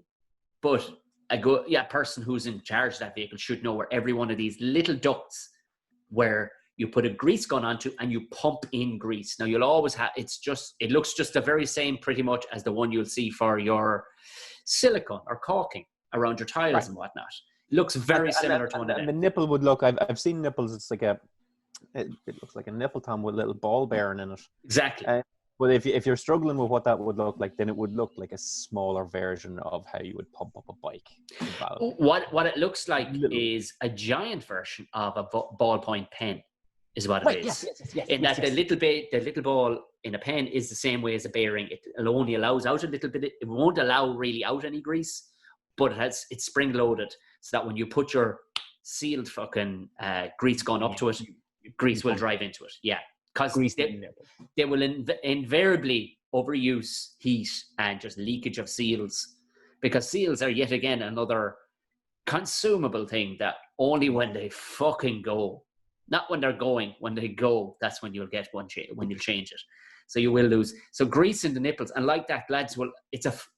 but a person who's in charge of that vehicle should know where every one of these little ducts where you put a grease gun onto and you pump in grease. Now you'll always have, it looks just the very same pretty much as the one you'll see for your silicone or caulking around your tiles and whatnot. It looks very similar to one of them. And the nipple would look, I've seen nipples, it's like it looks like a nipple, Tom, with a little ball bearing in it. Exactly. But if you're struggling with what that would look like, then it would look like a smaller version of how you would pump up a bike. What it looks like is a giant version of a ballpoint pen, is what it is. Yes, the little ball in a pen is the same way as a bearing. It only allows out a little bit. It won't allow really out any grease, but it's spring loaded so that when you put your sealed fucking grease gun up to it, grease will drive into it. Yeah. Because they will invariably overuse heat and just leakage of seals, because seals are yet again another consumable thing that only when they fucking go, not when they're going, when they go, that's when you'll get one when you'll change it. So you will lose. So grease in the nipples, and like that, lads, well, that's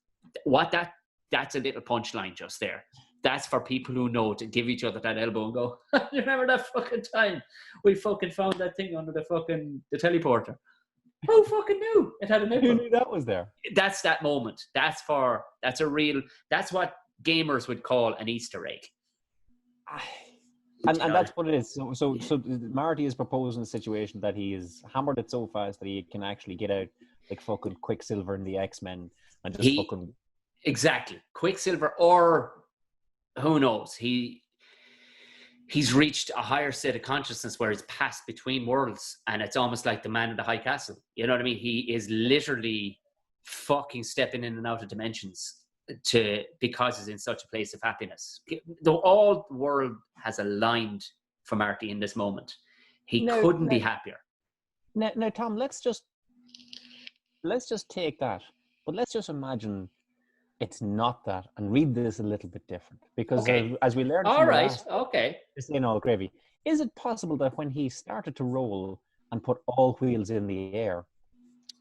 a little punchline just there. That's for people who know to give each other that elbow and go, you remember that fucking time we fucking found that thing under the teleporter? Who fucking knew it had a nipple? Who knew that was there? That's that moment. That's what gamers would call an Easter egg. And that's what it is. So Marty is proposing a situation that he has hammered it so fast that he can actually get out like fucking Quicksilver in the X-Men and just fucking... Exactly. Quicksilver, or who knows? He's reached a higher state of consciousness where he's passed between worlds, and it's almost like the man in the high castle. You know what I mean? He is literally fucking stepping in and out of dimensions because he's in such a place of happiness. All the world has aligned for Marty in this moment. He couldn't be happier. Now, Tom, let's just take that, but let's just imagine it's not that, and read this a little bit different, because as we learned it's in all gravy, is it possible that when he started to roll and put all wheels in the air,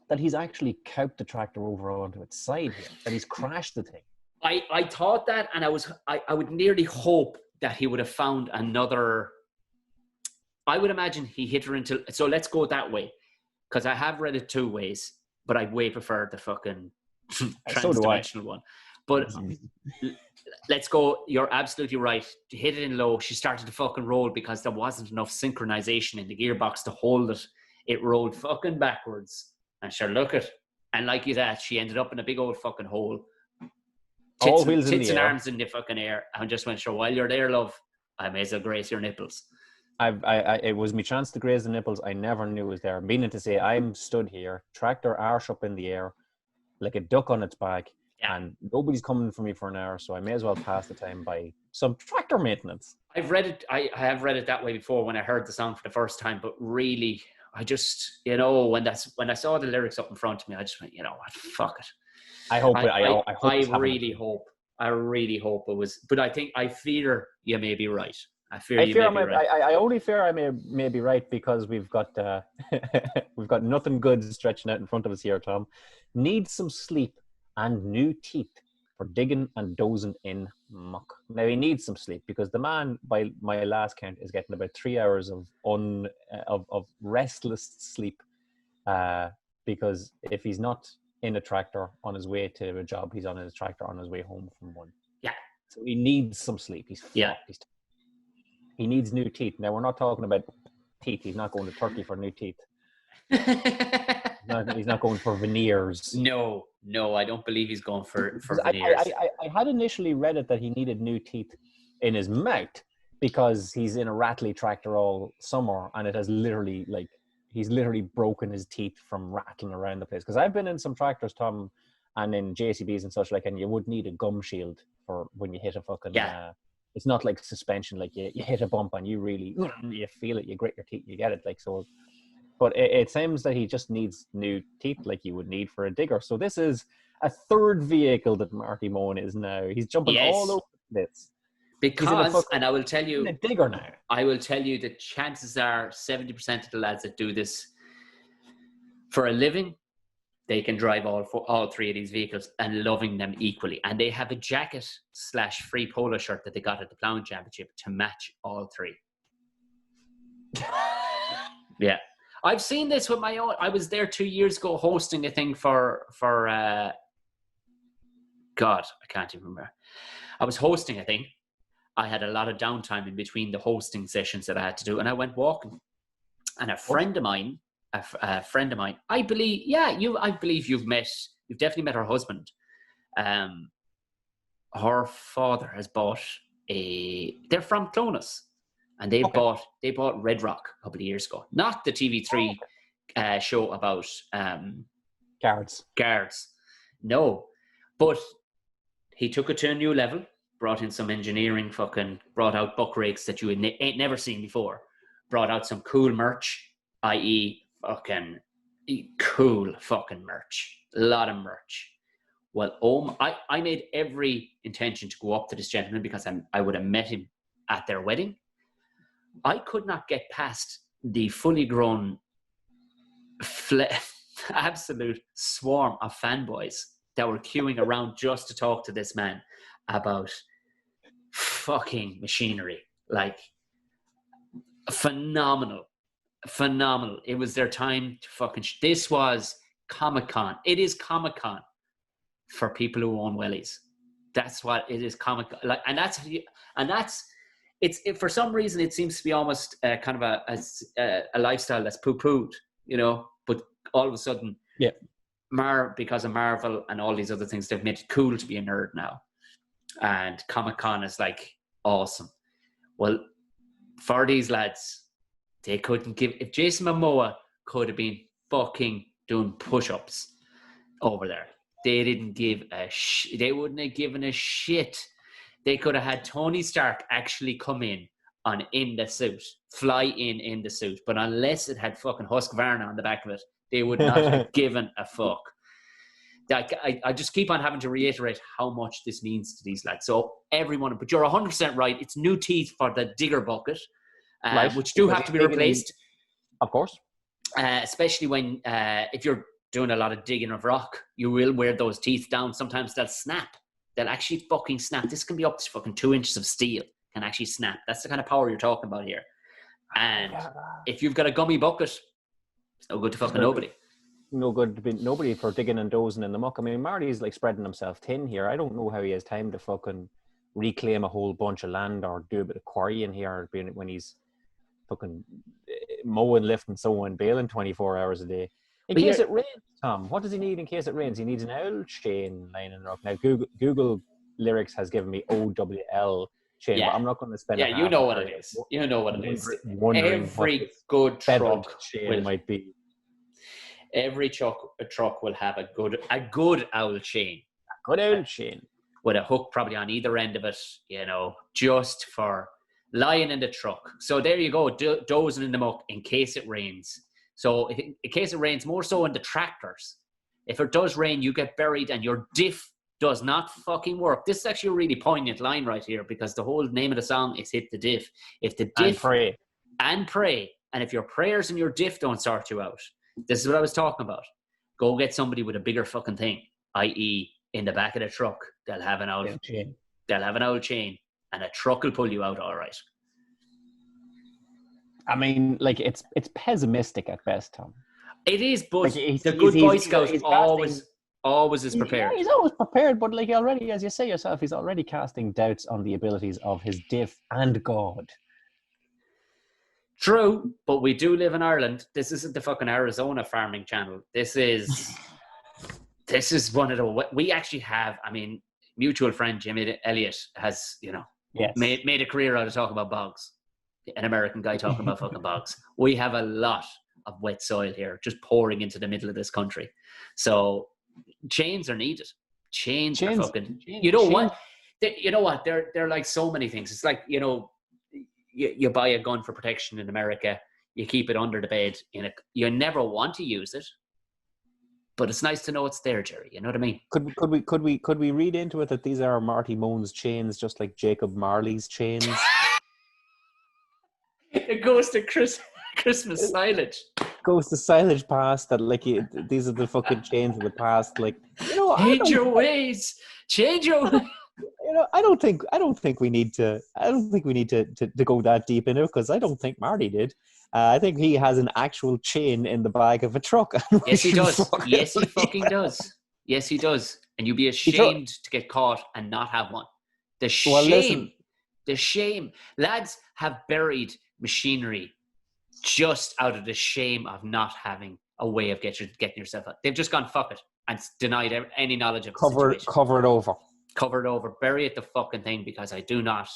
that he's actually couked the tractor over onto its side here, that he's crashed the thing? I thought that, and I would nearly hope that he would have found another. I would imagine he hit her into, so let's go that way, because I have read it two ways, but I way prefer the fucking trans-dimensional one. But let's go, you're absolutely right. Hit it in low. She started to fucking roll because there wasn't enough synchronization in the gearbox to hold it. It rolled fucking backwards. And sure, look at, and like you that, she ended up in a big old fucking hole. Tits and arms in the fucking air. And just went, sure, while you're there, love, I may as well graze your nipples. It was my chance to graze the nipples. I never knew it was there. Meaning to say, I'm stood here, tractor arse up in the air, like a duck on its back, and nobody's coming for me for an hour, so I may as well pass the time by some tractor maintenance. I've read it. I have read it that way before when I heard the song for the first time, but really, I just, when I saw the lyrics up in front of me, I just went, you know what, fuck it. I really hope it was, but I fear you may be right. I only fear I may be right, because we've got we've got nothing good stretching out in front of us here, Tom. Need some sleep and new teeth for digging and dozing in muck. Now he needs some sleep, because the man, by my last count, is getting about 3 hours of restless sleep. Because if he's not in a tractor on his way to a job, he's on his tractor on his way home from one. Yeah. So he needs some sleep. He needs new teeth. Now, we're not talking about teeth. He's not going to Turkey for new teeth. He's not going for veneers. No, I don't believe he's going for veneers. I had initially read it that he needed new teeth in his mouth, because he's in a rattly tractor all summer, and it has literally, he's literally broken his teeth from rattling around the place. Because I've been in some tractors, Tom, and in JCBs and such, and you would need a gum shield for when you hit a fucking... It's not like suspension, like you hit a bump and you feel it, you grit your teeth, you get it. So but it seems that he just needs new teeth like you would need for a digger. So this is a third vehicle that Marty Mone is now. He's jumping all over this. Because, and I will tell you, a digger now. I will tell you that chances are 70% of the lads that do this for a living, they can drive all three of these vehicles and loving them equally. And they have a jacket / free polo shirt that they got at the Ploughing Championship to match all three. Yeah. I've seen this with my own. I was there 2 years ago hosting a thing for God, I can't even remember. I was hosting a thing. I had a lot of downtime in between the hosting sessions that I had to do. And I went walking. And a friend of mine, I believe, you've definitely met her husband. Her father has bought they're from Clonus. And they bought Red Rock a couple of years ago. Not the TV3 show about guards. No. But he took it to a new level, brought in some engineering, brought out buck rakes that you ain't never seen before, brought out some cool merch, i.e. fucking cool fucking merch. A lot of merch. Well, I made every intention to go up to this gentleman because I would have met him at their wedding. I could not get past the fully grown absolute swarm of fanboys that were queuing around just to talk to this man about fucking machinery. Like, phenomenal. It was their time to fucking... This was Comic-Con. It is Comic-Con for people who own wellies. That's what it is, Comic-Con. Like, and that's... for some reason, it seems to be almost kind of a lifestyle that's poo-pooed, but all of a sudden, because of Marvel and all these other things, they've made it cool to be a nerd now. And Comic-Con is like awesome. Well, for these lads, they couldn't give... If Jason Momoa could have been fucking doing push-ups over there, they didn't give a they wouldn't have given a shit. They could have had Tony Stark actually come in the suit, fly in the suit. But unless it had fucking Husqvarna on the back of it, they would not have given a fuck. I just keep on having to reiterate how much this means to these lads. So everyone, but you're 100% right. It's new teeth for the digger bucket, which do have to be replaced. Of course. Especially when, if you're doing a lot of digging of rock, you will wear those teeth down. Sometimes they'll snap. They'll actually fucking snap. This can be up to fucking 2 inches of steel can actually snap. That's the kind of power you're talking about here. And if you've got a gummy bucket, it's no good to fucking nobody. No good to be nobody for digging and dozing in the muck. I mean, Marty's like spreading himself thin here. I don't know how he has time to fucking reclaim a whole bunch of land or do a bit of quarrying here when he's fucking mowing, lifting, sowing, baling 24 hours a day. In case it rains, Tom, what does he need in case it rains? He needs an owl chain lying in the rock. Now, Google Lyrics has given me OWL chain, but I'm not going to spend it what it is. You know what it is. Every good truck might be. Every truck will have a good owl chain. A good owl chain. With a hook probably on either end of it, just for lying in the truck. So there you go, dozing in the muck in case it rains. So in case it rains, more so in the tractors. If it does rain, you get buried and your diff does not fucking work. This is actually a really poignant line right here because the whole name of the song is Hit the Diff. If the diff... And pray. And if your prayers and your diff don't sort you out, this is what I was talking about. Go get somebody with a bigger fucking thing, i.e. in the back of the truck, they'll have an owl chain. They'll have an owl chain and a truck will pull you out all right. I mean, like, it's pessimistic at best, Tom. It is, but the good Boy Scout always is prepared. Yeah, he's always prepared, but like already, as you say yourself, he's already casting doubts on the abilities of his diff and God. True, but we do live in Ireland. This isn't the fucking Arizona farming channel. This is one of the... We actually have, I mean, mutual friend Jimmy Elliott has, made a career out of talking about bogs. An American guy talking about fucking bogs. We have a lot of wet soil here just pouring into the middle of this country. So chains are needed. Chains are fucking... You know what? They're like so many things. It's like, you buy a gun for protection in America. you keep it under the bed. You never want to use it, but it's nice to know it's there, Gerry. You know what I mean? Could we read into it that these are Marty Mone's chains, just like Jacob Marley's chains? It goes to Christmas silage. Goes to silage past that, like, these are the fucking chains of the past. Like, change your ways. Change your ways. I don't think we need to go that deep into it, because I don't think Marty did. I think he has an actual chain in the back of a truck. Yes, he does. Yes, he fucking does. Yes, he does. And you'd be ashamed to get caught and not have one. The shame. Well, listen. The shame. Lads have buried machinery just out of the shame of not having a way of getting yourself out. They've just gone, fuck it, and denied any knowledge of the situation. Cover it over. Bury it the fucking thing, because I do not.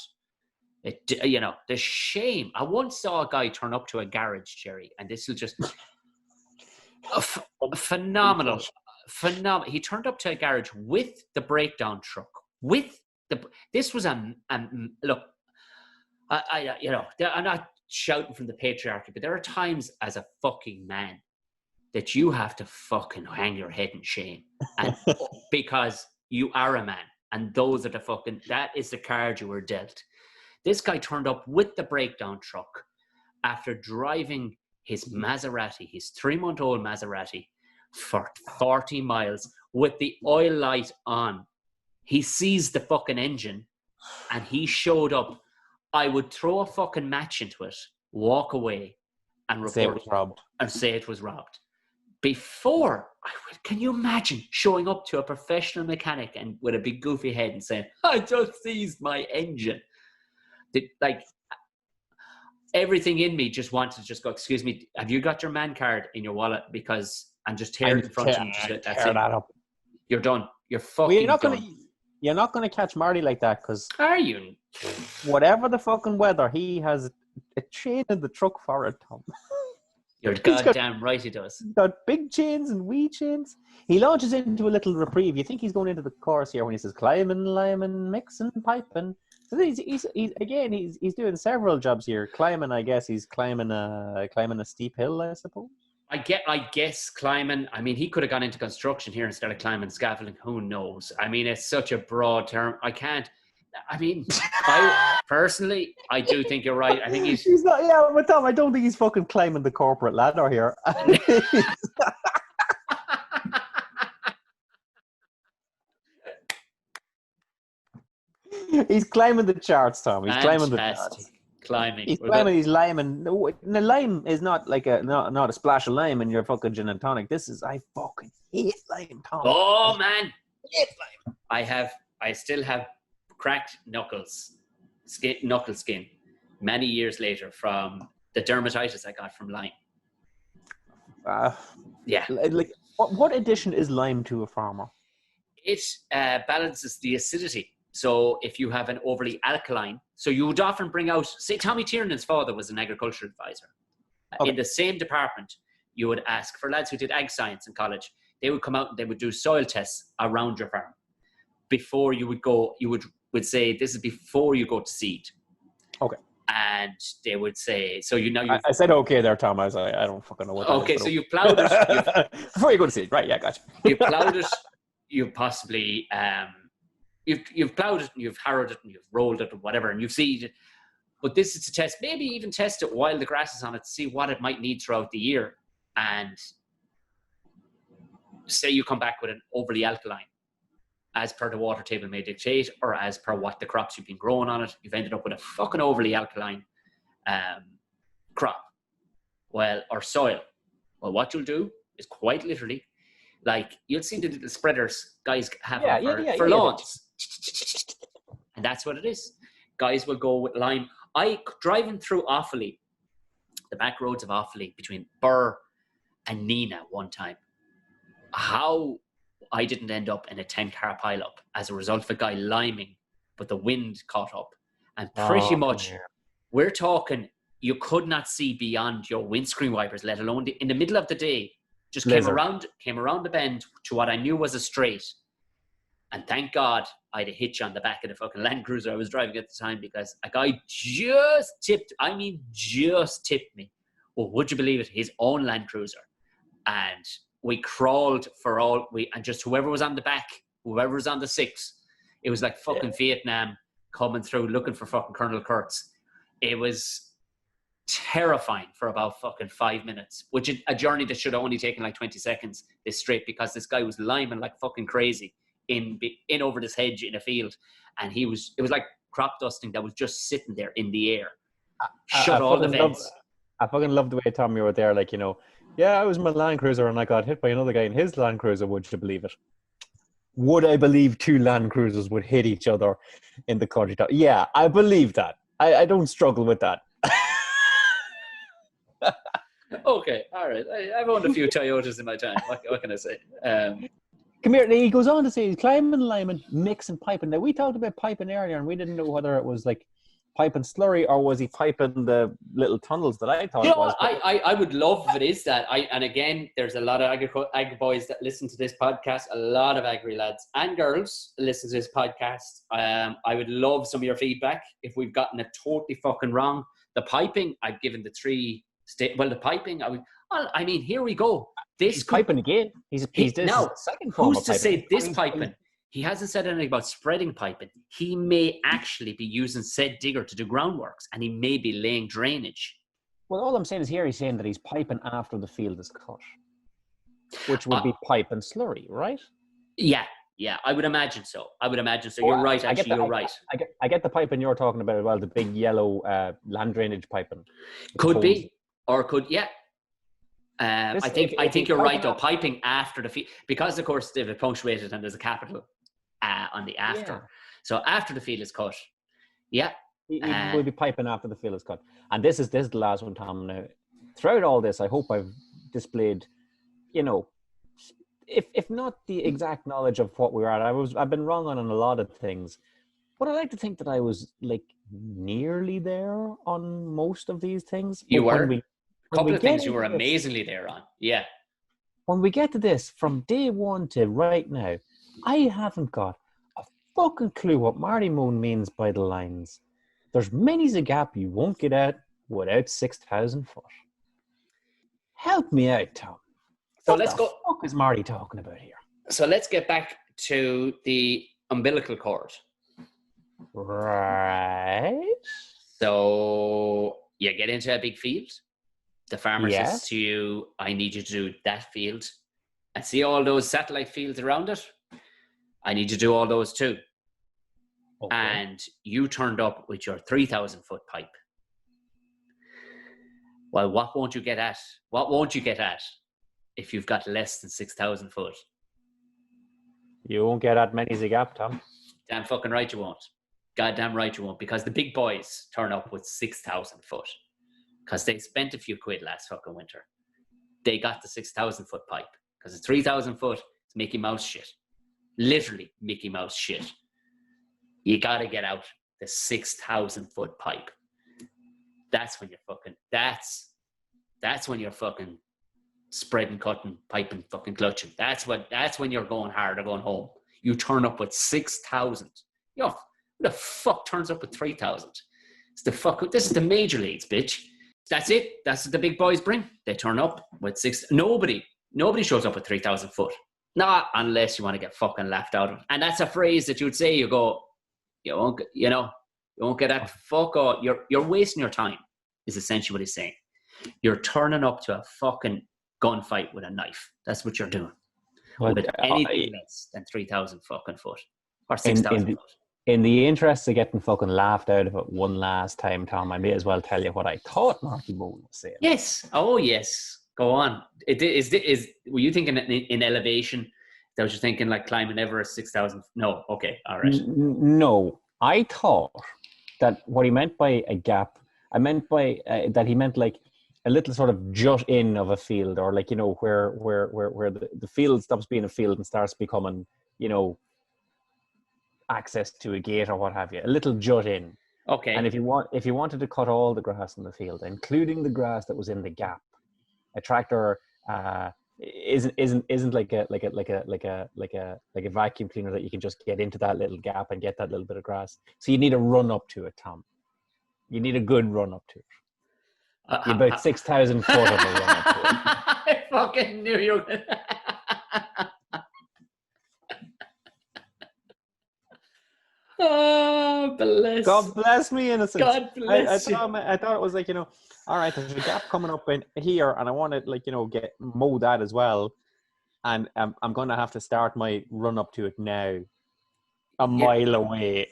The shame. I once saw a guy turn up to a garage, Gerry, and this will just phenomenal. He turned up to a garage with the breakdown truck. This was look. I'm not shouting from the patriarchy, but there are times as a fucking man that you have to fucking hang your head in shame, and because you are a man, and that is the card you were dealt. This guy turned up with the breakdown truck after driving his Maserati, his 3-month-old Maserati, for 40 miles with the oil light on. He sees the fucking engine, and he showed up. I would throw a fucking match into it, walk away, and report say it was robbed. And say it was robbed. Before, can you imagine showing up to a professional mechanic and with a big goofy head and saying, I just seized my engine? Like, everything in me just wanted to just go, excuse me, have you got your man card in your wallet? Because I'm just tearing it in front of you. That's it. That up. You're done. You're fucking done. You're not going to catch Marty like that, because... Are you? Whatever the fucking weather, he has a chain in the truck for it, Tom. You're goddamn right he does. He's got big chains and wee chains. He launches into a little reprieve. You think he's going into the chorus here when he says, climbing, liming, mixing, piping. So he's doing several jobs here. Climbing, I guess he's climbing a steep hill, I suppose. I guess climbing. I mean, he could have gone into construction here instead of climbing scaffolding. Who knows? I mean, it's such a broad term. I personally, I do think you're right. I think he's not. Yeah, but Tom, I don't think he's fucking climbing the corporate ladder here. He's climbing the charts, Tom. He's climbing the charts. Climbing. He's climbing. He's liming. No, the lime is not like not a splash of lime in your fucking gin and tonic. I fucking hate lime, Tom. Oh man, I hate lime. I still have cracked knuckle skin many years later from the dermatitis I got from lime. Yeah. Like, what addition is lime to a farmer? It balances the acidity. So if you have an overly alkaline, so you would often bring out, say Tommy Tiernan's father was an agriculture advisor. Okay. In the same department, you would ask for lads who did ag science in college. They would come out and they would do soil tests around your farm. Before you would go, you would say, this is before you go to seed. Okay. And they would say, so I said okay there, Tom. I was like, I don't fucking know what that okay, is. So you plowed it. Before you go to seed. Right, yeah, gotcha. You plowed it. You possibly... You've plowed it and you've harrowed it and you've rolled it or whatever and you've seeded. But this is to test, maybe even test it while the grass is on it to see what it might need throughout the year. And say you come back with an overly alkaline, as per the water table may dictate, or as per what the crops you've been growing on it, you've ended up with a fucking overly alkaline crop. Well, or soil. Well, what you'll do is quite literally, like you'll see the little spreaders guys have for lawns. And that's what it is. Guys will go with lime. Driving through Offaly, the back roads of Offaly between Burr and Nina one time, how I didn't end up in a 10-car pileup as a result of a guy liming, but the wind caught up. And pretty much, we're talking, you could not see beyond your windscreen wipers, let alone in the middle of the day, just came around the bend to what I knew was a straight. And thank God I had a hitch on the back of the fucking Land Cruiser I was driving at the time, because a guy just tipped me Oh, would you believe it? His own Land Cruiser. And we crawled and just whoever was on the back, whoever was on the 6, it was like fucking Vietnam coming through looking for fucking Colonel Kurtz. It was terrifying for about fucking 5 minutes, which is a journey that should have only taken like 20 seconds this straight, because this guy was liming like fucking crazy in over this hedge in a field. And it was like crop dusting that was just sitting there in the air. Shut all the vents. I fucking love the way, Tom, you were there, like, you know, yeah, I was in my Land Cruiser and I got hit by another guy in his Land Cruiser. Would you believe it? Would I believe 2 Land Cruisers would hit each other in the country top? Yeah, I believe that. I don't struggle with that. Okay, all right. I've owned a few Toyotas in my time. What can I say? Come here. He goes on to say he's climbing, liming, mixing, piping. Now, we talked about piping earlier, and we didn't know whether it was like piping slurry or was he piping the little tunnels that I thought it was. I would love if it is that. And again, there's a lot of agri boys that listen to this podcast, a lot of agri lads and girls listen to this podcast. I would love some of your feedback if we've gotten it totally fucking wrong. The piping, I've given the 3... the piping, I mean, here we go. He's piping again. He's now, second form who's to say this piping? He hasn't said anything about spreading piping. He may actually be using said digger to do groundworks, and he may be laying drainage. Well, all I'm saying is here he's saying that he's piping after the field is cut, which would be pipe and slurry, right? Yeah, I would imagine so. You're right, actually, you're right. I get the piping you're talking about as well, the big yellow land drainage piping. Could be, or could, yeah. I think you're right, though. Piping after the field, because, of course, they've punctuated and there's a capital on the after. Yeah. So after the field is cut, yeah. He will be piping after the field is cut. And this is the last one, Tom. Now, throughout all this, I hope I've displayed, you know, if not the exact knowledge of what we were at, I've been wrong on a lot of things, but I like to think that I was like nearly there on most of these things. You were. A couple of things you were amazingly there on. Yeah. When we get to this, from day one to right now, I haven't got a fucking clue what Marty Mone means by the lines. There's many's a gap you won't get at without 6,000 foot. Help me out, Tom. So let's go. What is Marty talking about here? So let's get back to the umbilical cord. Right. So you get into a big field. The farmer says to you, I need you to do that field. And see all those satellite fields around it? I need you to do all those too. Okay. And you turned up with your 3,000 foot pipe. Well, what won't you get at? What won't you get at if you've got less than 6,000 foot? You won't get at many's a gap, Tom. Damn fucking right you won't. Goddamn right you won't. Because the big boys turn up with 6,000 foot. Because they spent a few quid last fucking winter. They got the 6,000 foot pipe. Because the 3,000 foot is Mickey Mouse shit. Literally Mickey Mouse shit. You got to get out the 6,000 foot pipe. That's when you're fucking, that's when you're fucking spreading, cutting, piping, fucking clutching. That's when you're going hard or going home. You turn up with 6,000. Yo, who the fuck turns up with 3,000? This is the major leagues, bitch. That's it. That's what the big boys bring. They turn up with 6. Nobody shows up with 3,000 foot. Not unless you want to get fucking laughed out of. And that's a phrase that you'd say. You go, you won't get that. Fuck off. You're wasting your time. Is essentially what he's saying. You're turning up to a fucking gunfight with a knife. That's what you're doing. Well, with anything less than 3,000 fucking foot or 6,000 foot. In the interest of getting fucking laughed out of it one last time, Tom, I may as well tell you what I thought Marty Mone was saying. Yes. Oh, yes. Go on. Were you thinking in elevation? That was you thinking like climbing Everest 6,000? No. Okay. All right. No. I thought that what he meant by a gap, I meant by that he meant like a little sort of jut in of a field, or like, you know, where the field stops being a field and starts becoming, you know, access to a gate or what have you, a little jut in. Okay. And if you wanted to cut all the grass in the field, including the grass that was in the gap, a tractor isn't like a vacuum cleaner that you can just get into that little gap and get that little bit of grass. So you need a run up to it, Tom. You need a good run up to it. About 6,000 foot of a run up to it. I fucking knew you were going to. Oh, bless. God bless me, innocence. God bless you. I thought it was like, all right, there's a gap coming up in here, and I want to, like, get mow that as well. And I'm going to have to start my run up to it now, a mile away.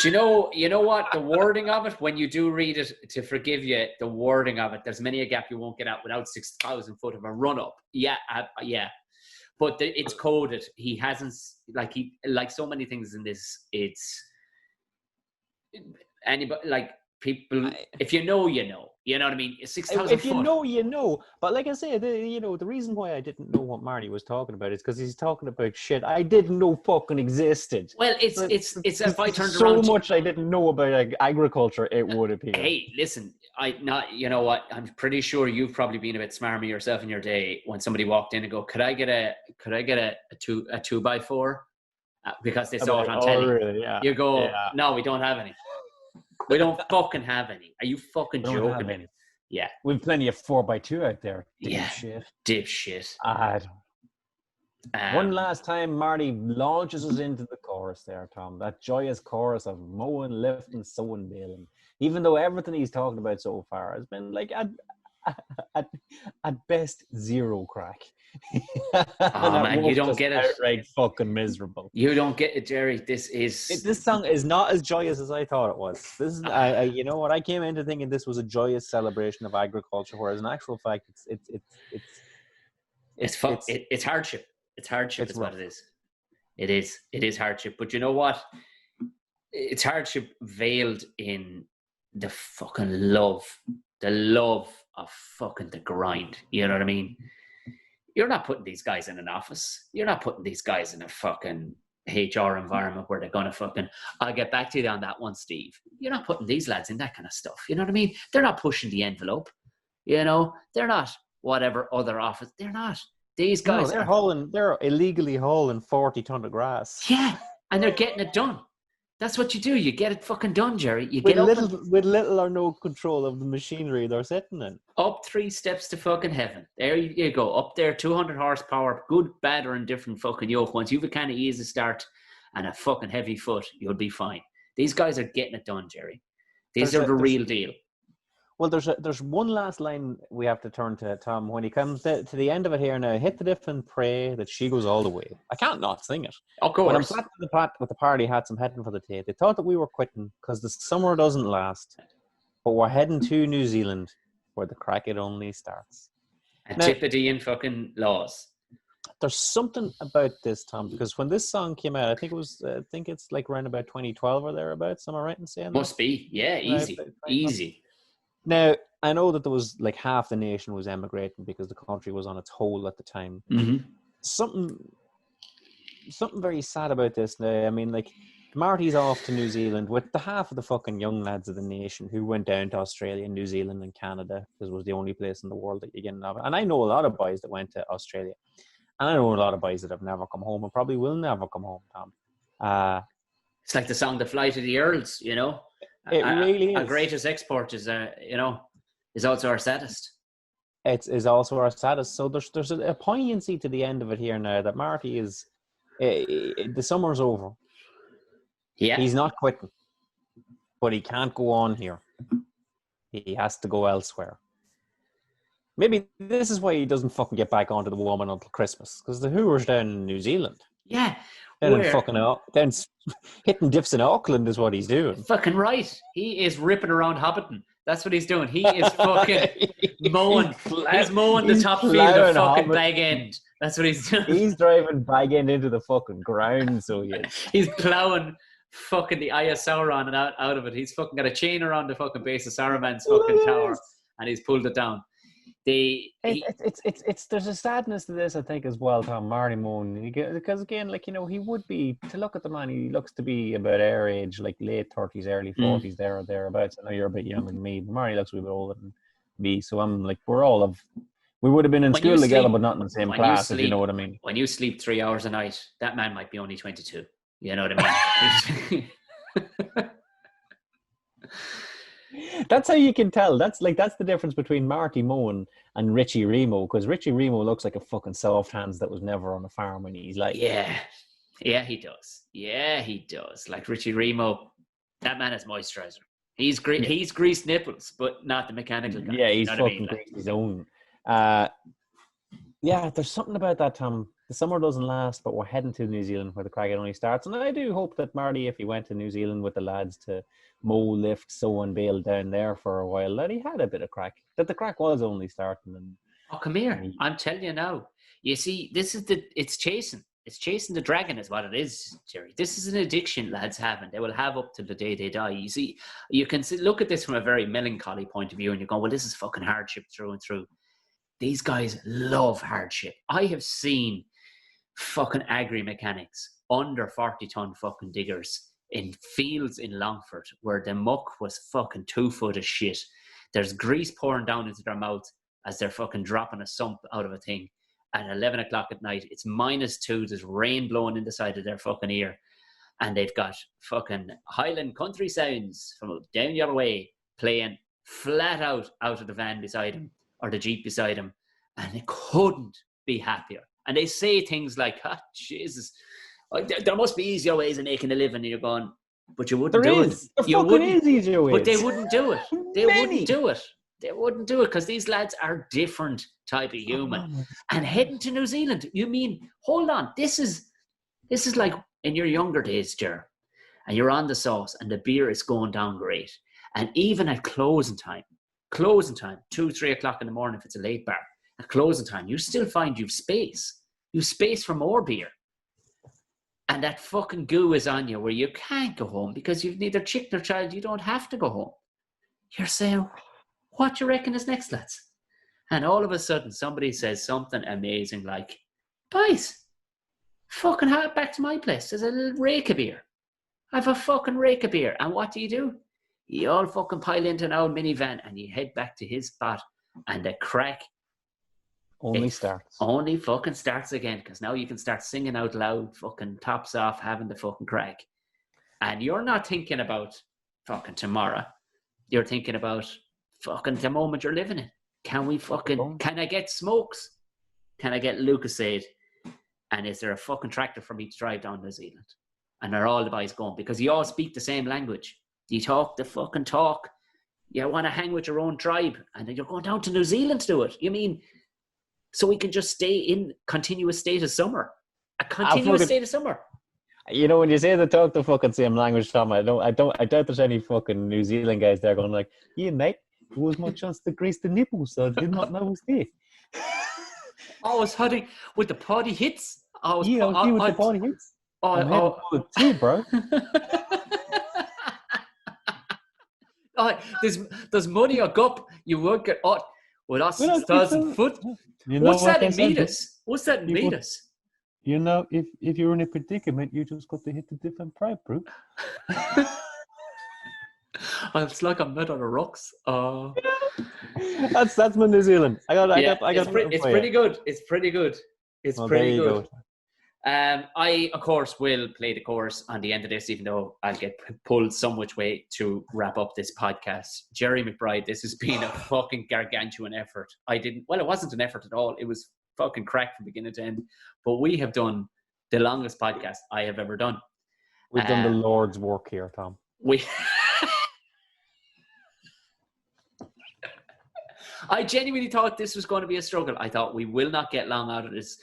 Do you know what? The wording of it, when you do read it, to forgive you, the wording of it, there's many a gap you won't get out without 6,000 foot of a run up. Yeah, yeah. But it's coded. He hasn't, like so many things in this, it's anybody, like people, if you know, you know. You know what I mean? 6,000 If you know, you know. But like I say, the reason why I didn't know what Marty was talking about is because he's talking about shit I didn't know fucking existed. Well, it's if I turned so around much I didn't know about agriculture, it would appear. Hey, listen, you know what? I'm pretty sure you've probably been a bit smarmy yourself in your day when somebody walked in and go, could I get a 2x4? Because they saw it on telly. Really? Yeah. You go, no, we don't have any. We don't fucking have any. Are you fucking joking me? Yeah. We've plenty of 4x2 out there. Dipshit. One last time, Marty launches us into the chorus there, Tom. That joyous chorus of mowing, lifting, sowing, baling. Even though everything he's talking about so far has been like at best zero crack. Oh man, you don't get it. Outright fucking miserable. You don't get it, Gerry. This song is not as joyous as I thought it was. This is, you know what? I came into thinking this was a joyous celebration of agriculture, whereas in actual fact, it's hardship. It's hardship. It's what it is. It is hardship. But you know what? It's hardship veiled in the fucking love of fucking the grind. You know what I mean? You're not putting these guys in an office. You're not putting these guys in a fucking HR environment where they're going to fucking, I'll get back to you on that one, Steve. You're not putting these lads in that kind of stuff. You know what I mean? They're not pushing the envelope. You know? They're not whatever other office. They're not. These guys they're illegally hauling 40 ton of grass. Yeah. And they're getting it done. That's what you do. You get it fucking done, Gerry. You with get with little or no control of the machinery they're sitting in. Up 3 steps to fucking heaven. There you go. Up there, 200 horsepower, good, bad, or indifferent fucking yoke. Once you've a kind of easy start and a fucking heavy foot, you'll be fine. These guys are getting it done, Gerry. These are the real deal. Well, there's one last line we have to turn to, Tom. When he comes to the end of it here now, hit the diff and pray that she goes all the way. I can't not sing it. Of course. When I'm flat to the pot with the party hats, I'm heading for the tea. They thought that we were quitting because the summer doesn't last, but we're heading to New Zealand where the crack it only starts. Antipodean fucking laws. There's something about this, Tom, because when this song came out, I think it's like around about 2012 or thereabouts. Am I right in saying that? Must be. Yeah, easy. Now, I know that there was like half the nation was emigrating because the country was on its hole at the time. Mm-hmm. Something very sad about this now. I mean, like, Marty's off to New Zealand with the half of the fucking young lads of the nation who went down to Australia, New Zealand and Canada because it was the only place in the world that you get enough. And I know a lot of boys that went to Australia. And I know a lot of boys that have never come home and probably will never come home, Tom. It's like the song The Flight of the Earls, you know? It really is. Our greatest export is, is also our saddest. It is also our saddest. So there's a poignancy to the end of it here now that Marty is, the summer's over. Yeah. He's not quitting, but he can't go on here. He has to go elsewhere. Maybe this is why he doesn't fucking get back onto the woman until Christmas, because the Hoover's down in New Zealand. Yeah. Then hitting diffs in Auckland is what he's doing. Fucking right. He is ripping around Hobbiton. That's what he's doing. He is fucking mowing. He's mowing the top field of fucking Bag End. That's what he's doing. He's driving Bag End into the fucking ground, so he is. He's ploughing fucking the Eye of Sauron and out of it. He's fucking got a chain around the fucking base of Saruman's fucking tower, and he's pulled it down. There's a sadness to this, I think, as well, Tom. Marty Mone, because again, like, you know, he would be, to look at the man, he looks to be about our age, like late 30s, early 40s, there or thereabouts. I know you're a bit younger than me. Marty looks a bit older than me, so I'm like, we would have been in school together, but not in the same class, if you know what I mean. When you sleep 3 hours a night, that man might be only 22. You know what I mean? That's how you can tell. That's the difference between Marty Mone and Richie Remo, because Richie Remo looks like a fucking soft hands that was never on a farm when he's like. Yeah, he does. Yeah, he does. Like Richie Remo, that man has moisturizer. He's greased nipples, but not the mechanical kind. Yeah, he's you know what I fucking mean? greased his own. Yeah, there's something about that, Tom. The summer doesn't last, but we're heading to New Zealand where the crack only starts. And I do hope that Marty, if he went to New Zealand with the lads to mow, lift, sew and bale down there for a while, that he had a bit of crack. That the crack was only starting. And oh, come here. I'm telling you now. You see, it's chasing. It's chasing the dragon is what it is, Gerry. This is an addiction lads have, and they will have up to the day they die. You see, you can look at this from a very melancholy point of view and you go, well, this is fucking hardship through and through. These guys love hardship. I have seen fucking agri mechanics under 40-ton fucking diggers in fields in Longford where the muck was fucking 2 foot of shit. There's grease pouring down into their mouth as they're fucking dropping a sump out of a thing. At 11 o'clock at night, it's -2. There's rain blowing in the side of their fucking ear. And they've got fucking Highland country sounds from down your way playing flat out of the van beside him or the Jeep beside him. And they couldn't be happier. And they say things like, oh, Jesus, there must be easier ways of making a living. And you're going, but you wouldn't do it. There fucking is easier ways. But they wouldn't do it. They wouldn't do it. They wouldn't do it because these lads are different type of human. And heading to New Zealand, you mean, hold on, this is like in your younger days, Ger, and you're on the sauce and the beer is going down great. And even at closing time, 2-3 o'clock in the morning if it's a late bar, at closing time, you still find you've space. You've space for more beer. And that fucking goo is on you where you can't go home because you've neither chick nor child, you don't have to go home. You're saying, what do you reckon is next, lads? And all of a sudden, somebody says something amazing like, boys, fucking have it back to my place. There's a little rake of beer. I have a fucking rake of beer. And what do? You all fucking pile into an old minivan and you head back to his spot and the crack only fucking starts again because now you can start singing out loud, fucking tops off, having the fucking crack. And you're not thinking about fucking tomorrow. You're thinking about fucking the moment you're living in. Can I get smokes? Can I get Lucasade? And is there a fucking tractor for me to drive down New Zealand? And are all the boys going? Because you all speak the same language. You talk the fucking talk. You want to hang with your own tribe. And then you're going down to New Zealand to do it. You mean, so we can just stay in continuous state of summer? A continuous state of summer. You know, when you say they talk the fucking same language, Tom, I doubt there's any fucking New Zealand guys there going like, yeah, mate, there was my chance to grease the nipples, so I did not know it was there. I was hunting with the party hits. I was with the party hits. Too, bro. There's money a cup. You work it out with us 1,000 foot. What's that in meters? What's that in meters? You know, if you're in a predicament, you just got to hit the different pride, bro. It's like I'm made on the rocks. That's my New Zealand. It's pretty good. It's pretty good. I, of course, will play the chorus on the end of this, even though I'll get pulled so much way to wrap up this podcast. Gerry McBride, this has been a fucking gargantuan effort. It wasn't an effort at all. It was fucking crack from beginning to end. But we have done the longest podcast I have ever done. We've done the Lord's work here, Tom. I genuinely thought this was going to be a struggle. I thought we will not get long out of this.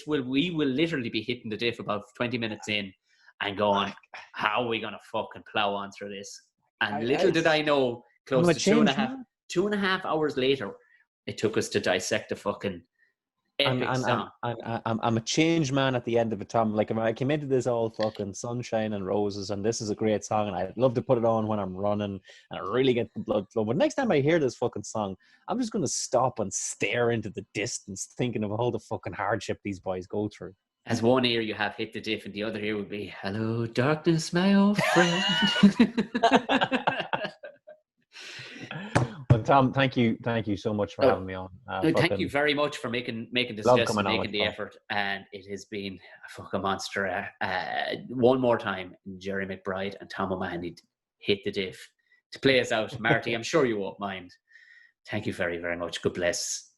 We will literally be hitting the diff about 20 minutes in and going, how are we going to fucking plow on through this? And little did I know, close to 2.5 hours later, it took us to dissect the fucking epic song. I'm a changed man at the end of it, Tom. Like, I came into this all fucking sunshine and roses, and this is a great song, and I'd love to put it on when I'm running, and I really get the blood flow. But next time I hear this fucking song, I'm just going to stop and stare into the distance, thinking of all the fucking hardship these boys go through. As one ear you have Hit the Diff, and the other ear would be, hello, darkness, my old friend. Well, Tom, thank you so much for having me on. Thank you very much for making this list, making the effort, and it has been a fucking monster. One more time, Gerry McBride and Tom O'Mahony, Hit the Diff. to play us out. Marty, I'm sure you won't mind. Thank you very, very much. God bless,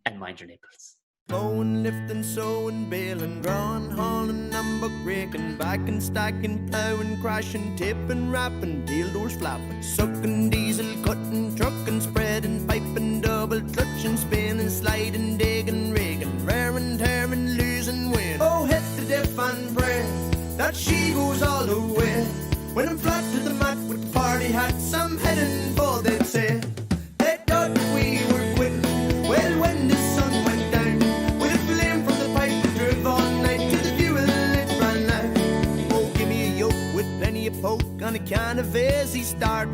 and mind your nipples. Mowing, lifting, sowing, baling, drawing, hauling, number breaking, backing, stacking, plowing, crashing, tipping, wrapping, deal doors flapping, sucking, diesel, cutting, trucking, spreading, piping, double clutching, spinning, sliding, digging, rigging, raring, tearing, losing, win. Oh, hit the diff and pray that she goes all the way. When I'm flat to the mat with the party hats, I'm heading for, they'd say. They thought that we were quitting. Well, when the sun went down, with a flame from the pipe that drove all night to the fuel it ran out. Oh, give me a yoke with plenty of poke on a can of easy start,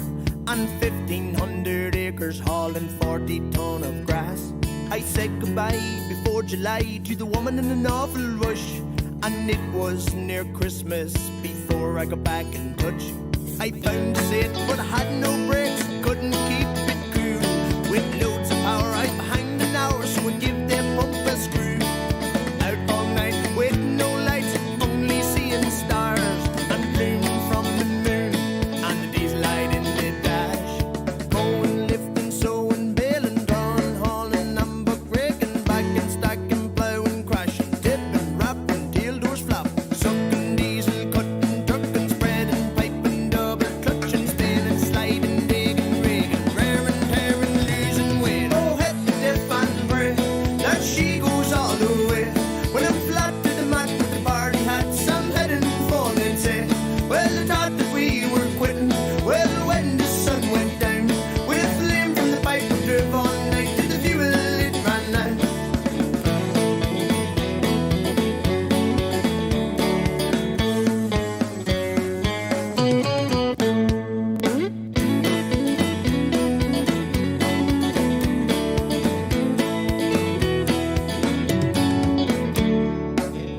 on 1,500 acres hauling 40 ton of grass. I said goodbye before July to the woman in an awful rush, and it was near Christmas before I got back in touch. I found a set, but I had no brakes, couldn't keep it cool. With loads of power right behind an hour, so I'd give their pump a screw. Out all night with no lights, only seeing stars, and bloom from the moon, and the diesel light in the dash. Mowing, lifting, sowing, baling, drawing, hauling, number breaking, backing, stacking, plowing, crashing, tipping, wrapping, tail doors flapping, sucking, diesel, cutting, trucking, spreading, piping, double clutching, spinning, sliding, digging, rigging, raring, tearing, losing weight. Oh, hit the diff and pray that she goes all the way. When I'm flat to the mat with the party hats, I'm heading for, they'd say. Well, they thought that we were quitting. Well, when the sun went down, with a flame from the pipe that drove all night to the fuel it ran out.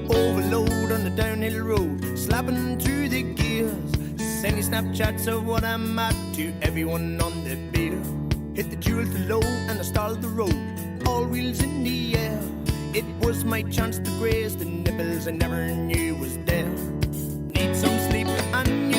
Overload on the downhill road, slapping through the gears, sending Snapchats of what I'm at to everyone on the beer. Hit the dual to low and I stalled the road, all wheels in the air. It was my chance to graze the nipples I never knew was there. Need some sleep and